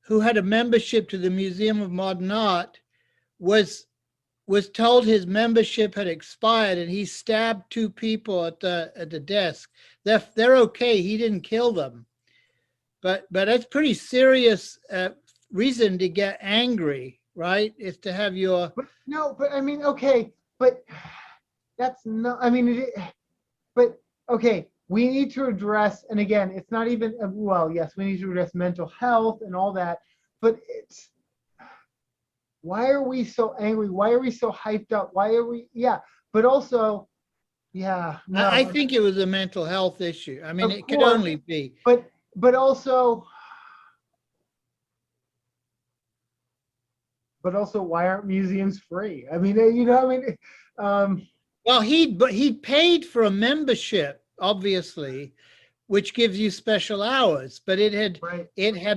who had a membership to the Museum of Modern Art was told his membership had expired, and he stabbed two people at the desk. They're okay. He didn't kill them, but that's pretty serious reason to get angry, right? Is to have your no, but I mean, okay, but that's not. I mean, but okay. We need to address, and again, it's not even well. Yes, we need to address mental health and all that, but it's. Why are we so angry? Why are we so hyped up? Why are we, yeah, but also, yeah. No, I think it was a mental health issue. I mean, it could course, only be. But also, why aren't museums free? I mean, you know, I mean, well, he paid for a membership, obviously, which gives you special hours, but it had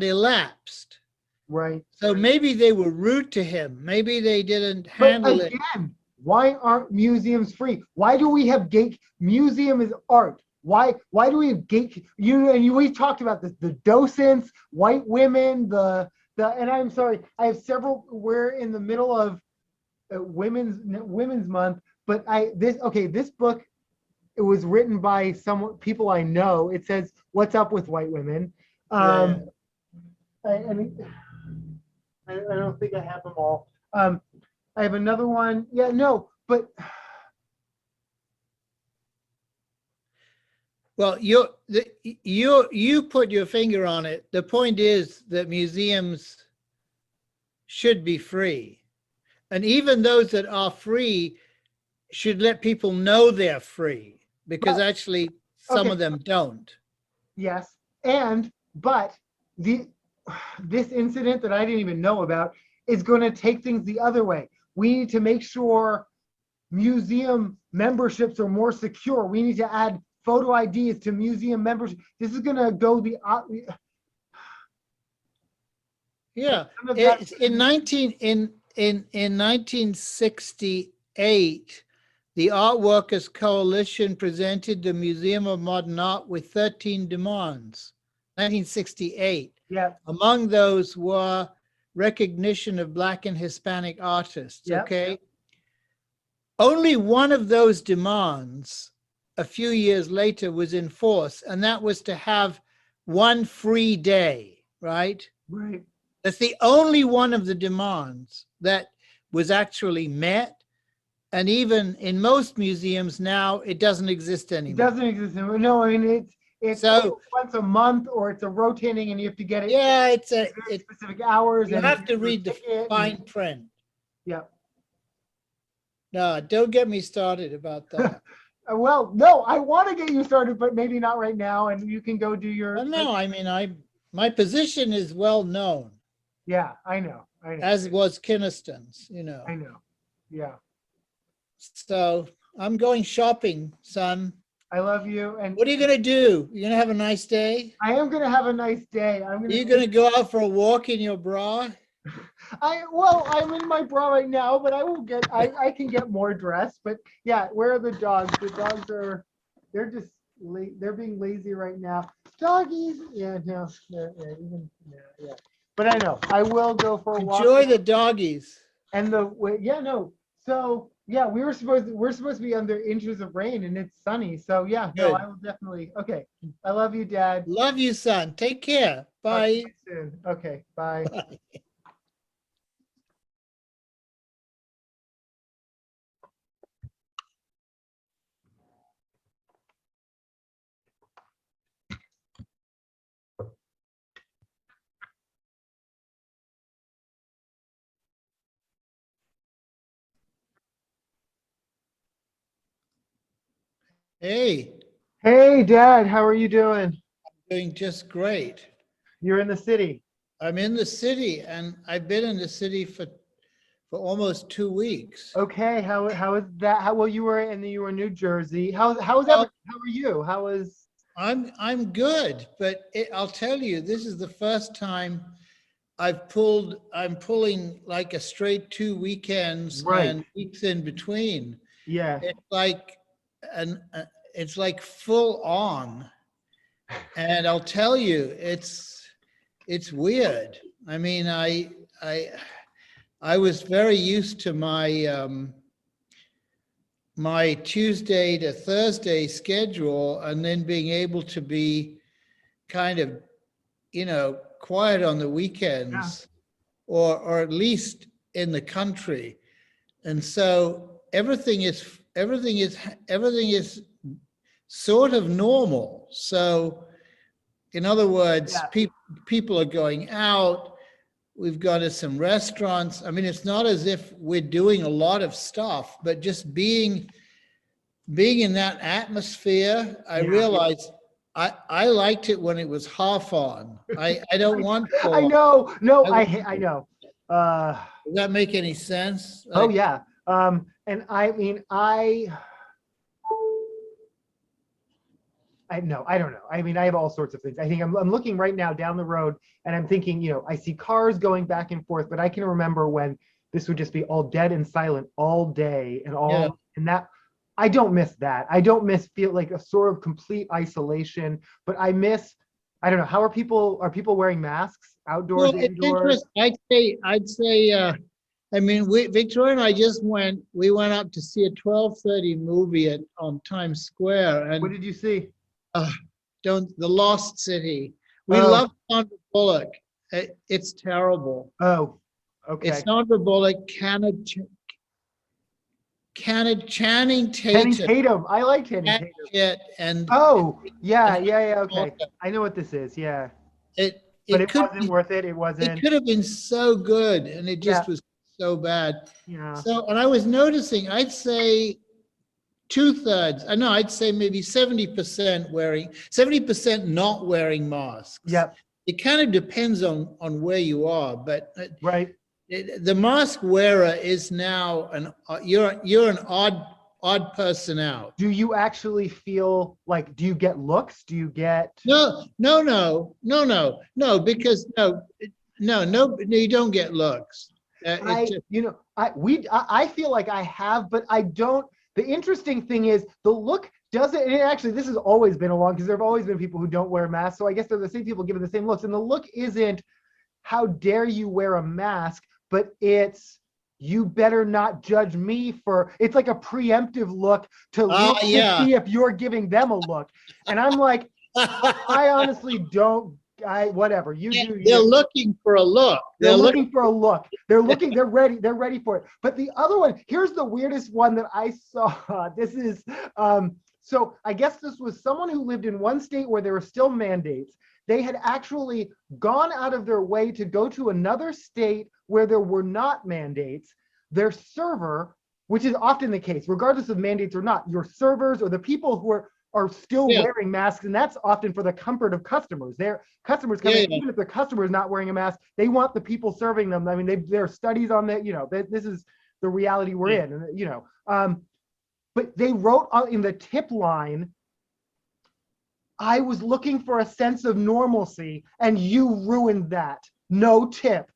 elapsed. Right. So maybe they were rude to him. Maybe they didn't handle it. Again, why aren't museums free? Why do we have museum is art? Why do we have we talked about this, the docents, white women, and I'm sorry, I have several, we're in the middle of women's month, but this book, it was written by people I know. It says, "What's up with white women?" I mean, I don't think I have them all. I have another one. Yeah, no, but well, you put your finger on it. The point is that museums should be free, and even those that are free should let people know they're free, because actually some of them don't. Yes, but this incident that I didn't even know about is going to take things the other way. We need to make sure museum memberships are more secure. We need to add photo IDs to museum membership. This is going to go the yeah. In 1968, the Art Workers Coalition presented the Museum of Modern Art with 13 demands. 1968. Yeah. Among those were recognition of Black and Hispanic artists. Yeah. Okay. Only one of those demands a few years later was in force, and that was to have one free day. right? Right. That's the only one of the demands that was actually met. And even in most museums now, it doesn't exist It anymore. doesn't exist anymore. No, I mean it's So once a month, or it's a rotating, and you have to get it yeah, at very specific hours, you and have to your read the ticket, fine print. yeah. No, don't get me started about that. Well, no, I want to get you started, but maybe not right now, and you can go do your. Well, no, I mean, my position is well known, Yeah, I know, I know, as was Kinniston's, I know. Yeah, So I'm going shopping, son. I love you, and What are you gonna do? You gonna have a nice day? I am gonna have a nice day. I'm Are gonna. you gonna go out for a walk in your bra? I'm in my bra right now, but I will get. I can get more dressed, but yeah, where are the dogs? The dogs are. They're just. They're being lazy right now. Doggies. Yeah, no, yeah, even yeah. But I know I will go for a walk. Enjoy the doggies. And yeah, no. So yeah, we're supposed to be under inches of rain, and it's sunny. So yeah, no, Good. I will definitely. Okay, I love you, Dad. Love you, son. Take care. Talk to Bye. you soon. Okay, bye. Bye. Hey, Hey, Dad, how are you doing? doing just great. You're in the city. I'm in the city, and I've been in the city for almost 2 weeks. Okay, how is that? How well you were in New Jersey? How is Well, everything? How are you? How is I'm good, but I'll tell you, this is the first time I'm pulling like a straight 2 weekends right? and weeks in between. Yeah. It's like it's like full on. And I'll tell you, it's weird. I mean, I was very used to my Tuesday to Thursday schedule, and then being able to be kind of, quiet on the Yeah. weekends, or at least in the country. And so everything is sort of normal. So in other words, Yeah. people are going out. We've gone to some restaurants. I mean, it's not as if we're doing a lot of stuff, but just being in that atmosphere, I Yeah. realized I liked it when it was half on. I don't want I full on. know. No, I want- I know. Uh, Does that make any sense? oh Like, yeah. And I mean, I know, I don't know. I mean, I have all sorts of things. I think I'm looking right now down the road, and I'm thinking, I see cars going back and forth, but I can remember when this would just be all dead and silent all day, Yeah. and that I don't miss that. I don't miss feel like a sort of complete isolation, but I don't know, how are people wearing masks outdoors, Well, it's indoors? interesting. I'd say, I mean, Victoria and I we went up to see a 12:30 movie on Times Square, What and did you see? The Lost City. We Oh, love Sandra Bullock. It's terrible. oh, okay. It's Sandra Bullock, Channing Channing Tatum, Tatum. I like Channing that Tatum. shit, and Oh, and yeah, okay. I know what this is, yeah. it But it it could wasn't be worth it. It it wasn't. could have been so good, and it Yeah, just was so bad. yeah. So, and I was noticing, I'd say 2/3, I know, I'd say maybe 70% not wearing masks. Yep. It kind of depends on where you are, but Right. the mask wearer is now you're an odd person out. Do you actually feel like, do you get looks? Do you get, No, because no, you don't get looks. It's just, I feel like I have, but I don't. The interesting thing is the look doesn't, and actually this has always been along because there have always been people who don't wear masks. So I guess they're the same people giving the same looks. And the look isn't, how dare you wear a mask, but it's, you better not judge me for, it's like a preemptive look to yeah. see if you're giving them a look. And I'm like, I honestly don't whatever you do. They're looking for a look. They're looking for a look. They're ready for it. But the other one, here's the weirdest one that I saw. This is, so I guess this was someone who lived in one state where there were still mandates. They had actually gone out of their way to go to another state where there were not mandates. Their server, which is often the case, regardless of mandates or not, your servers or the people who are still wearing masks, and that's often for the comfort of customers. Their customers come in, even if the customer is not wearing a mask, they want the people serving them. I mean, there are studies on that, this is the reality we're in, and but they wrote in the tip line, I was looking for a sense of normalcy, and you ruined that. No tip.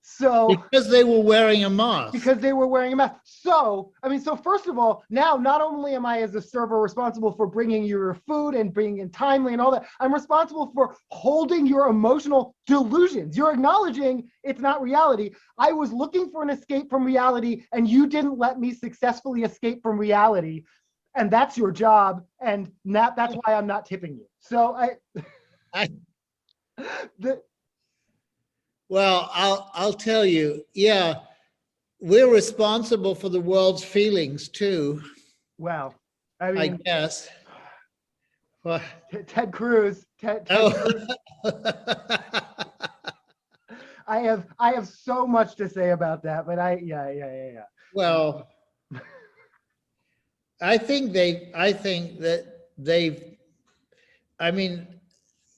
So because they were wearing a mask. Because they were wearing a mask. So, I mean, so first of all, now not only am I as a server responsible for bringing your food and bringing in timely and all that, I'm responsible for holding your emotional delusions. You're acknowledging it's not reality. I was looking for an escape from reality, and you didn't let me successfully escape from reality. And that's your job, and that's why I'm not tipping you. So well, I'll tell you, yeah, we're responsible for the world's feelings too. Well, I guess. Well, Ted Cruz. Cruz. I have so much to say about that, but yeah. Well, I think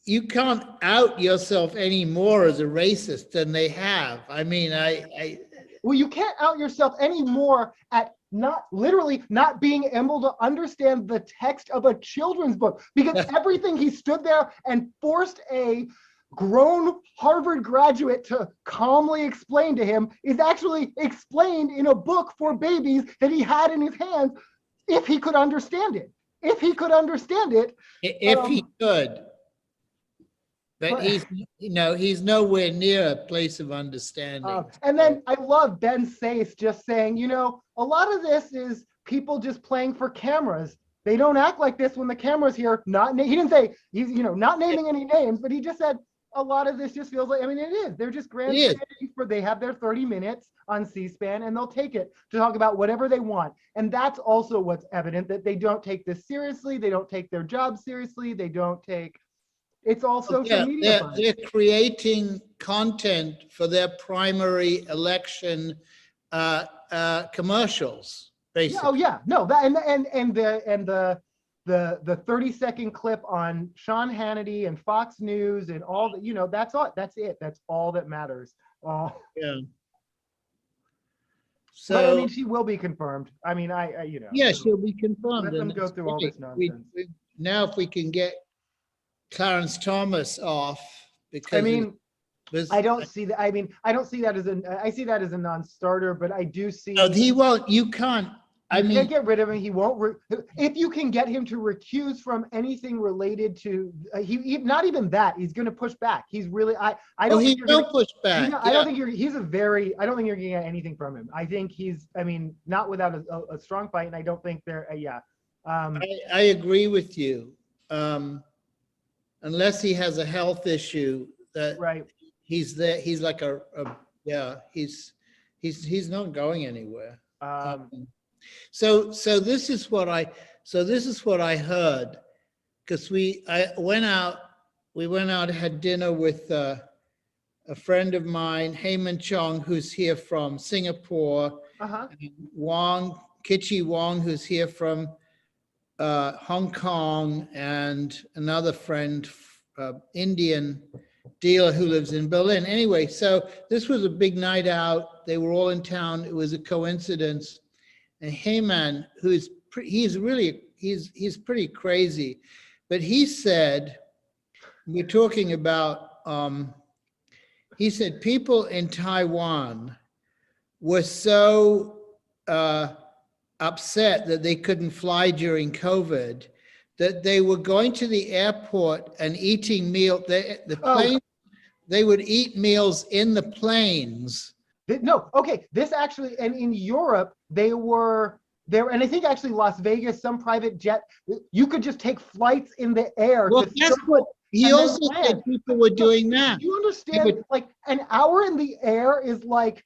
you can't out yourself any more as a racist than they have. I mean, well, you can't out yourself any more at not being able to understand the text of a children's book, because everything he stood there and forced a grown Harvard graduate to calmly explain to him is actually explained in a book for babies that he had in his hands. If he could understand it, if he could, but he's nowhere near a place of understanding. And then I love Ben Sace just saying, a lot of this is people just playing for cameras. They don't act like this when the camera's here. He didn't say he's, not naming any names, but he just said a lot of this just feels like, it is. They're just grandstanding they have their 30 minutes on C-SPAN, and they'll take it to talk about whatever they want. And that's also what's evident, that they don't take this seriously. They don't take their job seriously. They don't take, it's all social media. They're creating content for their primary election commercials, basically. No, that and the 30-second clip on Sean Hannity and Fox News and all that, that's all. That's it. That's all that matters. Yeah. So, but she will be confirmed. Yeah, she'll be confirmed. Let them go through all this nonsense. Now, if we can get Clarence Thomas off, because I don't see that. I don't see that as I see that as a non-starter, but I do see. No, he won't. You can't. You can't get rid of him. He won't. If you can get him to recuse from anything related to, not even that, he's going to push back. He's really. I don't. He will push back. I don't think he's a very. I don't think you're going to get anything from him. I think he's. Not without a strong fight, and I don't think they're. I agree with you. Unless he has a health issue that. Right. He's there. He's like he's not going anywhere. So this is what I heard, because we went out, had dinner with a friend of mine, Heyman Chong, who's here from Singapore, and Kichi Wong, who's here from Hong Kong, and another friend, Indian dealer who lives in Berlin. Anyway, so this was a big night out. They were all in town. It was a coincidence. And Heyman, he's pretty crazy, but he said, we're talking about, he said people in Taiwan were so upset that they couldn't fly during COVID that they were going to the airport and eating they would eat meals in the planes. No, okay. This actually, and in Europe, they were there, and I think actually Las Vegas, some private jet, you could just take flights in the air. Well, he and then also land. said people were doing that. You They understand? would- Like an hour in the air is like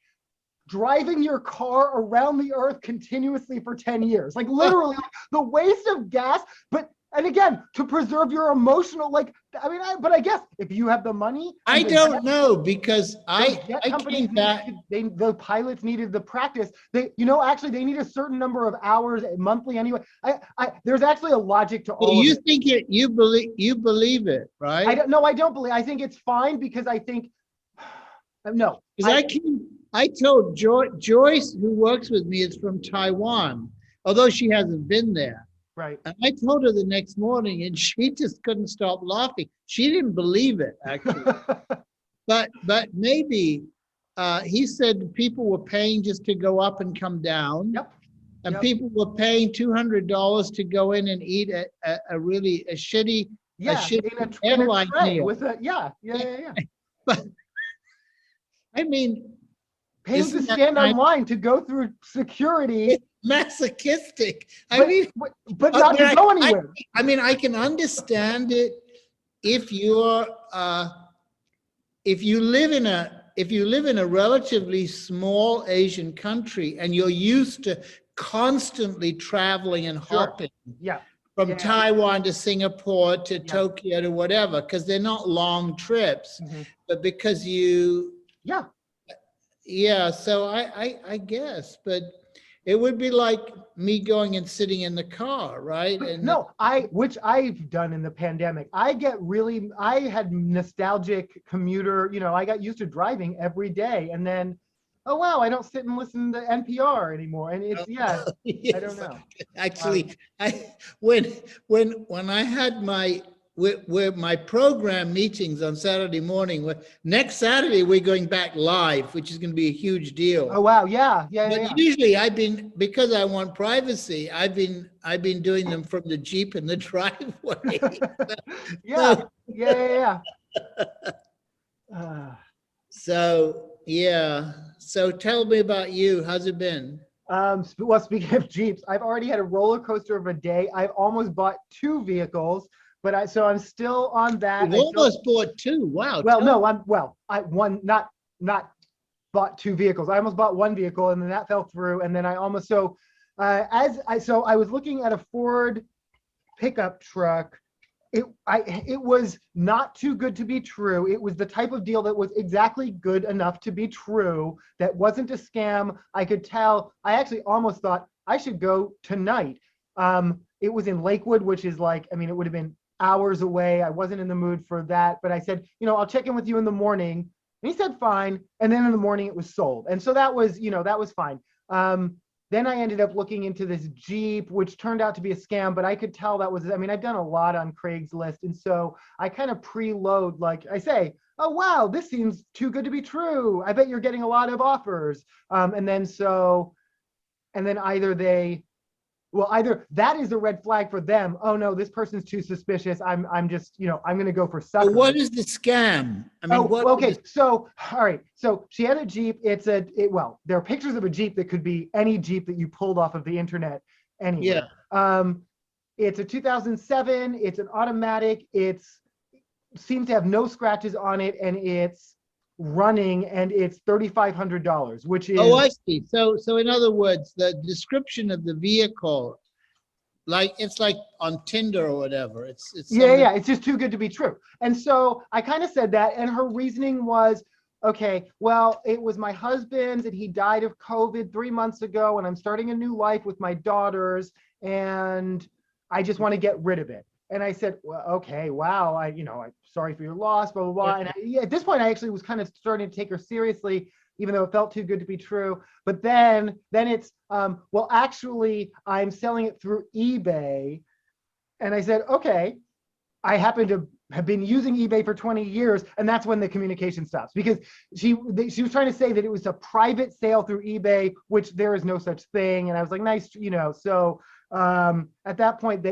driving your car around the earth continuously for 10 years. Like literally the waste of gas, but and again, to preserve your emotional, like, I mean, but I guess if you have the money. I don't know, because Those jet I companies came back. the pilots needed the practice. Actually, they need a certain number of hours monthly anyway. There's actually a logic to Well, all you of it. think it, you believe it, right? I don't know. I don't believe. I think it's fine because I think no. Because I told Joyce, who works with me, is from Taiwan, although she hasn't been there. Right. And I told her the next morning, and she just couldn't stop laughing. She didn't believe it, actually. But maybe he said people were paying just to go up and come down. Yep. And Yep. people were paying $200 to go in and eat a really shitty in a airline tray meal. with a yeah. But I mean, Paying to isn't that stand kind online to go through security, of masochistic? I but, mean, but not to go anywhere. I mean, I can understand it if you're if you live in a relatively small Asian country and you're used to constantly traveling and Sure. hopping Yeah. from Yeah. Taiwan to Singapore to Yeah. Tokyo to whatever, because they're not long trips, Mhm. but because you, Yeah. yeah, so I guess, but it would be like me going and sitting in the car, right? But And no, which I've done in the pandemic. I had nostalgic commuter, I got used to driving every day. And then, oh wow, I don't sit and listen to NPR anymore. And it's, yeah, I don't know. Actually, when I had my my program meetings on Saturday morning, next Saturday we're going back live, which is going to be a huge deal. Oh wow, yeah. But usually because I want privacy, I've been doing them from the Jeep in the driveway. Yeah. So yeah. So tell me about you. How's it been? Well, speaking of Jeeps, I've already had a roller coaster of a day. I've almost bought 2 vehicles, but I'm still on that. You've almost bought 2. Wow. Well, no, I not bought 2 vehicles. I almost bought 1 vehicle and then that fell through. And then I almost, I was looking at a Ford pickup truck. It was not too good to be true. It was the type of deal that was exactly good enough to be true. That wasn't a scam. I could tell. I actually almost thought I should go tonight. It was in Lakewood, which is like, I mean, it would have been hours away. I wasn't in the mood for that, but I said, I'll check in with you in the morning. And he said, fine. And then in the morning it was sold. And so that was, that was fine. Then I ended up looking into this Jeep, which turned out to be a scam, but I could tell that was, I mean, I've done a lot on Craigslist. And so I kind of preload, like I say, oh, wow, this seems too good to be true. I bet you're getting a lot of offers. And then either that is a red flag for them. Oh no, this person's too suspicious. I'm just, I'm going to go for suckers. What is the scam? I mean, okay. So, all right. So she had a Jeep. There are pictures of a Jeep that could be any Jeep that you pulled off of the internet anywhere. Yeah. It's a 2007. It's an automatic. Seems to have no scratches on it, and it's running, and it's $3,500, which is. Oh, I see. So in other words, the description of the vehicle, it's like on Tinder or whatever. It's yeah. It's just too good to be true. And so I kind of said that, and her reasoning was, okay, well, it was my husband's, and he died of COVID 3 months ago, and I'm starting a new life with my daughters, and I just want to get rid of it. And I said, well, okay, wow, I'm sorry for your loss, blah, blah, blah. And at this point, I actually was kind of starting to take her seriously, even though it felt too good to be true. But then it's, well, actually, I'm selling it through eBay. And I said, okay, I happen to have been using eBay for 20 years. And that's when the communication stops, because she was trying to say that it was a private sale through eBay, which there is no such thing. And I was like, nice, so at that point,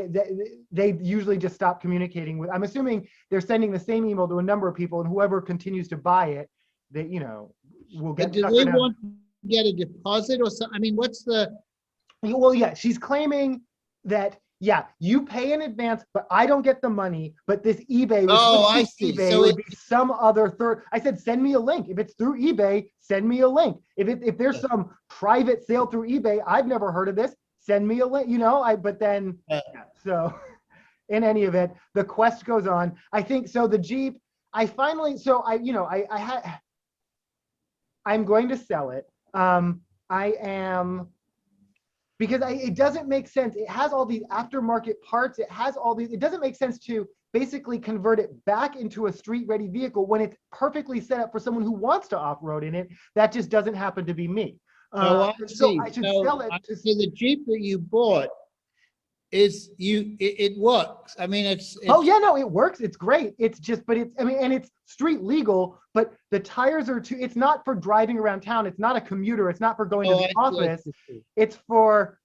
they usually just stop communicating with. I'm assuming they're sending the same email to a number of people, and whoever continues to buy it, that will get. But do they want to get a deposit or something? I mean, what's the? Well, yeah, she's claiming that Yeah, you pay in advance, but I don't get the money. But this eBay, which Oh, wouldn't I be see. eBay, So it it, would be some other third. I said, send me a link. If it's through eBay, send me a link. If there's some private sale through eBay, I've never heard of this. Send me a link. But then yeah, so in any event, the quest goes on. I think so. The Jeep, I finally, so I had, I'm going to sell it. I am because it doesn't make sense. It has all these aftermarket parts. It has all these. It doesn't make sense to basically convert it back into a street-ready vehicle when it's perfectly set up for someone who wants to off-road in it. That just doesn't happen to be me. oh, I So see. I should So, sell it to. so the Jeep that you bought it works. I mean, Oh it's, yeah, no, it works. It's great. It's just, but it's, I mean, and it's street legal, but the tires are too, it's not for driving around town. It's not a commuter. It's not for going to oh, the I see, I office. see. It's for,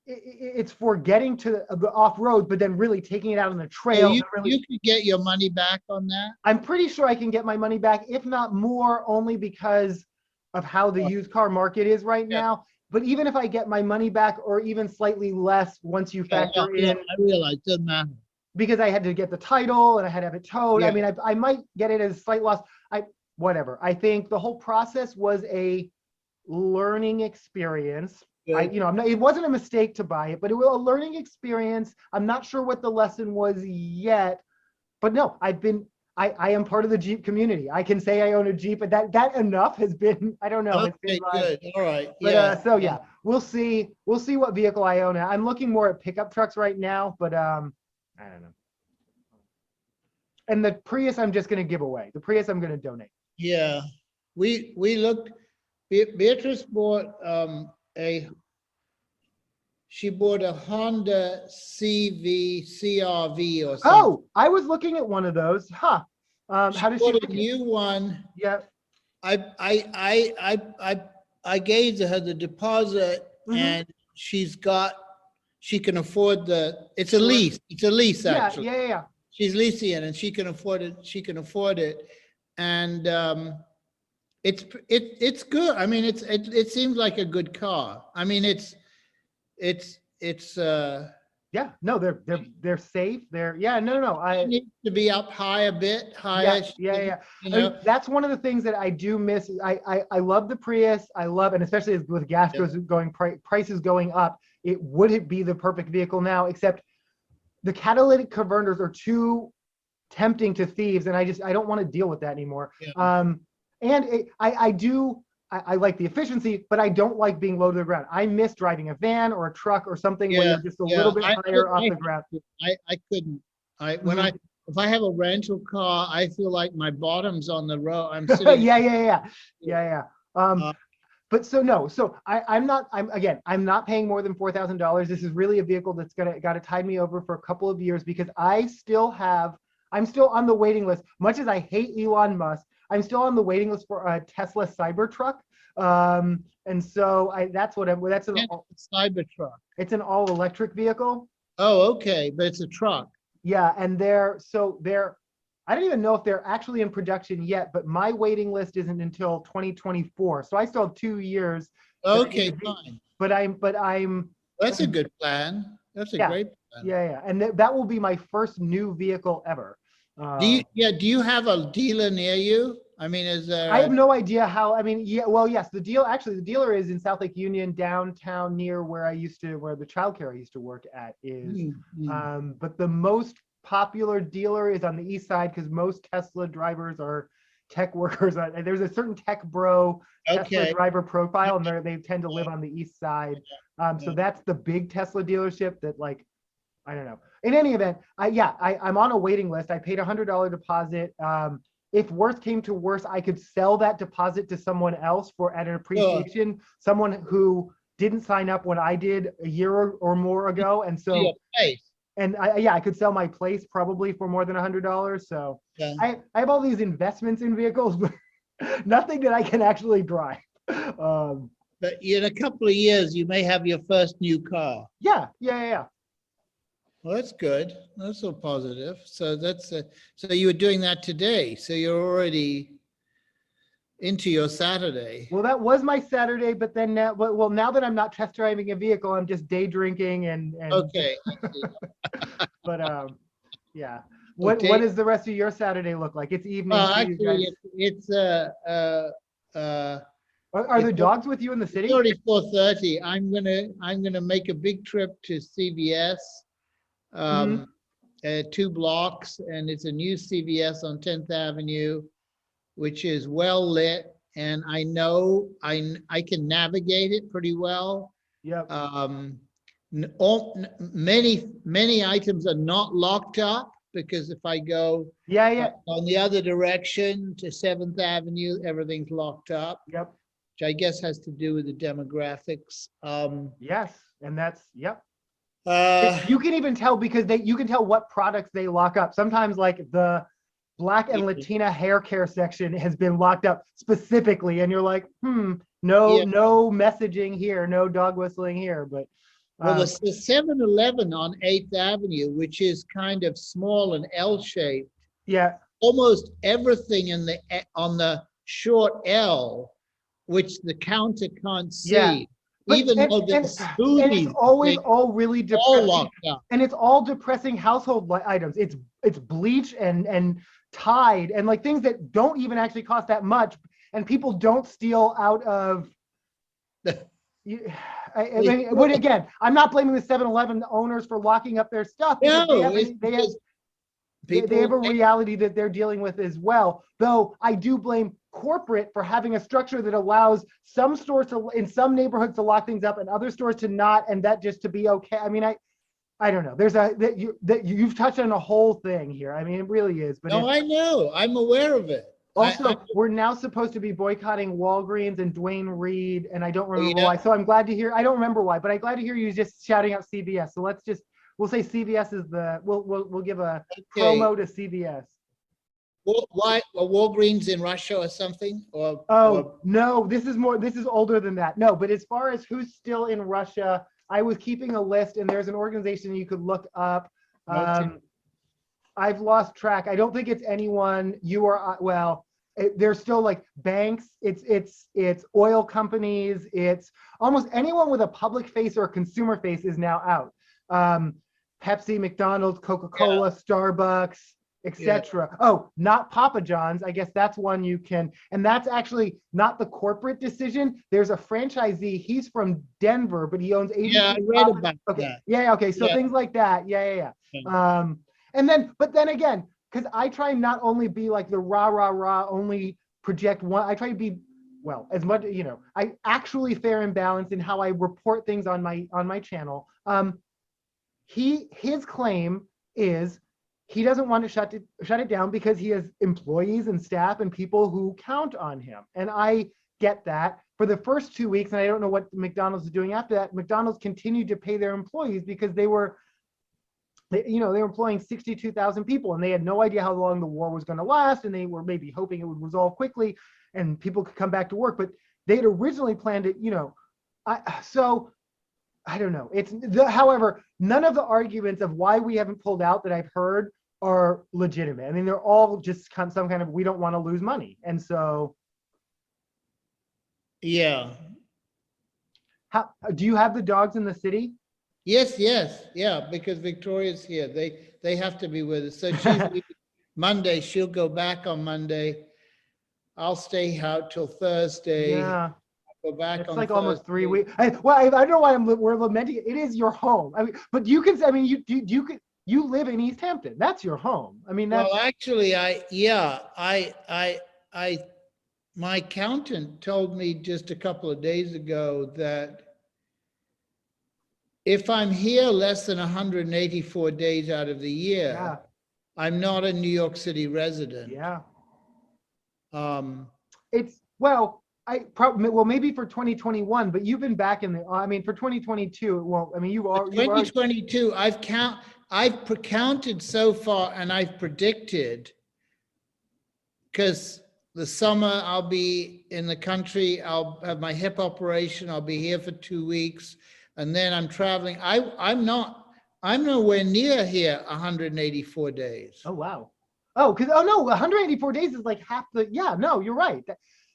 it's for getting to the off road, but then really taking it out on the So trail. you could get your money back on that? I'm pretty sure I can get my money back, if not more, only because of how the used car market is right Yeah. now. But even if I get my money back, or even slightly less, once you factor Yeah, in, I realize, doesn't matter. because I had to get the title and I had to have it towed. I Yeah. mean, I might get it as a slight loss. Whatever. I think the whole process was a learning experience. Good. It wasn't a mistake to buy it, but it was a learning experience. I'm not sure what the lesson was yet, but no, I am part of the Jeep community. I can say I own a Jeep, but that enough has been, I don't know. It's Okay, been my, good. All right. but Yeah. so yeah, we'll see what vehicle I own. I'm looking more at pickup trucks right now, but I don't know. And the Prius, I'm just going to give away. The Prius, I'm going to donate. Yeah. We looked, Beatrice bought she bought a Honda CRV or something. Oh, I was looking at one of those. Huh. How does she Bought a like it? new one. Yeah. I gave her the deposit Mhm. and she can afford it's a lease. It's a lease Yeah, actually. yeah. She's leasing it and she can afford it. She can afford it. And it's good. I mean, it seems like a good car. I mean, it's Yeah, no, they're safe. No. it needs to be up high a bit, higher. Yeah. You I mean, know, that's one of the things that I do miss. I love the Prius. I love, and especially as with gas Yeah. goes going, prices going up, it wouldn't be the perfect vehicle now, except the catalytic converters are too tempting to thieves, and I don't want to deal with that anymore. Yeah. I like the efficiency, but I don't like being low to the ground. I miss driving a van or a truck or something where you're just a little bit higher off the ground. I couldn't. If I have a rental car, I feel like my bottom's on the road. I'm sitting. Yeah. Uh, But so no, so I'm not paying more than $4,000. This is really a vehicle that's got to tide me over for a couple of years, because I'm still on the waiting list. Much as I hate Elon Musk, I'm still on the waiting list for a Tesla Cybertruck. And so that's an Cybertruck. it's an all electric vehicle. Oh, okay, but it's a truck. Yeah, and I don't even know if they're actually in production yet, but my waiting list isn't until 2024. So I still have 2 years. Okay, fine. But I'm That's a good plan. That's a great plan. Yeah. And that will be my first new vehicle ever. Do you have a dealer near you? I mean, is there? I have no idea how. I mean, yeah. Well, yes. The dealer is in South Lake Union, downtown, near where the childcare I used to work at is. But the most popular dealer is on the east side, because most Tesla drivers are tech workers. There's a certain tech bro Tesla driver profile, and they tend to live on the east side. So that's the big Tesla dealership that, like, I don't know. In any event, I'm on a waiting list. I paid $100 deposit. If worst came to worst, I could sell that deposit to someone else at an appreciation, someone who didn't sign up when I did a year or more ago. And so, I could sell my place probably for more than $100. So I have all these investments in vehicles, but nothing that I can actually drive. But in a couple of years, you may have your first new car. Yeah. Well, that's good. That's so positive. So so you were doing that today. So you're already. into your Saturday. Well, that was my Saturday, but then now, well, now that I'm not test driving a vehicle, I'm just day drinking and Okay. I see. but yeah. What Okay. does the rest of your Saturday look like? It's evening Well, for you guys. actually, uh, Are the it's dogs with you in the city? already 4:30. I'm gonna make a big trip to CVS, Hmm. 2 blocks, and it's a new CVS on 10th Avenue, which is well lit, and I know I can navigate it pretty well. Yep. Many items are not locked up because if I go Yeah, yeah. on the other direction to 7th Avenue, everything's locked up, Yep. which I guess has to do with the demographics. Yes. And that's, yep. Uh, You can even tell because you can tell what products they lock up. Sometimes like the Black and Latina hair care section has been locked up specifically, and you're like, no, yeah. no messaging here, no dog whistling here. But Well, the 7-Eleven on 8th Avenue, which is kind of small and L-shaped, yeah, almost everything on the short L, which the counter can't yeah. see, But even though there's and it's smoothies, always they all really all depressing, locked up. and it's all depressing household items. It's bleach and Tide and like things that don't even actually cost that much, and people don't steal out of. You, I mean, but again, I'm not blaming the 7-Eleven owners for locking up their stuff because No, it's they have because they have a people, reality that they're dealing with as well. Though I do blame corporate for having a structure that allows some stores to, in some neighborhoods, to lock things up and other stores to not, and that just to be okay. I mean, I don't know. There's that you've touched on a whole thing here. I mean, it really is. But no, I know, I'm aware of it. also, we're now supposed to be boycotting Walgreens and Dwayne Reed, and I don't remember Yeah, why. So I'm glad to hear. I don't remember why, but I'm glad to hear you just shouting out CVS. So we'll say CVS is we'll give a okay. promo to CVS. Why Walgreens in Russia or something? Oh, no, this is older than that. No, but as far as who's still in Russia, I was keeping a list, and there's an organization you could look up. Okay. I've lost track. I don't think it's anyone you are, well, there's still like banks, it's oil companies, it's almost anyone with a public face or a consumer face is now out. Pepsi, McDonald's, Coca-Cola, Starbucks, etc. Oh, not Papa John's. I guess that's one you can, and that's actually not the corporate decision. There's a franchisee. He's from Denver, but he owns 80. Yeah, I read about that. Yeah, okay. So Yeah. things like that. Yeah. But then again, because I try not only be like the rah, only project one. I try to be, well, as much, I actually fair and balanced in how I report things on my channel. His claim is he doesn't want to shut it down because he has employees and staff and people who count on him. And I get that. For the first 2 weeks, and I don't know what McDonald's is doing after that, McDonald's continued to pay their employees because they were employing 62,000 people, and they had no idea how long the war was going to last, and they were maybe hoping it would resolve quickly and people could come back to work. But they had originally planned it, so I don't know. However, none of the arguments of why we haven't pulled out that I've heard are legitimate. I mean, they're all just some kind of, we don't want to lose money. And so. Yeah. How do you have the dogs in the city? Yes. Yeah, because Victoria's here. They have to be with us. So she's Monday. She'll go back on Monday. I'll stay out till Thursday. Yeah. Go back it's on like Thursday. Almost 3 weeks. I don't know why we're lamenting it. It is your home. I mean, but you can. I mean, you live in East Hampton. That's your home. I mean, that's. Well, actually, my accountant told me just a couple of days ago that if I'm here less than 184 days out of the year, Yeah. I'm not a New York City resident. Yeah. It's maybe for 2021, but you've been back for 2022, it won't. I mean, you are 2022. I've counted so far, and I've predicted, because the summer I'll be in the country, I'll have my hip operation, I'll be here for 2 weeks, and then I'm traveling. I'm nowhere near here 184 days. Oh, wow. Oh, no, 184 days is like half the, no, you're right.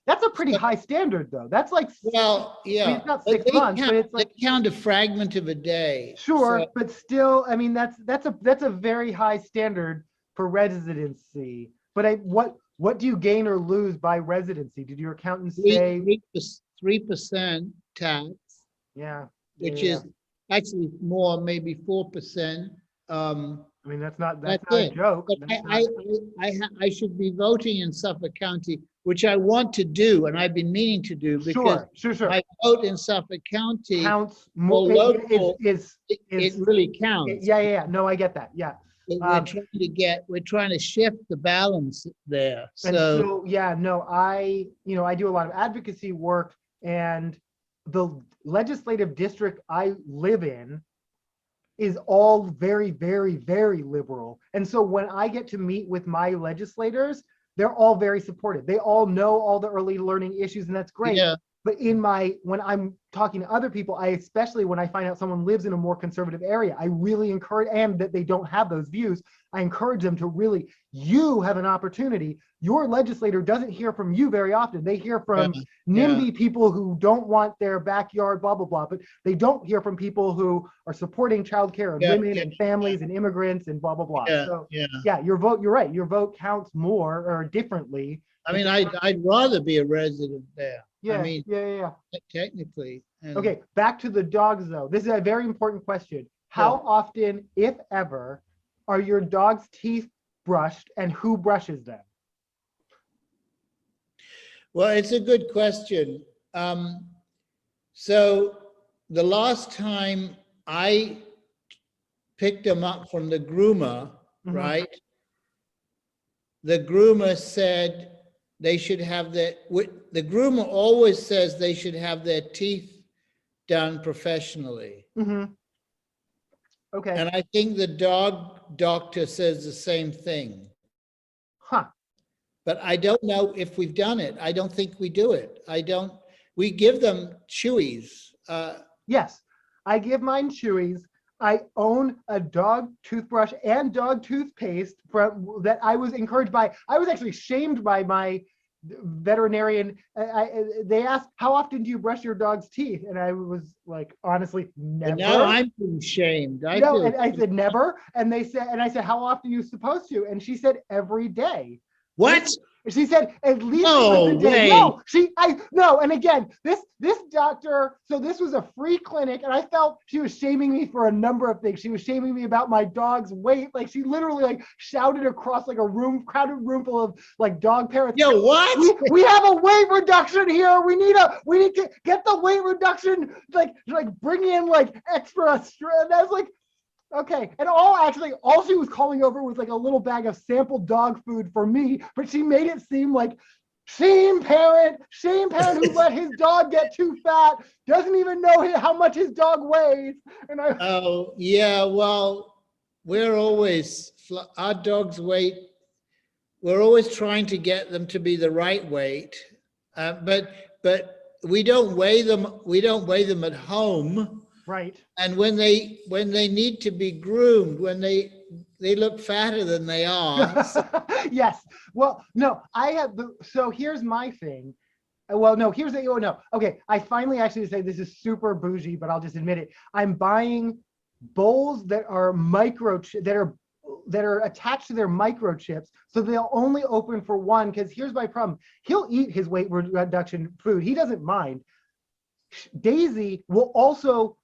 That's a pretty high standard, though. That's like, Well, I mean, yeah, it's not but 6 months, but it's they like, count a fragment of a day. sure, So, but still, I mean, that's a very high standard for residency. But what do you gain or lose by residency? Did your accountant say? 3% tax, Yeah, yeah, which yeah. is actually more, maybe 4%. I mean, that's That's not a it. joke. But That's not. I should be voting in Suffolk County, which I want to do, and I've been meaning to do, because Sure. my vote in Suffolk County Counts for more. local, Is it really counts. yeah. No, I get that. Yeah. We're trying to shift the balance there. And So, so, yeah, no, I do a lot of advocacy work, and the legislative district I live in is all very, very, very liberal. And so when I get to meet with my legislators, they're all very supportive. They all know all the early learning issues, and that's great. yeah, But when I'm talking to other people, especially when I find out someone lives in a more conservative area, I really encourage, and that they don't have those views, I encourage them to really, you have an opportunity. Your legislator doesn't hear from you very often. They hear from NIMBY people who don't want their backyard, blah, blah, blah, but they don't hear from people who are supporting childcare and women and families and immigrants and blah, blah, blah. So yeah, your vote, you're right. Your vote counts more or differently. I mean, I'd rather be a resident there. Yeah, I mean, yeah. technically. And Okay, back to the dogs though. This is a very important question. How often, if ever, are your dog's teeth brushed, and who brushes them? Well, it's a good question. So the last time I picked them up from the groomer, right? The groomer said they should have the groomer always says they should have their teeth done professionally. Okay. And I think the dog doctor says the same thing. Huh. But I don't know if we've done it. I don't think we do it. We give them Chewies. Yes, I give mine Chewies. I own a dog toothbrush and dog toothpaste that I was encouraged by. I was actually shamed by my veterinarian. They asked, how often do you brush your dog's teeth? And I was like, honestly, never. And now I'm being shamed. And I said, never. And I said, how often are you supposed to? And she said, every day. What? She said, at least no once a day. way. No. And again, this doctor, so this was a free clinic, and I felt she was shaming me for a number of things. She was shaming me about my dog's weight. Like, she literally like shouted across like a crowded room full of like dog parents. Yo, what? We have a weight reduction here. We need to get the weight reduction, like bring in like extra. And I was like, okay. And all she was calling over was like a little bag of sample dog food for me, but she made it seem like shame parent who let his dog get too fat, doesn't even know how much his dog weighs. And oh, yeah, well, our dogs weight, we're always trying to get them to be the right weight, but we don't weigh them at home. Right. And when they need to be groomed, when they look fatter than they are. Yes. Well, no, so here's my thing. Well, no, okay. I finally actually say this is super bougie, but I'll just admit it. I'm buying bowls that are that are attached to their microchips, so they'll only open for one. Because here's my problem: he'll eat his weight reduction food. He doesn't mind. Daisy will also.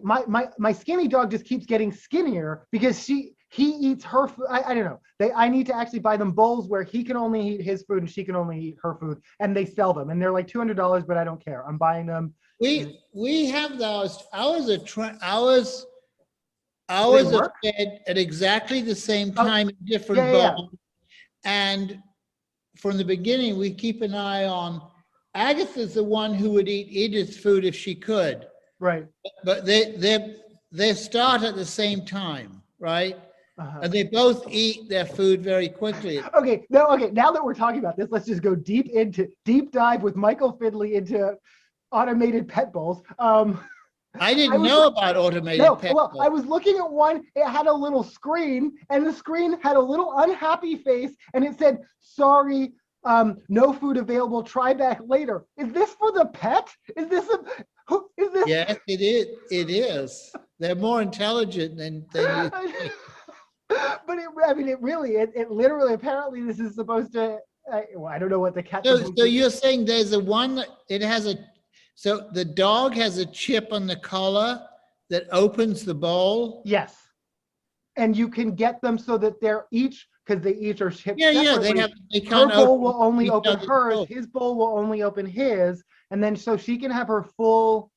My skinny dog just keeps getting skinnier because he eats her food. I don't know. I need to actually buy them bowls where he can only eat his food and she can only eat her food, and they sell them, and they're like $200, but I don't care. I'm buying them. We have those. Ours are fed at exactly the same time in different bowls. And from the beginning, we keep an eye on. Agatha's the one who would eat Edith's food if she could. Right. But they start at the same time, right? And they both eat their food very quickly. Okay. Now that we're talking about this, let's just go deep dive with Michael Findlay into automated pet bowls. I didn't know about automated pet bowls. I was looking at one. It had a little screen, and the screen had a little unhappy face, and it said, "Sorry, No food available. Try back later. Is this for the pet? Is this is this? Yes, it is. It is. They're more intelligent than you think. But I mean, it literally, apparently this is supposed to, well, I don't know what the cat. So you're saying there's a one, it has a, so the dog has a chip on the collar that opens the bowl? Yes. And you can get them so that they're each, because they each are shipped Yeah, separately. they Her can't bowl open will only each open other's hers, bowl. his bowl will only open his, and then so she can have her full,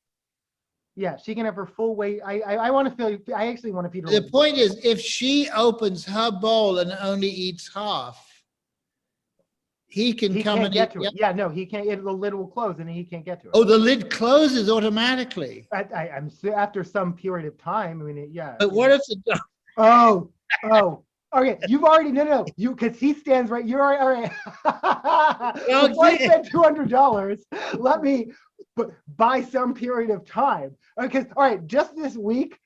yeah, she can have her full weight. I want to feel, I actually want to feed her. The point is, if she opens her bowl and only eats half, he can He come can't and get eat. to it. Yeah, no, he can't. The lid will close and he can't get to it. Oh, the lid closes automatically. I'm after some period of time. I mean, yeah. But what if the dog? Oh. Okay, you've already no, you because he stands right. You're all right. Before I spend $200, let me buy some period of time. Because all right, just this week,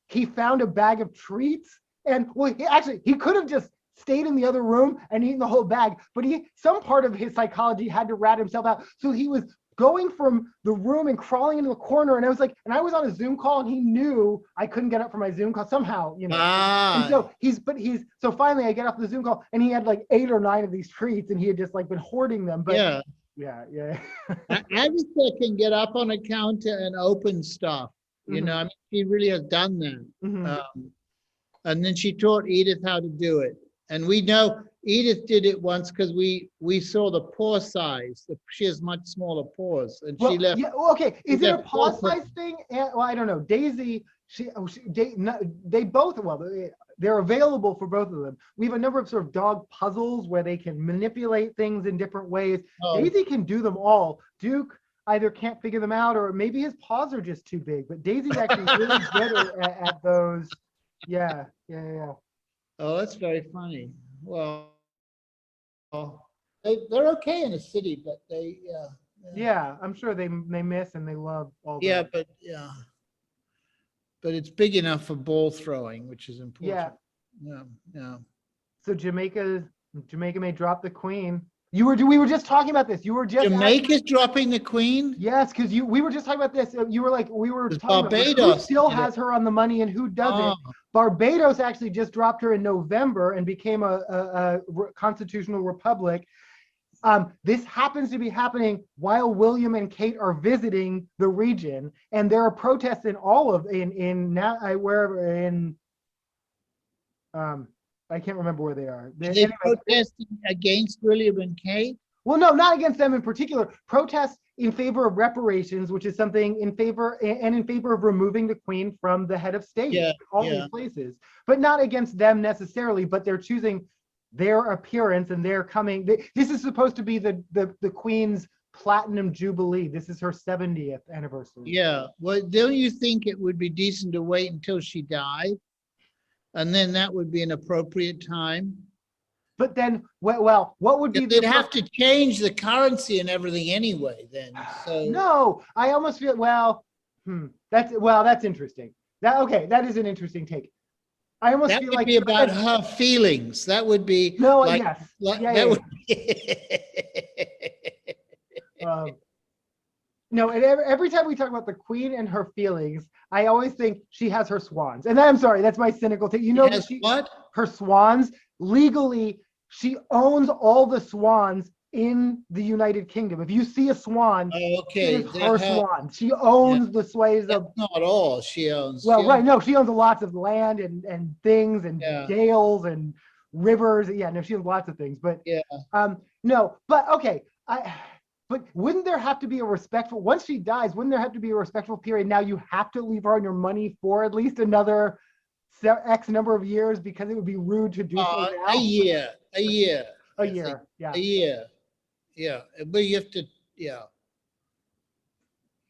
he found a bag of treats, and well, he could have just stayed in the other room and eaten the whole bag, but some part of his psychology had to rat himself out. So he was going from the room and crawling into the corner, and I was like, and I was on a Zoom call, and he knew I couldn't get up from my Zoom call somehow, you know. And so finally I get off the Zoom call, and he had like 8 or 9 of these treats, and he had just like been hoarding them. But yeah. Agatha can get up on a counter and open stuff. You know, I mean, she really has done that. And then she taught Edith how to do it. And we know Edith did it once because we saw the paw size. She has much smaller paws, and she left. Yeah, okay. Is it a paw size thing? Well, I don't know. Daisy, they both, well, they're available for both of them. We have a number of sort of dog puzzles where they can manipulate things in different ways. Daisy can do them all. Duke either can't figure them out, or maybe his paws are just too big. But Daisy's actually really good at those. Yeah. Oh, that's very funny. Well, they're okay in a city, but yeah, I'm sure they miss and they love all that. But it's big enough for ball throwing, which is important. Yeah. So Jamaica may drop the queen. We were just talking about this. You were just Jamaica's dropping the queen? Yes, because we were just talking about this. You were like, we were talking Barbados about who still has her on the money and who doesn't. Barbados actually just dropped her in November and became a constitutional republic. This happens to be happening while William and Kate are visiting the region, and there are protests in all of I can't remember where they are. They're protesting against William and Kate? Well, no, not against them in particular. Protests in favor of reparations, which is something in favor of removing the queen from the head of state. All these places, but not against them necessarily. But they're choosing their appearance, and they're coming. This is supposed to be the queen's platinum jubilee. This is her 70th anniversary. Yeah. Well, don't you think it would be decent to wait until she died, and then that would be an appropriate time? But then, well, what would be? They'd have to change the currency and everything anyway. Then, so no, I almost feel that's interesting. That is an interesting take. I almost feel like that would be about her feelings. That would be yes. No, and every time we talk about the queen and her feelings, I always think she has her swans. And I'm sorry, that's my cynical take. You know, what? Her swans. Legally, she owns all the swans in the United Kingdom. If you see a swan, it is her swan. She owns the sways of. Not all she owns. Well, right. No, she owns lots of land and things and dales and rivers. Yeah, no, she owns lots of things. But no, but okay. But wouldn't there have to be once she dies, wouldn't there have to be a respectful period? Now you have to leave her on your money for at least another X number of years, because it would be rude to do so now. A year. Yeah. A year. Yeah. But you have to,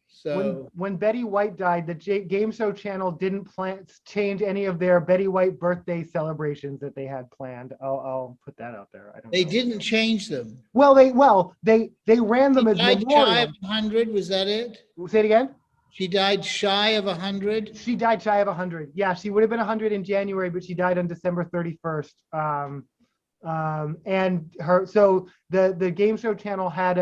So when Betty White died, the game show channel didn't change any of their Betty White birthday celebrations that they had planned. I'll put that out there. They didn't change them. Well, they ran them as memorial. Shy of 100, was that it? Say it again. She died shy of 100. She died shy of 100. Yeah, she would have been 100 in January, but she died on December 31st. And her, so the game show channel had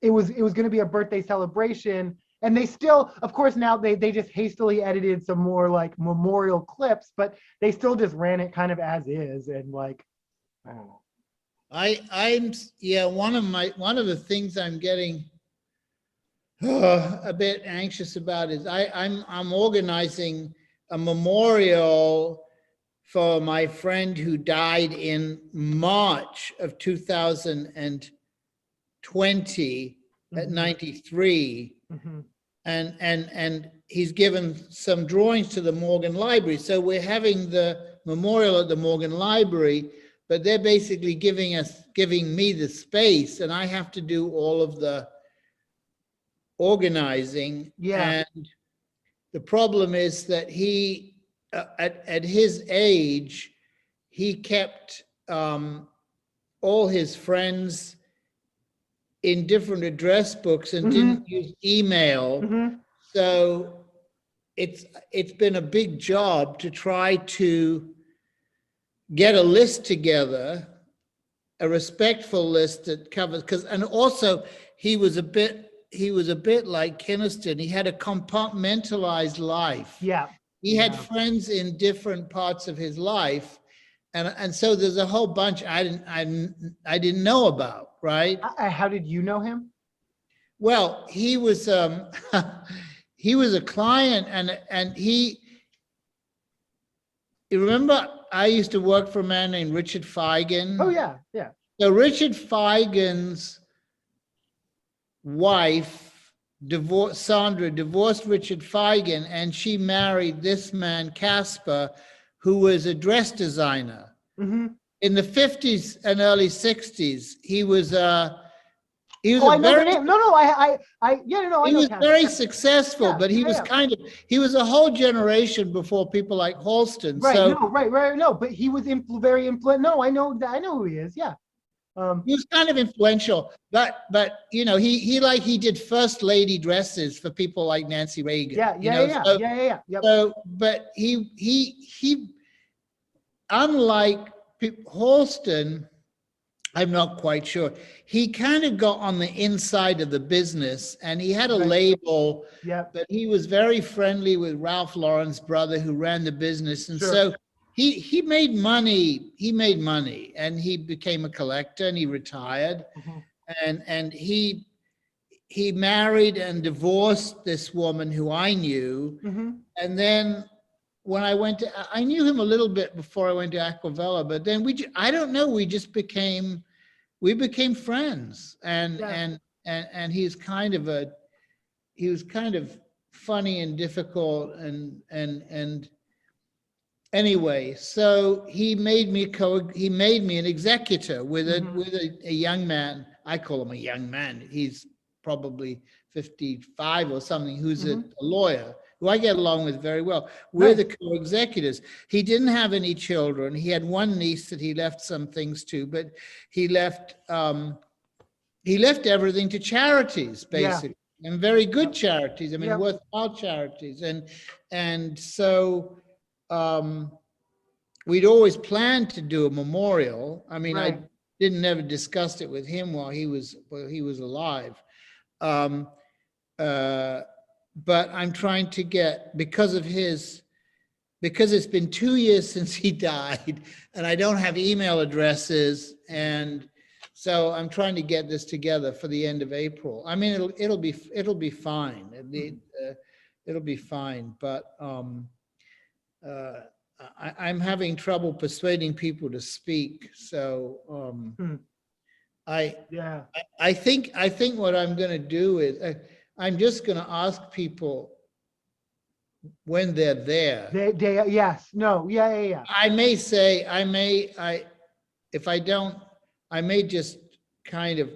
it was going to be a birthday celebration, and they still, of course, now they just hastily edited some more like memorial clips, but they still just ran it kind of as is, and like, I don't know. I'm yeah, one of the things I'm getting a bit anxious about is I'm organizing a memorial for my friend who died in March of 2020 at 93. Mhm. And he's given some drawings to the Morgan Library. So we're having the memorial at the Morgan Library, but they're basically giving me the space, and I have to do all of the organizing. Yeah. And the problem is that he, at his age, he kept all his friends in different address books and didn't use email. So it's been a big job to try to get a list together, a respectful list that covers, because, and also he was a bit like Kinniston. He had a compartmentalized life. Yeah. He had friends in different parts of his life, and so there's a whole bunch I didn't know about, right? How did you know him? Well, he was he was a client, and you remember I used to work for a man named Richard Feigen. Oh yeah, yeah. So Richard Feigen's wife, Sandra, divorced Richard Feigen, and she married this man, Casper, who was a dress designer. In the 50s and early 60s, he was I know the name. No, I yeah, no, I he know was Casper. very successful, Yeah, but he was kind of, he was a whole generation before people like Halston. Right, So no, right, no, but he was very influential. No, I know who he is. Yeah. he was kind of influential, but you know, he did first lady dresses for people like Nancy Reagan. Yeah, you know? Yep. So, but he unlike Halston, I'm not quite sure. He kind of got on the inside of the business, and he had a label, but he was very friendly with Ralph Lauren's brother who ran the business. And so he made money. He made money, and he became a collector, and he retired. And he married and divorced this woman who I knew. And then when I knew him a little bit before I went to Aquavella, but then I don't know, we became friends, and he was kind of funny and difficult, and anyway, so he made me an executor with a young man. I call him a young man. He's probably 55 or something, who's a lawyer who I get along with very well. We're the co-executors. He didn't have any children. He had one niece that he left some things to, but he left everything to charities, basically, and very good charities. I mean, worthwhile charities. And so we'd always planned to do a memorial. I mean, I didn't never discussed it with him while he was alive. But I'm trying to get, because it's been 2 years since he died, and I don't have email addresses, and so I'm trying to get this together for the end of April. I mean, it'll be fine. It'll be fine, but I'm having trouble persuading people to speak. So I think what I'm going to do is I'm just going to ask people when they're there. I may say, if I don't, I may just kind of,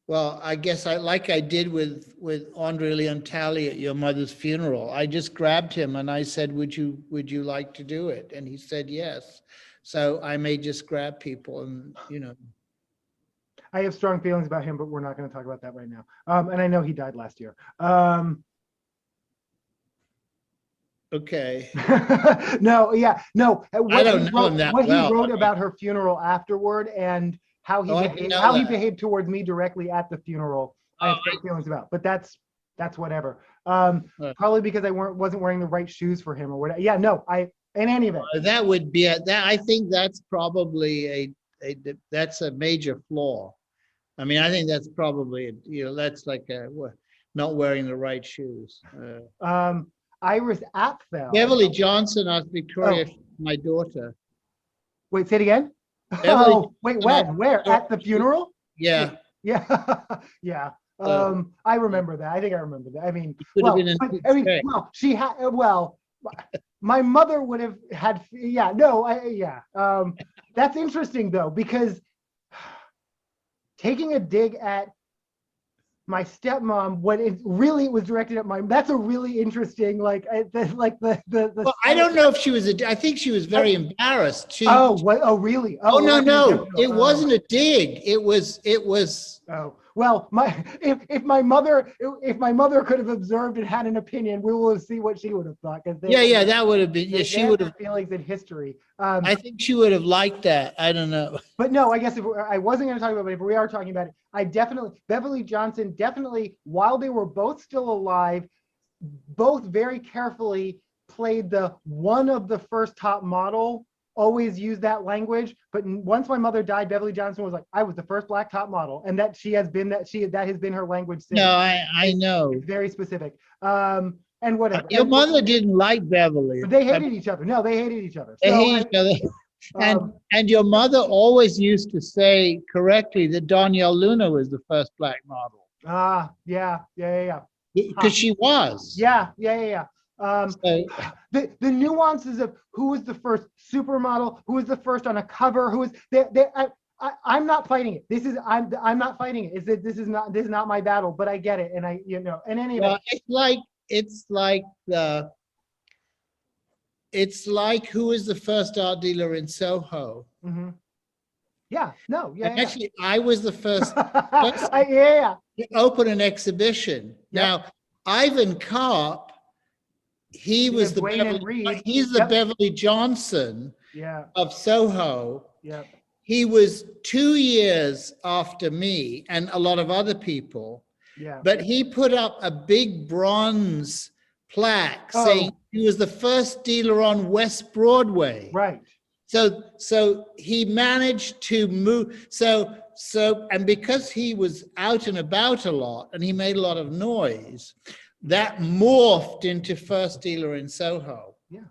well, I guess like I did with Andre Leontali at your mother's funeral. I just grabbed him and I said, would you like to do it? And he said yes. So I may just grab people, and you know. I have strong feelings about him, but we're not going to talk about that right now. And I know he died last year. Okay. No, yeah, no. I don't know him that What he well. wrote about her funeral afterward, and how he Oh, I didn't behaved, know how he that. behaved towards me directly at the funeral, I Oh, have strong feelings about. But that's whatever. Uh, Probably because I wasn't wearing the right shoes for him or whatever. Yeah, no, in any event. that would be that. I think that's probably that's a major flaw. I mean, I think that's probably, that's like not wearing the right shoes. Iris Apfel. Beverly Johnson asked Victoria, Oh, my daughter. wait, say it again. Beverly Oh, wait, Johnson when? Where? At the funeral? Yeah. Yeah, yeah. I remember that. I think I remember that. I mean, Could have well, been in but good I mean, shape. well, she had, well, my mother would have had, yeah, no, yeah. That's interesting though, because taking a dig at my stepmom when it really was directed at that's a really interesting, like, the Well, I don't know if she was I think she was very embarrassed. oh, what, oh, really? Oh, Oh, no, that's an no, intentional. it wasn't a dig. It was. Oh, well, if my mother could have observed and had an opinion, we will see what she would have thought, because Yeah, that would have been, yeah, they she have would their have, feelings in history. I think she would have liked that. I don't know. But no, I guess if I wasn't going to talk about it, if we are talking about it, Beverly Johnson definitely, while they were both still alive, both very carefully played the one of the first top model, always used that language. But once my mother died, Beverly Johnson was like, I was the first black top model. And that has been her language since. No, I know. It's very specific. And whatever. Your And mother didn't like Beverly. they hated each other. No, they hated each other. They So hate each other. um, And your mother always used to say correctly that Danielle Luna was the first black model. yeah. Because she was. Yeah. So, The nuances of who was the first supermodel, who was the first on a cover, who was I'm not fighting it. I'm not fighting it. Is that this is not my battle, but I get it, and and anyway. It's like who is the first art dealer in Soho? Mm-hmm. Yeah. No. Yeah. And actually, I was the first person Yeah. to open an exhibition. Yep. Now, Ivan Karp, he was the Dwayne and Reed. he's the Yep. Beverly Johnson Yeah. of Soho. Yep. He was 2 years after me and a lot of other people, Yeah. but he put up a big bronze plaque Oh. saying he was the first dealer on West Broadway. Right. So he managed to move. And because he was out and about a lot and he made a lot of noise, that morphed into first dealer in Soho. Yeah.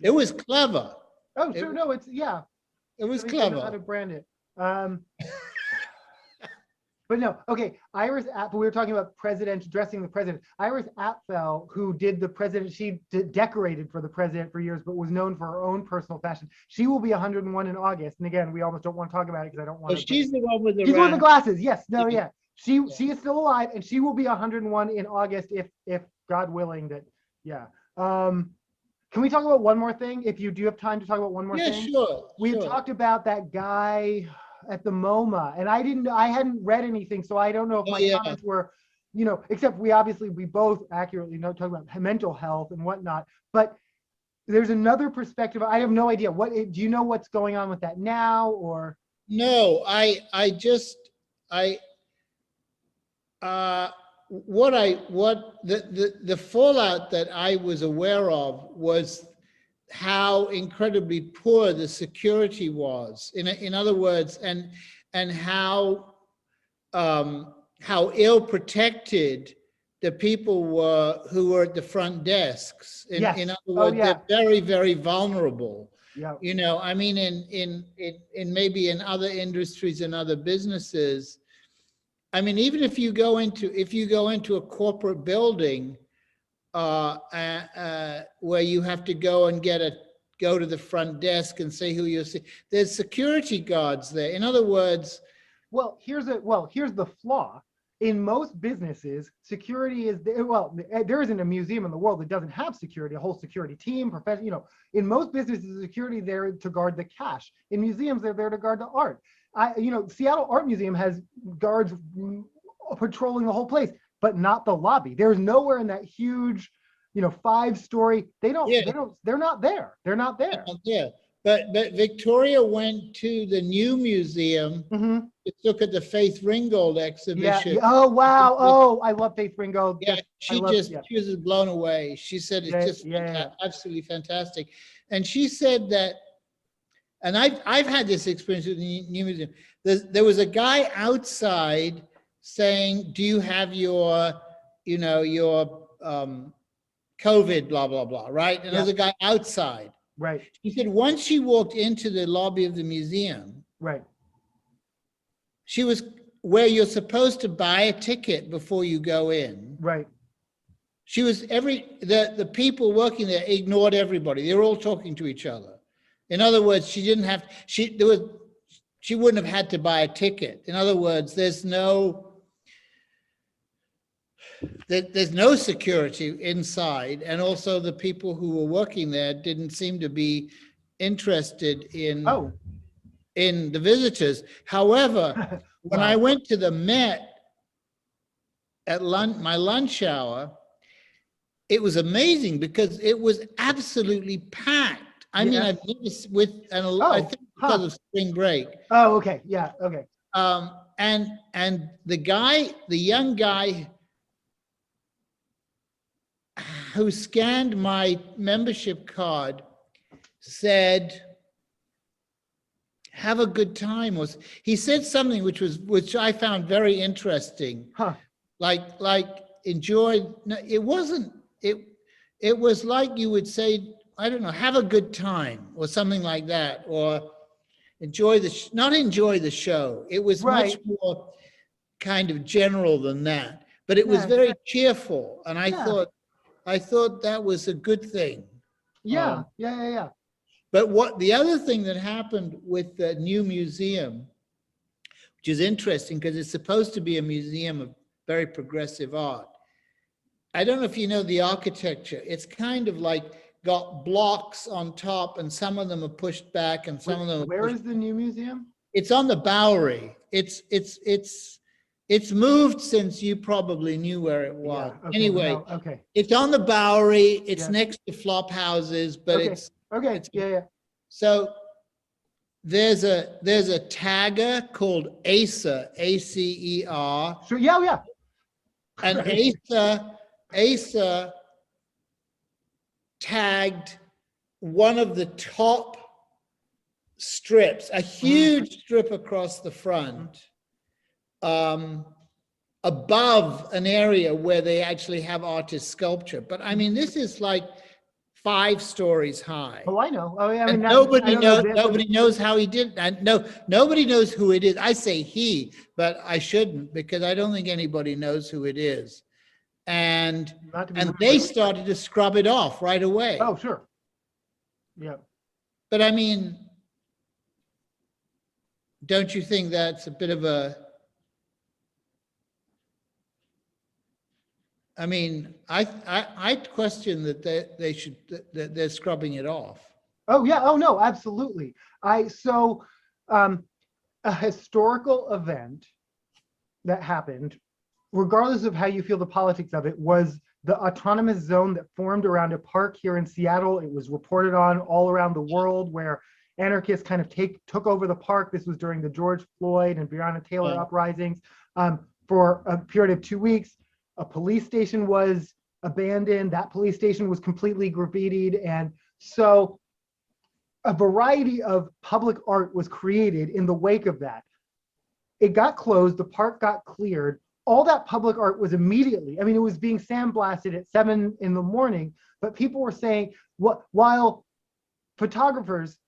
It was clever. Oh, sure. No, it's, yeah. It was At least they know how clever. to brand it. But no, okay. Iris Apfel, we were talking about dressing the president. Iris Apfel, who did the president, she decorated for the president for years, but was known for her own personal fashion. She will be 101 in August. And again, we almost don't want to talk about it because I don't want Oh, she's the one with the she's the one with the round. glasses. Yes. No, yeah. She is still alive, and she will be 101 in August if God willing that, yeah. Can we talk about one more thing? If you do have time to talk about one more Yeah, thing? sure. We had sure. talked about that guy at the MoMA, and I hadn't read anything, so I don't know if Oh, my yeah. comments were, except we both accurately know, talk about mental health and whatnot, but there's another perspective. I have no idea. Do you know what's going on with that now, or? No, the fallout that I was aware of was how incredibly poor the security was. In other words, and how ill protected the people were who were at the front desks. In Yes. other words, yeah. they're very, very vulnerable. Yeah. I mean, in maybe in other industries and other businesses, I mean, even if you go into a corporate building where you have to go and go to the front desk and say who you see, there's security guards there. In other words, here's the flaw. In most businesses, security is there isn't a museum in the world that doesn't have security, a whole security team, professional. In most businesses, security there to guard the cash. In museums, they're there to guard the art. Seattle Art Museum has guards patrolling the whole place, but not the lobby. There's nowhere in that huge 5-story. Yeah. They're not there. They're not there. Yeah, but Victoria went to the new museum Hmm. to look at the Faith Ringgold Yeah. exhibition. Oh, wow. Oh, I love Faith Ringo. Yeah, I love, yeah. she was blown away. She said it's Yeah, just yeah. absolutely fantastic. And she said that, and I've had this experience with the new museum. There was a guy outside saying, "Do you have your, your COVID, blah blah blah," right? And there's a guy outside. Right. She said once she walked into the lobby of the museum, Right. she was where you're supposed to buy a ticket before you go in. Right. She was the people working there ignored everybody. They were all talking to each other. In other words, she wouldn't have had to buy a ticket. In other words, there's no security inside, and also the people who were working there didn't seem to be interested in the visitors. However, when I went to the Met at my lunch hour, it was amazing because it was absolutely packed. I mean, I've never I think because of spring break. Oh, okay. Yeah. Okay. And the young guy who scanned my membership card said, "Have a good time." He said something which I found very interesting. Like enjoy. No, it wasn't. It was like you would say, I don't know, have a good time or something like that, or not enjoy the show. It was much more kind of general than that, but it was very cheerful, and I thought that was a good thing. Yeah. But the other thing that happened with the new museum, which is interesting because it's supposed to be a museum of very progressive art. I don't know if you know the architecture. It's kind of like got blocks on top, and some of them are pushed back, and some of them. Where is the new museum? It's on the Bowery. It's moved since you probably knew where it was. Yeah, okay, Anyway, okay. It's on the Bowery. It's next to flop houses, but it's yeah. So there's a tagger called Acer, ACER. Sure. Yeah. And Acer tagged one of the top strips, a huge strip across the front, above an area where they actually have artist sculpture. But I mean, this is like 5 stories high. Oh, I know. Oh, yeah. I mean, nobody knows how he did that. No, nobody knows who it is. I say he, but I shouldn't, because I don't think anybody knows who it is. And they started to scrub it off right away. Oh, sure. Yeah. But I mean, don't you think that's a bit of a? I mean, I question that they're scrubbing it off. Oh yeah. Oh no, absolutely. A historical event that happened, regardless of how you feel the politics of it, was the autonomous zone that formed around a park here in Seattle. It was reported on all around the world, where anarchists kind of took over the park. This was during the George Floyd and Breonna Taylor uprisings. For a period of 2 weeks, a police station was abandoned. That police station was completely graffitied. And so a variety of public art was created in the wake of that. It got closed, the park got cleared. All that public art was immediately, I mean, it was being sandblasted at 7 a.m, but people were saying, while photographers,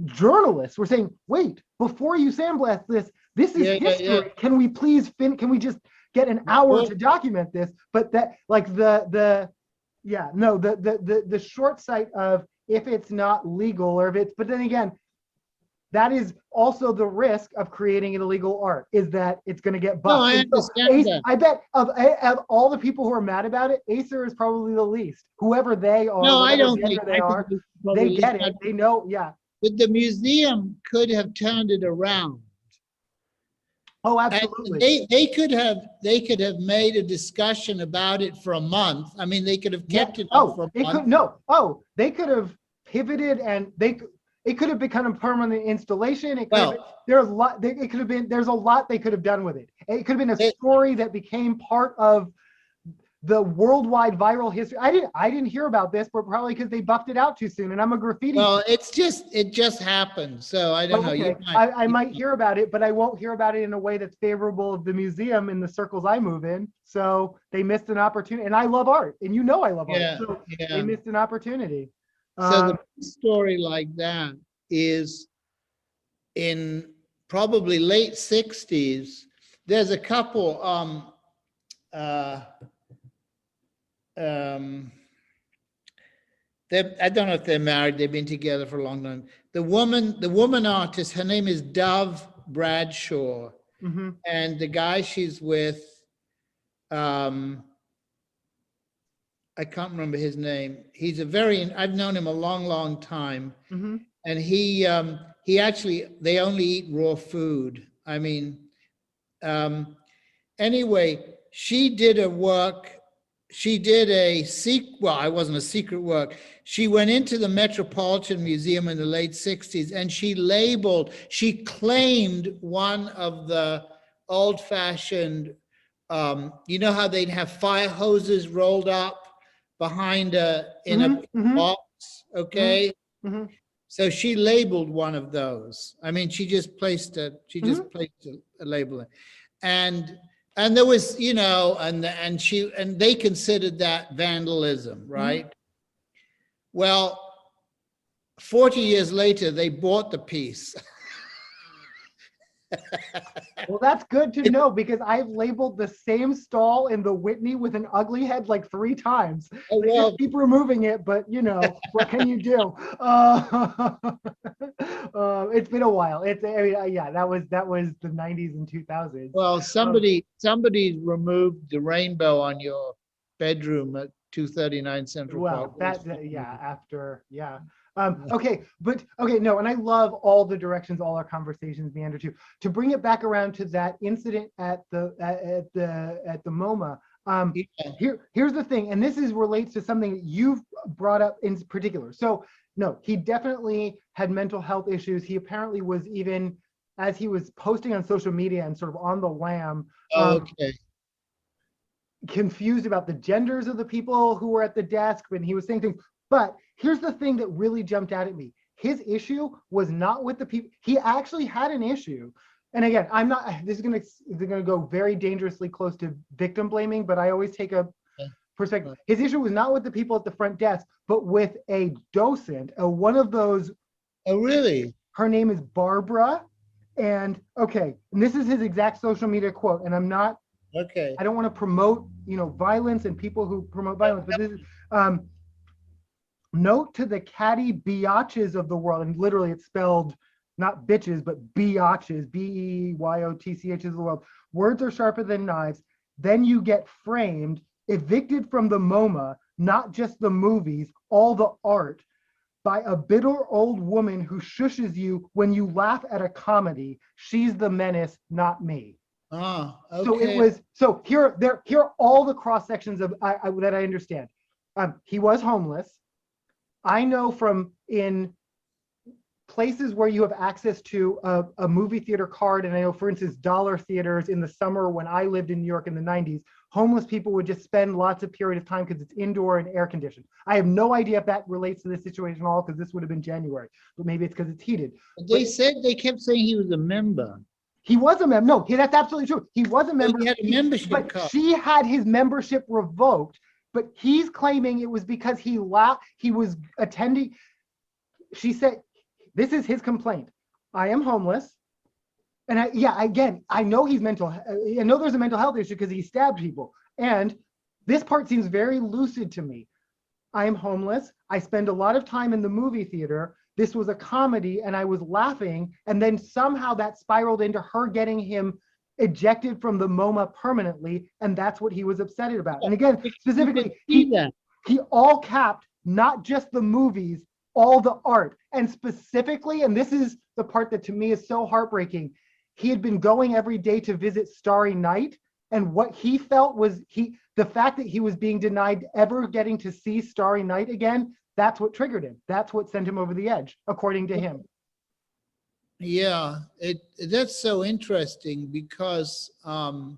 journalists were saying, wait, before you sandblast this is history. Yeah. Can we please can we just get an hour to document this? But that, the short sight of, if it's not legal, or if it's, but then again, that is also the risk of creating an illegal art, is that it's going to get bugged. No, I understand that. I bet of all the people who are mad about it, Acer is probably the least. Whoever they are, no, I don't think they are, they get it. They know, yeah. But the museum could have turned it around. Oh, And absolutely. they could have made a discussion about it for a month. I mean, they could have Yeah. kept it up Oh, for a it could month. no. Oh, they could have pivoted and it could have become a permanent installation. It could have been, Well, there's a lot. It could have been. There's a lot they could have done with it. It could have been a they, story that became part of the worldwide viral history. I didn't hear about this, but probably because they buffed it out too soon. And I'm a graffiti. well, it just happened. So I don't Oh, know. okay. I might hear about it, but I won't hear about it in a way that's favorable of the museum in the circles I move in. So they missed an opportunity. And I love art, and you know I love art. Yeah, So they yeah. missed an opportunity. So the Um, story like that is in probably late 60s. There's a couple, uh, um, I don't know if they're married, they've been together for a long time. The woman artist, her name is Dove Bradshaw, mhm, and the guy she's with, um, I can't remember his name. He's a very, I've known him a long, long time. mhm. And he actually, they only eat raw food. I mean, um, anyway, she did a work, she did a well, I wasn't a secret work. She went into the Metropolitan Museum in the late 60s and she claimed one of the old-fashioned, you know how they'd have fire hoses rolled up behind in a Mhm, mhm, box, mhm, okay? mhm, So she labeled one of those. I mean, mhm, she just placed a label in. And and there was, you know, and they considered that vandalism, mhm. right? Well, 40 years later, they bought the piece. Well, that's good to It- know because I've labeled the same stall in the Whitney with an ugly head like 3 times. oh, They just well, keep removing it, but what can you do? It's been a while. I mean, yeah, that was the 90s and 2000s. well, Um, somebody removed the rainbow on your bedroom at 239 Central Park. Well, yeah, after, yeah. Okay, but okay, no, and I love all the directions all our conversations meander to. To bring it back around to that incident at the MoMA. Yeah. Here's the thing, and this is relates to something that you've brought up in particular. So no, he definitely had mental health issues. He apparently was even, as he was posting on social media and sort of on the lam, Oh, um, okay. confused about the genders of the people who were at the desk when he was saying things. But here's the thing that really jumped out at me. His issue was not with the people. He actually had an issue. And again, I'm not, this is gonna go very dangerously close to victim blaming, but I always take a perspective. His issue was not with the people at the front desk, but with a docent, one of those. Oh, really? Her name is Barbara. And okay, and this is his exact social media quote. And Okay. I don't want to promote, violence and people who promote violence, but this is, note to the catty biatches of the world. And literally it's spelled not bitches, but biatches, Beyotchs of the world. Words are sharper than knives. Then you get framed, evicted from the MoMA, not just the movies, all the art, by a bitter old woman who shushes you when you laugh at a comedy. She's the menace, not me. Ah, So it okay. was, so here are all the cross sections of that I understand. He was homeless. I know from in places where you have access to a movie theater card, and I know, for instance, dollar theaters in the summer when I lived in New York in the 90s, homeless people would just spend lots of period of time because it's indoor and air conditioned. I have no idea if that relates to this situation at all because this would have been January, but maybe it's because it's heated. They But said they kept saying he was a member. he was a member. No, that's absolutely true. He was a Oh, member. he had a membership But card. she had his membership revoked. But he's claiming it was because he was attending. She said, "This is his complaint. I am homeless, and again, I know he's mental. I know there's a mental health issue because he stabbed people. And this part seems very lucid to me. I am homeless. I spend a lot of time in the movie theater. This was a comedy and I was laughing. And then somehow that spiraled into her getting him ejected from the MoMA permanently. And that's what he was upset about. And again, You could specifically, see that. he all capped, not just the movies, all the art. And specifically, and this is the part that to me is so heartbreaking, he had been going every day to visit Starry Night. And what he felt was the fact that he was being denied ever getting to see Starry Night again, that's what triggered him. That's what sent him over the edge, according to him. Yeah, that's so interesting because the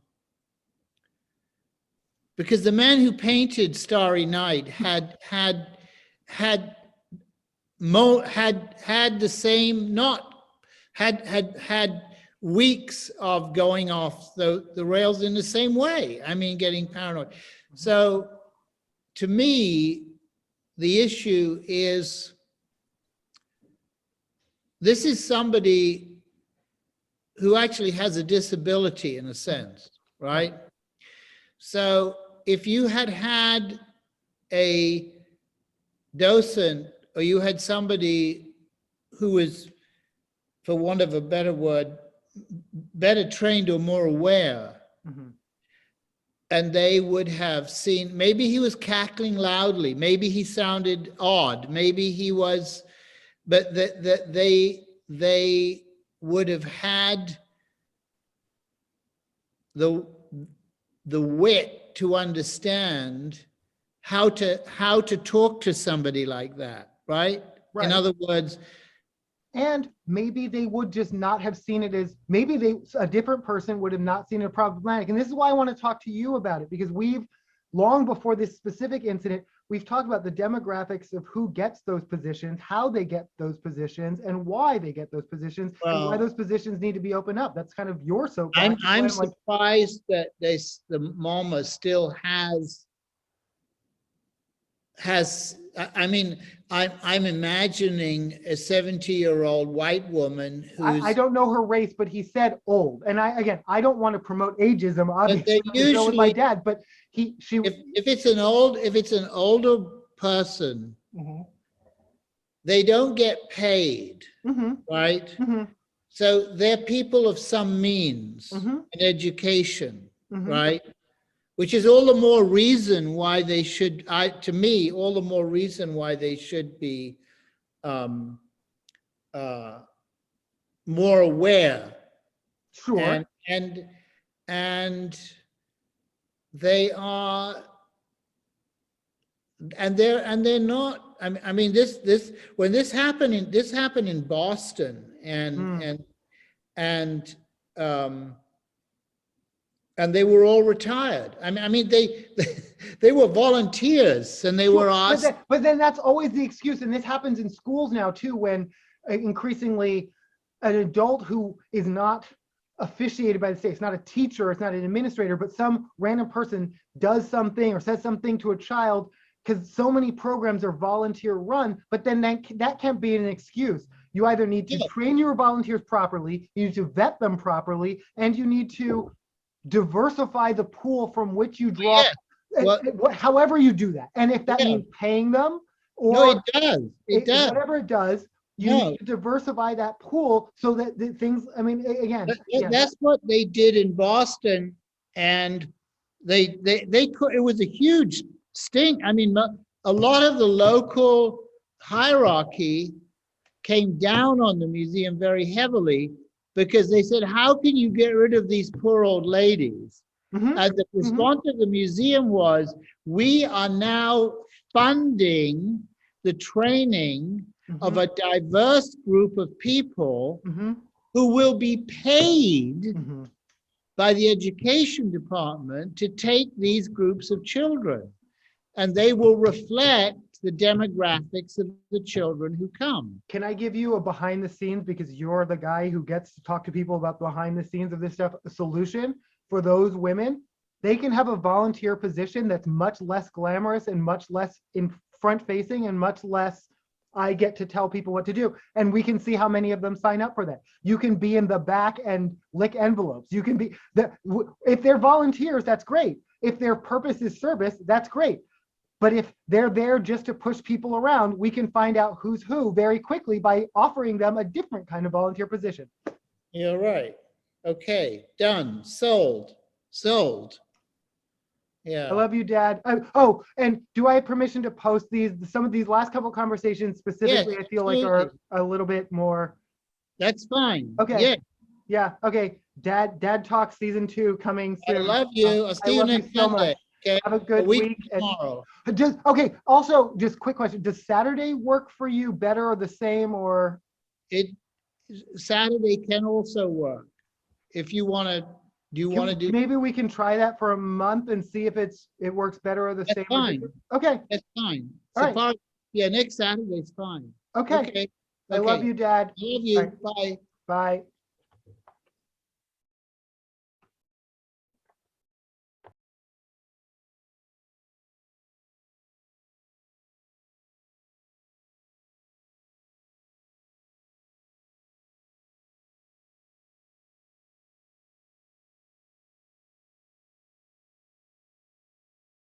man who painted Starry Night had the same, not had weeks of going off the rails in the same way. I mean, getting paranoid. So to me, the issue is, this is somebody who actually has a disability in a sense, right? So if you had a docent, or you had somebody who was, for want of a better word, better trained or more aware, and they would have seen, maybe he was cackling loudly, maybe he sounded odd, maybe he was, but that they would have had the wit to understand how to talk to somebody like that, right? Right. In other words, and maybe they would just not have seen it as, maybe a different person would have not seen it problematic. And this is why I want to talk to you about it, because we've, long before this specific incident, we've talked about the demographics of who gets those positions, how they get those positions, and why they get those positions, and why those positions need to be opened up. That's kind of your soapbox. I'm surprised that the MoMA still has, I mean, I'm imagining a 70-year-old white woman who's. I don't know her race, but he said old. And I don't want to promote ageism, obviously, usually, with my dad, but if it's an older person, they don't get paid, right? So they're people of some means and education, right? Which is all the more reason why they should, to me, all the more reason why they should be more aware. Sure. And they are, and they're not. I mean, when this happened in Boston, and they were all retired. I mean, they were volunteers, and they were asked. But then that's always the excuse, and this happens in schools now too, when increasingly an adult who is not officiated by the state, it's not a teacher, it's not an administrator, but some random person does something or says something to a child, because so many programs are volunteer run, but then that can't be an excuse. You either need to train your volunteers properly, you need to vet them properly, and you need to diversify the pool from which you draw, however you do that. And if that means paying them, or it does. Whatever it does, you need to diversify that pool so that the things, I mean, again. That's what they did in Boston, and it was a huge stink. I mean, a lot of the local hierarchy came down on the museum very heavily, because they said, how can you get rid of these poor old ladies? And the response of the museum was, we are now funding the training of a diverse group of people who will be paid by the education department to take these groups of children. And they will reflect the demographics of the children who come. Can I give you a behind the scenes, because you're the guy who gets to talk to people about behind the scenes of this stuff, a solution for those women? They can have a volunteer position that's much less glamorous and much less in front facing and much less, I get to tell people what to do. And we can see how many of them sign up for that. You can be in the back and lick envelopes. You can be, if they're volunteers, that's great. If their purpose is service, that's great. But if they're there just to push people around, we can find out who's who very quickly by offering them a different kind of volunteer position. You're right. Okay, done, sold. Yeah. I love you, Dad. And do I have permission to post some of these last couple conversations specifically? Yes, I feel like are a little bit more. That's fine. Okay. Yeah. Yeah. Okay. Dad Talk season 2 coming I soon. love you. I'll I see you love you next so Monday. much. Okay. Have a A good week week. And tomorrow. just okay. Also, just quick question: does Saturday work for you better or the same, or It, Saturday can also work. If you want to, do you want to do, maybe we can try that for a month and see if it works better or the that's same or fine. different? Okay. That's fine. All So right. far, yeah, next Saturday's fine. Okay. Okay. I love Okay. you, Dad. Love All you. right. Bye. Bye.